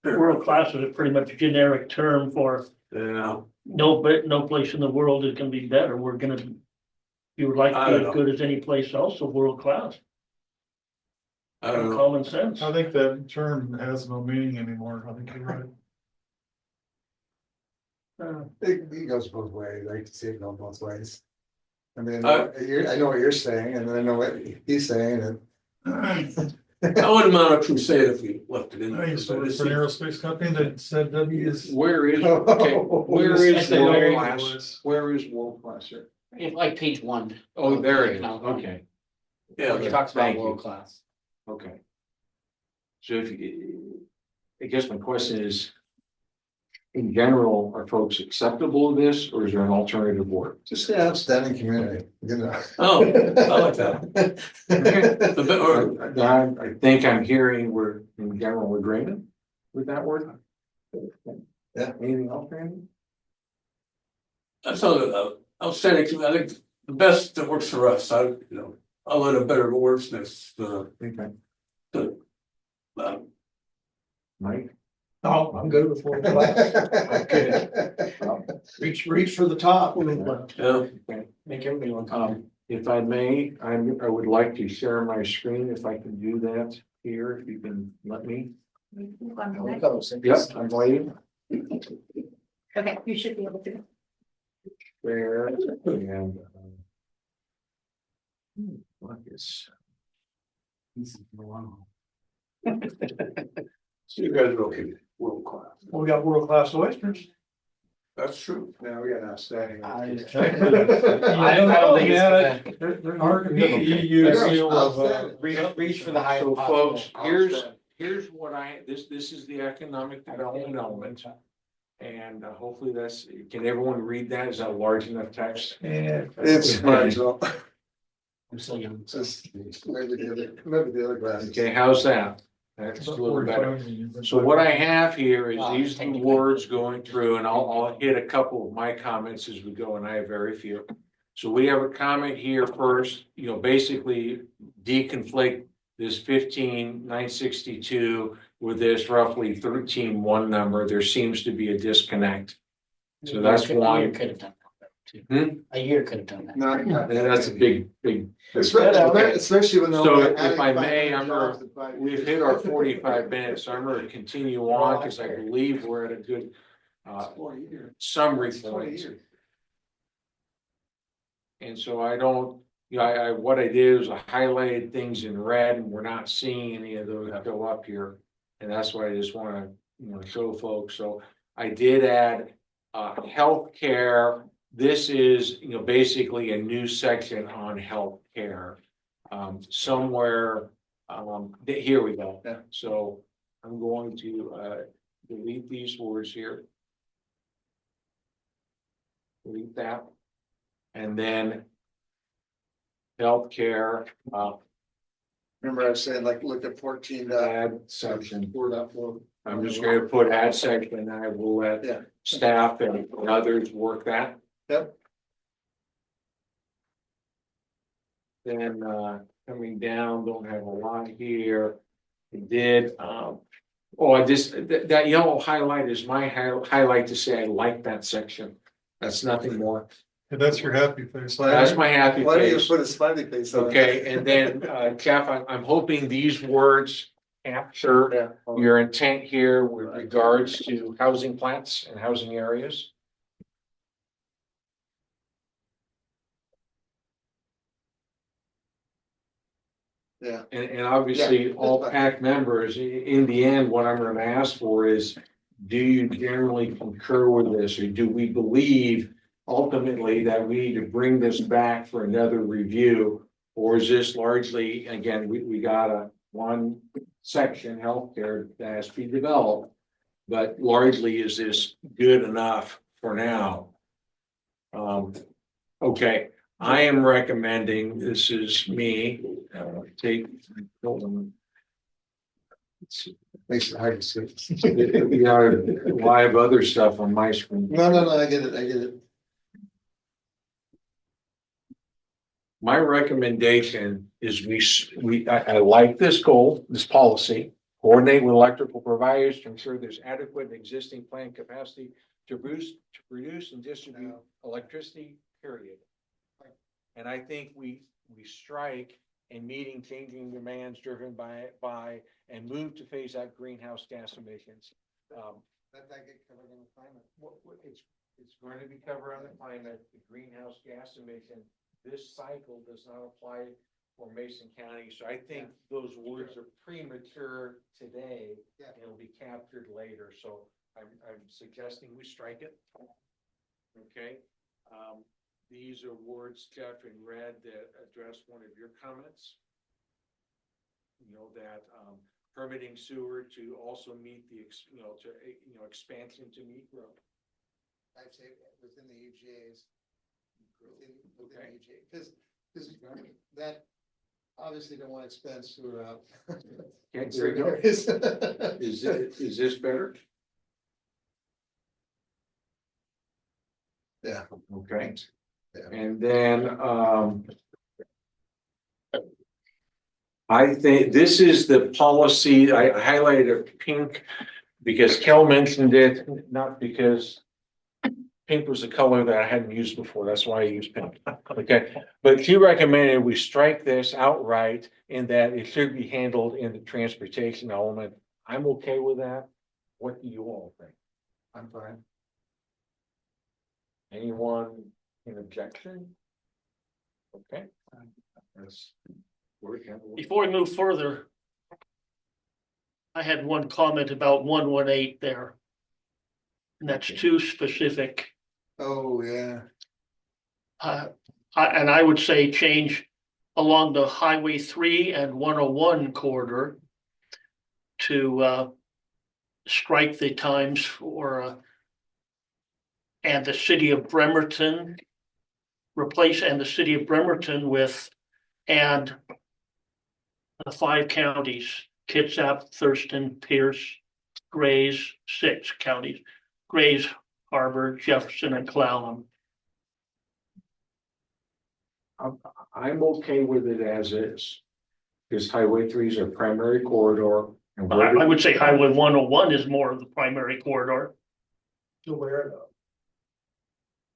World class is a pretty much generic term for Yeah. no place in the world is gonna be better. We're gonna. You would like I to don't be know. as good as any place else, so world class. I don't know. Common sense. I think that term has no meaning anymore. I think you're right. It goes both ways. I can see it going both ways. I mean, I know what you're saying, and I know what he's saying, and. I wouldn't mount a crusade if we left it in. I used to work for an aerospace company that said W is. Where is, okay, where is That's world very class? Where is world class here? If like page 1. Oh, there it is. No. Okay, Yeah, It talks about Thank you. world class. okay. So if you, I guess my question is, in general, are folks acceptable to this, or is there an alternative word? Just say outstanding community, you know. oh, I like that. The bit- or- I think I'm hearing we're in general agreement with that word. Yeah. Anything else, Randy? That's all, outstanding, I think the best that works for us, I'll let a better wordsmith, Okay, Mike? No, I'm good with world class. Okay. Reach for the top. yeah. Make everybody want If I may, I would like to share my screen, if I can do that here, if you can let me. Yep, I'm waiting. Okay, you should be able to. There, and. What is? So you guys are okay, world class, We got world class oysters. that's true. Now we got outstanding. I don't think it's There are EU seal of, reach for the highest So possible. folks, here's what this is the economic development element. And hopefully can everyone read that? Is that large enough text? Yeah. It's large. I'm still young. Just maybe the other glasses. Okay, how's that? That's a little better. So what I have here is these are the words going through, and I'll hit a couple of my comments as we go, and I have very few. So we have a comment here first, basically deconflict this 15,962 with this roughly 13,1 number. There seems to be a disconnect So that's A year one. could have done that too. Hmm? A year could have done that. Not, Yeah, that's a big. especially when. So if I may, we've hit our 45 minutes, so I'm gonna continue on, because I believe we're at a good summary point. And so I don't, what I did is I highlighted things in red, and we're not seeing any of those go up here. And that's why I just wanna, show folks, so I did add, healthcare. This is, basically a new section on healthcare. Somewhere, here we go. Yeah. So I'm going to, delete these words here. Delete that. And then healthcare, Remember I was saying, like, look at 14. add section. 4.4. I'm just gonna put add section, and I will let Yeah. staff and others work that. Yep. Then, coming down, don't have a lot here. It did, that yellow highlight is my highlight to say I like that section. That's nothing more. And that's your happy face. That's my happy Why don't you face. put a smiley face on it? Okay, and then, Jeff, I'm hoping these words capture Yeah. your intent here with regards to housing plants and housing areas. Yeah. And obviously, Yeah, all that's fine. PAC members, in the end, what I'm gonna ask for is, do you generally concur with this, or do we believe ultimately that we need to bring this back for another review? Or is this largely, again, we got one section, healthcare, that has to be developed, but largely, is this good enough for now? Okay, I am recommending, this is me, take. Makes it hard to see. I have other stuff on my screen. No, I get it. My recommendation is I like this goal, this policy. Coordinate with electrical providers to ensure there's adequate existing plant capacity to produce and distribute electricity, period. And I think we strike in meeting changing demands driven by and move to phase out greenhouse gas emissions. Let that get covered in the climate. It's going to be covered on the climate, the greenhouse gas emission. This cycle does not apply for Mason County, so I think those words are premature today. Yeah. And it'll be captured later, so I'm suggesting we strike it. Okay, these are words, Jeff, in red that address one of your comments. That permitting sewer to also meet the, expansion to meet growth. I'd say within the UGAs. Within the UGA, because that obviously don't want to expand sewer out. Okay, there you go. Is this better? Yeah. Okay. Yeah. And then, I think this is the policy, I highlighted it pink because Kel mentioned it, not because pink was a color that I hadn't used before, that's why I used pink. Okay, but she recommended we strike this outright in that it should be handled in the transportation element. I'm okay with that. What do you all think? I'm fine. Anyone in objection? Okay. That's. Before we move further, I had one comment about 118 there. And that's too specific. Oh, yeah. And I would say change along the Highway 3 and 101 corridor to strike the times for and the city of Bremerton, replace and the city of Bremerton with and the 5 counties, Kitsap, Thurston, Pierce, Grays, 6 counties, Grays, Harbor, Jefferson, and Clallam. I'm okay with it as is. Because Highway 3 is our primary corridor. And I would say Highway 101 is more of the primary corridor. To where though?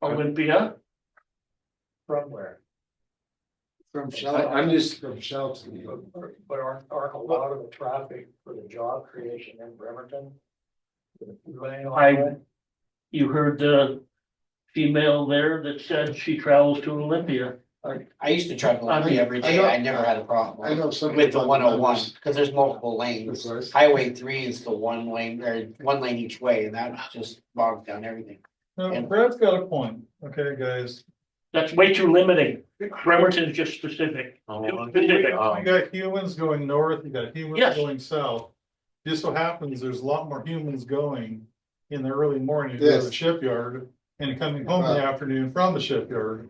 Olympia, From where? From I'm just, From Shelton, but aren't a lot of the traffic for the job creation in Bremerton? you heard the female there that said she travels to Olympia. I used to travel every day. I never had a problem. I know some. With the people 101, numbers. because there's multiple Of lanes. course. Highway 3 is the one lane, or one lane each way, and that just bogs down everything. No, Brad's got a point. Okay, guys. That's way too limiting. Bremerton's just specific. We Specific. got humans going north, you got humans Yes. going south. Just so happens there's a lot more humans going in the early morning to go to the Yes. shipyard and coming home in the afternoon from the shipyard.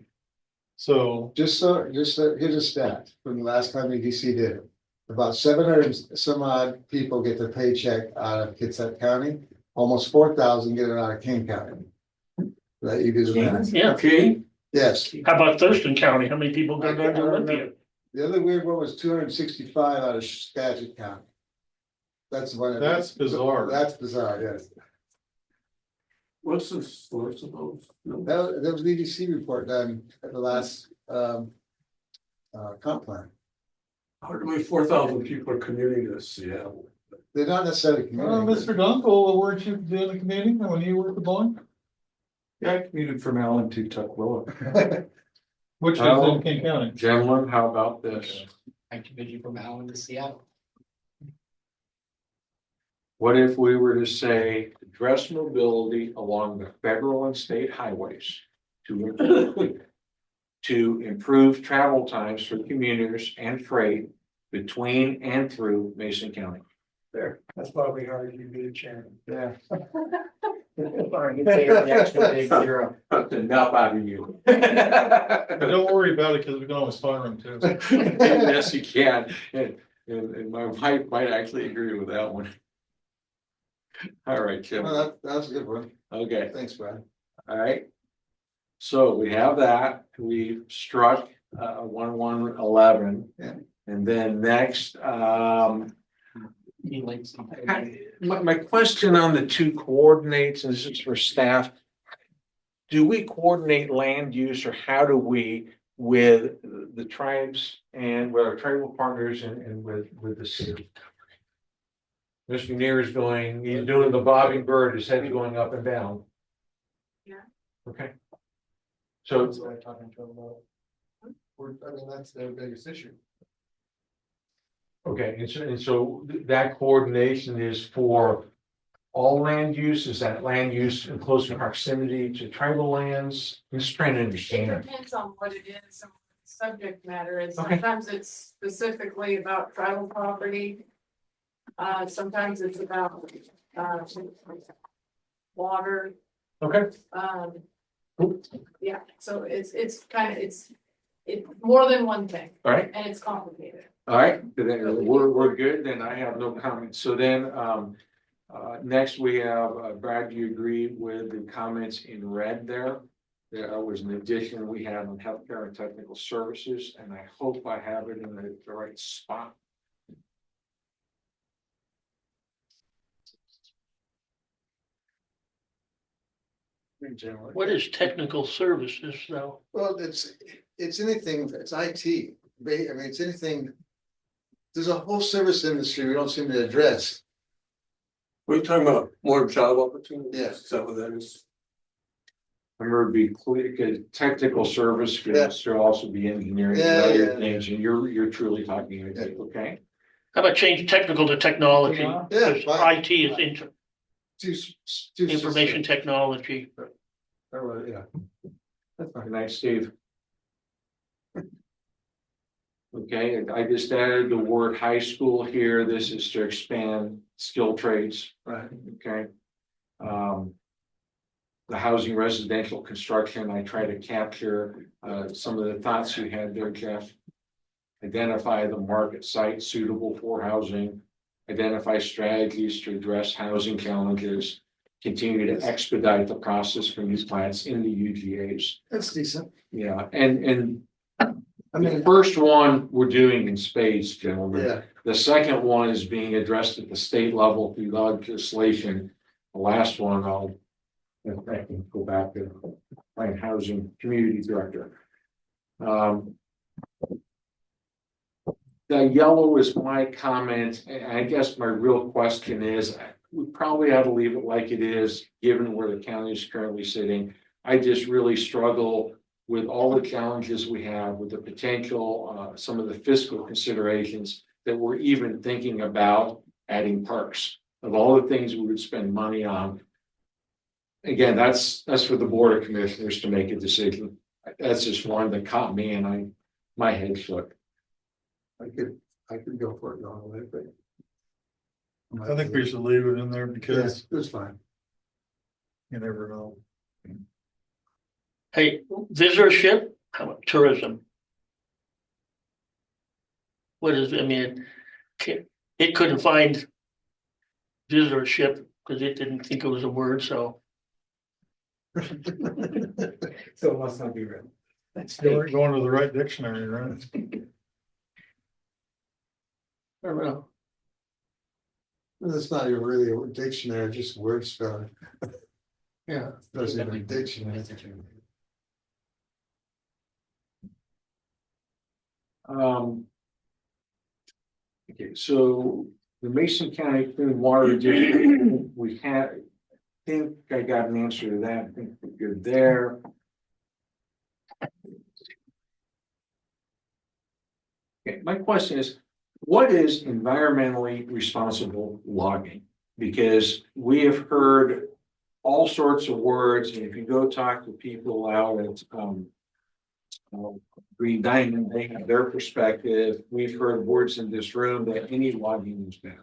So, Just so, here's a stat from the last time EDC did it. About 700 some odd people get their paycheck out of Kitsap County, almost 4,000 get it out of King County. That you do the math. Yeah. okay, Yes, How about Thurston County? How many people go down to Olympia? the other weird one was 265 out of Skagit County. That's the one. that's bizarre. That's bizarre, yes. What's the source of those? That was the EDC report done at the last comp plan. Hardly 4,000 people are commuting to Seattle. They're not necessarily. Well, Mr. Dunkel, weren't you doing the committee when you were at the bond? yeah, I commuted from Allen to Tukwila. Which is in King County. Gentlemen, how about this? I committed you from Allen to Seattle. What if we were to say address mobility along the federal and state highways to improve travel times for commuters and freight between and through Mason County? There, that's why we hired you to be the chairman. Yeah. Sorry, it's an extra big zero. That's enough out of you. But don't worry about it because we can always fire them too. Yes, you can. And my wife might actually agree with that one. All right, Kim. Well, that was a good one. Okay, Thanks, Brad. all right. So we have that. We struck 1111. Yeah. And then next, my question on the two coordinates, and this is for staff. Do we coordinate land use or how do we with the tribes and with our tribal partners and with the city? Mr. Neer is going, he's doing the bobbing bird, his head's going up and down. Yeah. Okay. So, That's what I'm talking to them about. I mean, that's their biggest issue. okay, and so that coordination is for all land use, is that land use in close proximity to tribal lands? I'm just trying to It understand. depends on what it is and what the subject matter is. Okay. Sometimes it's specifically about tribal property. Sometimes it's about, water. Okay. Yeah, so it's kind of, it's more than one thing. All right. And it's complicated. All right, then we're good, then I have no comments. So then, next we have, Brad, do you agree with the comments in red there? There was an addition we had on healthcare and technical services, and I hope I have it in the right spot. What is technical services though? Well, it's anything, it's IT, I mean, it's anything. There's a whole service industry we don't seem to address. We're talking about more job opportunities. Yes. Is that what that is? Remember, to be clear, because technical service could also be engineering and Yeah, other yeah. things, and you're truly talking, okay? How about change technical to technology? Yeah, Because fine. IT is into information technology. Yeah. Good night, Steve. Okay, I just added the word high school here. This is to expand skill trades. Right. Okay. The housing residential construction, I try to capture some of the thoughts you had there, Jeff. Identify the market site suitable for housing. Identify strategies to address housing challenges. Continue to expedite the process for these plants in the UGAs. That's decent. Yeah, and I mean, the first one we're doing in spades, gentlemen. yeah, The second one is being addressed at the state level through legislation. The last one, if I can go back to Plan Housing Community Director. The yellow is my comment, and I guess my real question is, we probably ought to leave it like it is, given where the county is currently sitting. I just really struggle with all the challenges we have, with the potential, some of the fiscal considerations that we're even thinking about adding parks. Of all the things we would spend money on. Again, that's for the Board of Commissioners to make a decision. That's just one that caught me and my head shook. I could go for it normally, but. I think we should leave it in there because It's fine. you never know. Hey, visitorship, how about tourism? What is, I mean, it couldn't find visitorship because it didn't think it was a word, so. So it must not be real. You're going to the right dictionary, right? I don't know. It's not even really a dictionary, just word spelling. Yeah, doesn't even a dictionary. Okay, so the Mason County Clean Water District, we had, I think I got an answer to that. I think we're good there. Okay, my question is, what is environmentally responsible logging? Because we have heard all sorts of words, and if you go talk to people out at Green Diamond, they have their perspective. We've heard words in this room that any logging is bad.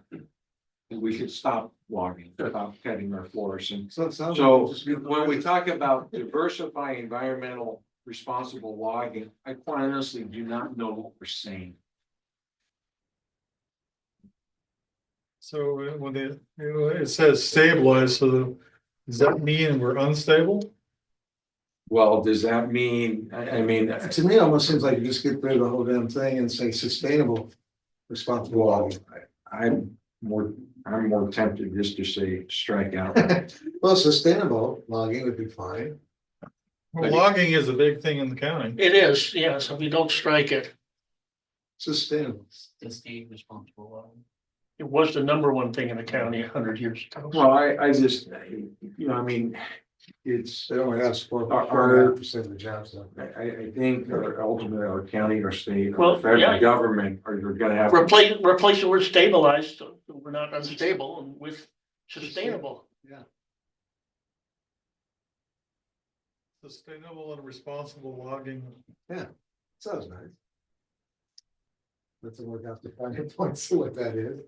And we should stop logging, stop cutting our forests. And so when we talk about diversifying environmental responsible logging, I quite honestly do not know what we're saying. So when it says stabilize, so does that mean we're unstable? Well, does that mean, I mean, To me, it almost seems like you just get rid of the whole damn thing and say sustainable, responsible logging. I'm more tempted just to say strike out. Well, sustainable logging would be fine. Well, logging is a big thing in the county. It is, yes, if we don't strike it, Sustainable. Sustained responsible. it was the number one thing in the county 100 years ago. Well, I just, you know, I mean, it's. They only have support Our- 4.5% of the jobs though. I think ultimately our county, our state, Well, our federal yeah. government are gonna have. Replace the word stabilized, so we're not unstable, and with sustainable. Yeah. Sustainable and responsible logging. Yeah, sounds nice. Let's work out the fine points, see what that is.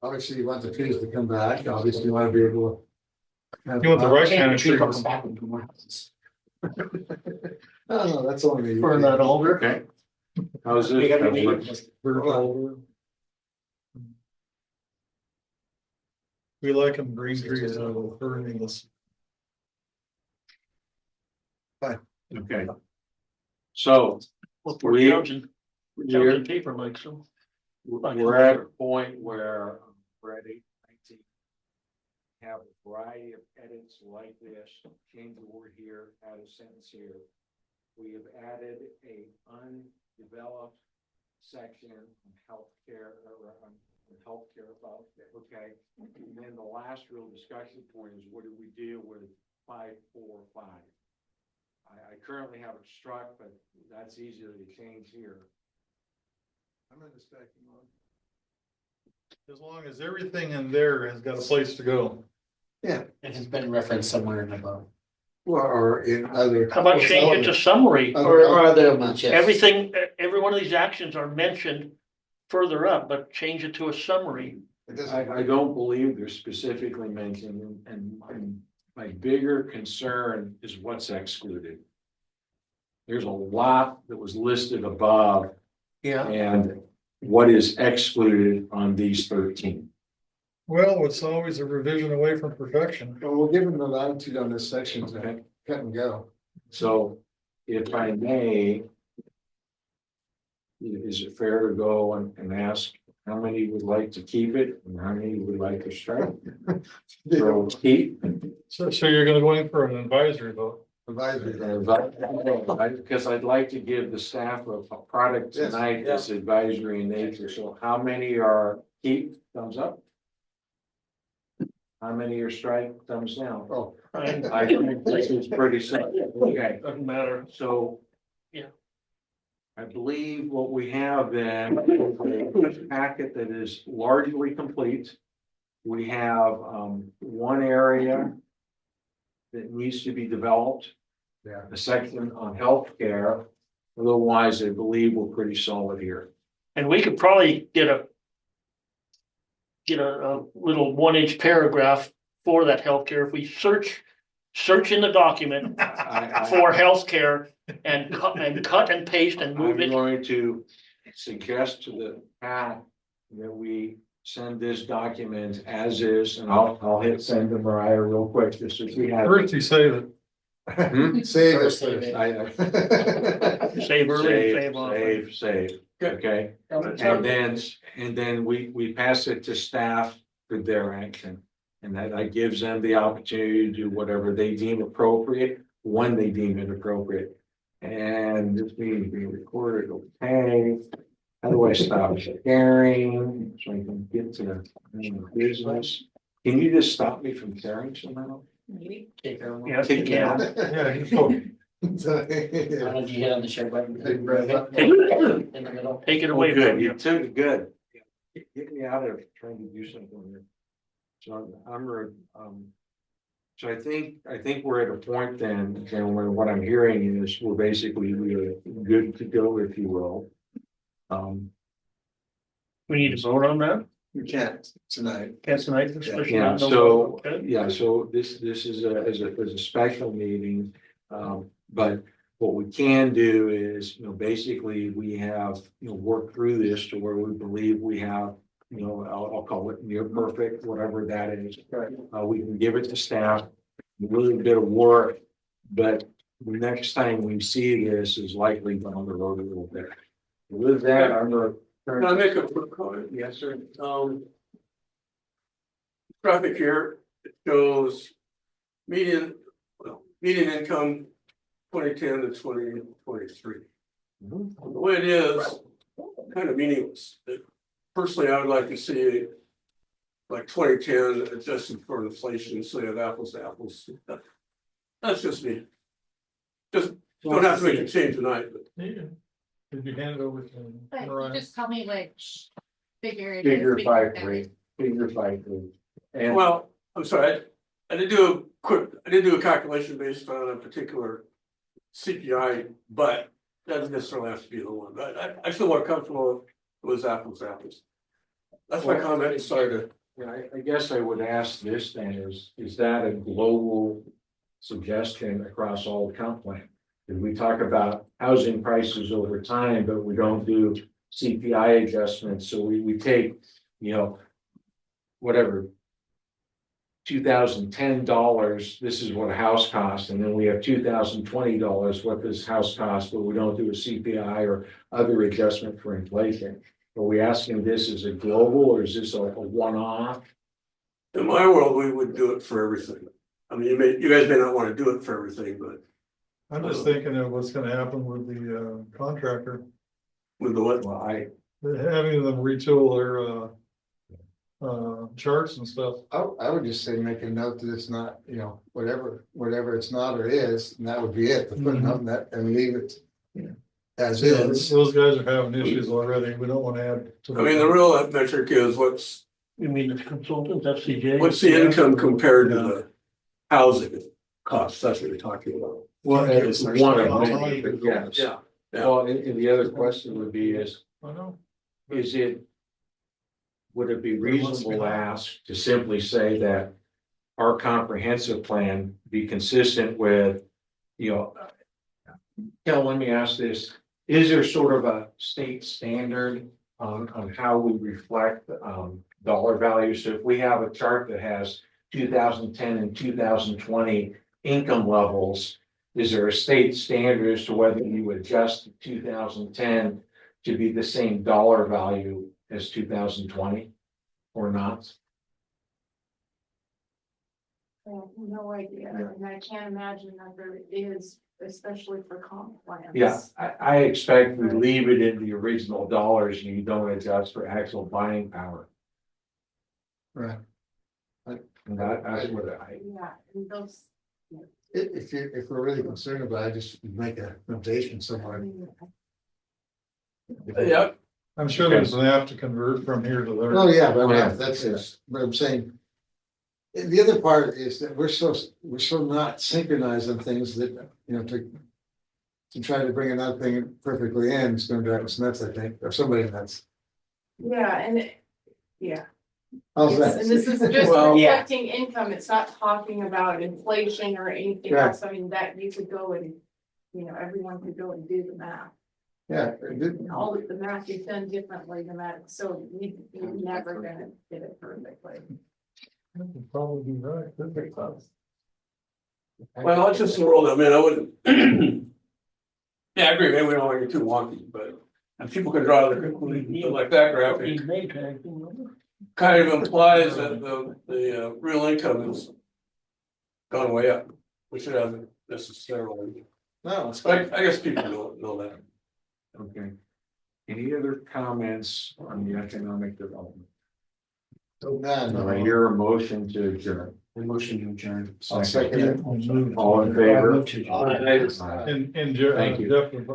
Obviously, you want the trees to come back, obviously you wanna be able to. You want the right kind of Tree trees. come back into more houses. No, that's only. For that older. Okay. How's We gotta this? We like them green trees that will burn us. Okay. So Well, We- Townsend paper likes them. we're at a point where we're at 8:19. Have a variety of edits like this, change the word here, add a sentence here. We have added a undeveloped section on healthcare, or on healthcare about, okay? And then the last real discussion point is what do we do with 5.4.5? I currently have it struck, but that's easier to change here. I'm in the stacking mode. As long as everything in there has got a place to go. Yeah, It has been referenced somewhere in the book. well, or in other. How about change it to summary, Or other much, yes. everything, every one of these actions are mentioned further up, but change it to a summary. I don't believe they're specifically mentioned, and my bigger concern is what's excluded. There's a lot that was listed above, Yeah. and what is excluded on these 13. Well, it's always a revision away from perfection. Well, we'll give them the latitude on this section to cut and go. So if I may, is it fair to go and ask how many would like to keep it, and how many would like to strike? So keep. So you're gonna go in for an advisory vote? Because I'd like to give the staff a product Yes, tonight that's advisory in nature, so how many are keep, thumbs up? How many are strike, thumbs down? Oh. I think this is pretty simple, okay, Doesn't matter. so. Yeah. I believe what we have then is a packet that is largely complete. We have one area that needs to be developed. Yeah. A section on healthcare. Otherwise, I believe we're pretty solid here. And we could probably get a little 1-inch paragraph for that healthcare if we search in the document for healthcare and cut and paste and move I'm it. going to suggest to the PAC that we send this document as is, and I'll hit send to Mariah real quick, just as we have. First you say that. Save it. Save early, save often. Save, okay? And then we pass it to staff for their action. And that gives them the opportunity to do whatever they deem appropriate, when they deem it appropriate. And this meeting being recorded, okay? How do I stop sharing so I can get to the business? Can you just stop me from sharing somehow? Yes, Kick me out? Yeah, you told me. Why don't you hit on the share button? Big breath. In the middle. Take it away. Good, from you took it good. Get me out of trying to do something here. So so I think we're at a point then, gentlemen, what I'm hearing is we're basically good to go, if you will. We need to vote on that. You can't tonight. Can't tonight. especially Yeah, not no so, vote, okay? yeah, so this is a special meeting. But what we can do is, basically we have, worked through this to where we believe we have, I'll call it near perfect, whatever that is. We can give it to staff, a little bit of work, but the next time we see this is likely down the road a little bit. With that, I'm gonna. Can I make a quick comment? Yes, sir. Graphic here shows median income 2010 to 2023. The way it is, kind of meaningless. Personally, I would like to see like 2010 adjusted for inflation, so you have apples to apples. That's just me. Just don't have to make a change tonight, but. Yeah. Did you hand it over to But Mariah? just tell me which figure it is. Figure we can 5.3, figure 5.3. And Well, I'm sorry, I did do a calculation based on a particular CPI, but that doesn't necessarily have to be the one, but I feel more comfortable if it was apples to apples. That's my comment, sorry to. Yeah, I guess I would ask this then, is that a global suggestion across all the comp plan? Did we talk about housing prices over time, but we don't do CPI adjustments, so we take, whatever. $2010, this is what a house costs, and then we have $2020, what this house costs, but we don't do a CPI or other adjustment for inflation. Are we asking this as a global, or is this a one-off? In my world, we would do it for everything. I mean, you guys may not want to do it for everything, but. I'm just thinking of what's gonna happen with the contractor, With the what? Well, having them retool their charts and stuff. I would just say make a note that it's not, whatever it's not or is, and that would be it. The footnote and that, and leave it as is. Those guys are having issues already. We don't wanna add to. I mean, the real metric is what's You mean the consultants, FCJ? What's the income compared to the housing costs? That's what you're talking about. Well, it's one of many, but yes. Yeah. Well, and the other question would be is it, would it be reasonable to ask to simply say that our comprehensive plan be consistent with, let me ask this, is there sort of a state standard on how we reflect dollar value? So if we have a chart that has 2010 and 2020 income levels, is there a state standard as to whether you adjust 2010 to be the same dollar value as 2020 or not? I have no idea, and I can't imagine that there is, especially for comp plans. Yeah, I expect we leave it in the original dollars and you don't adjust for actual buying power. Right. And that's what Yeah, and those. If we're really concerned about it, just make a notation somewhere. Yeah. I'm sure there's an app to convert from here to there. Oh, yeah, but that's it, but I'm saying. And the other part is that we're so not synchronized on things that, you know, to try to bring another thing perfectly in, is gonna drive us nuts, I think, or somebody nuts. Yeah, and, yeah. How's Yes, that? and this is just Well, reflecting income, it's not talking about inflation or anything Right. else, I mean, that you could go and, you know, everyone could go and do the math. Yeah, All of the math is done differently than that, so you're never gonna get it perfectly. You'd probably be right, they're pretty close. Well, it's just the world I'm in, I wouldn't. Yeah, I agree, maybe we don't want to get too wonky, but, and people can draw their conclusions, but like that graphic kind of implies that the real income has gone way up, which it hasn't necessarily. no, But I guess people don't know that. Okay. Any other comments on the economic development? Do I hear a motion to adjourn? Motion to adjourn. I'll second it. All in favor? And Thank you. Jeff.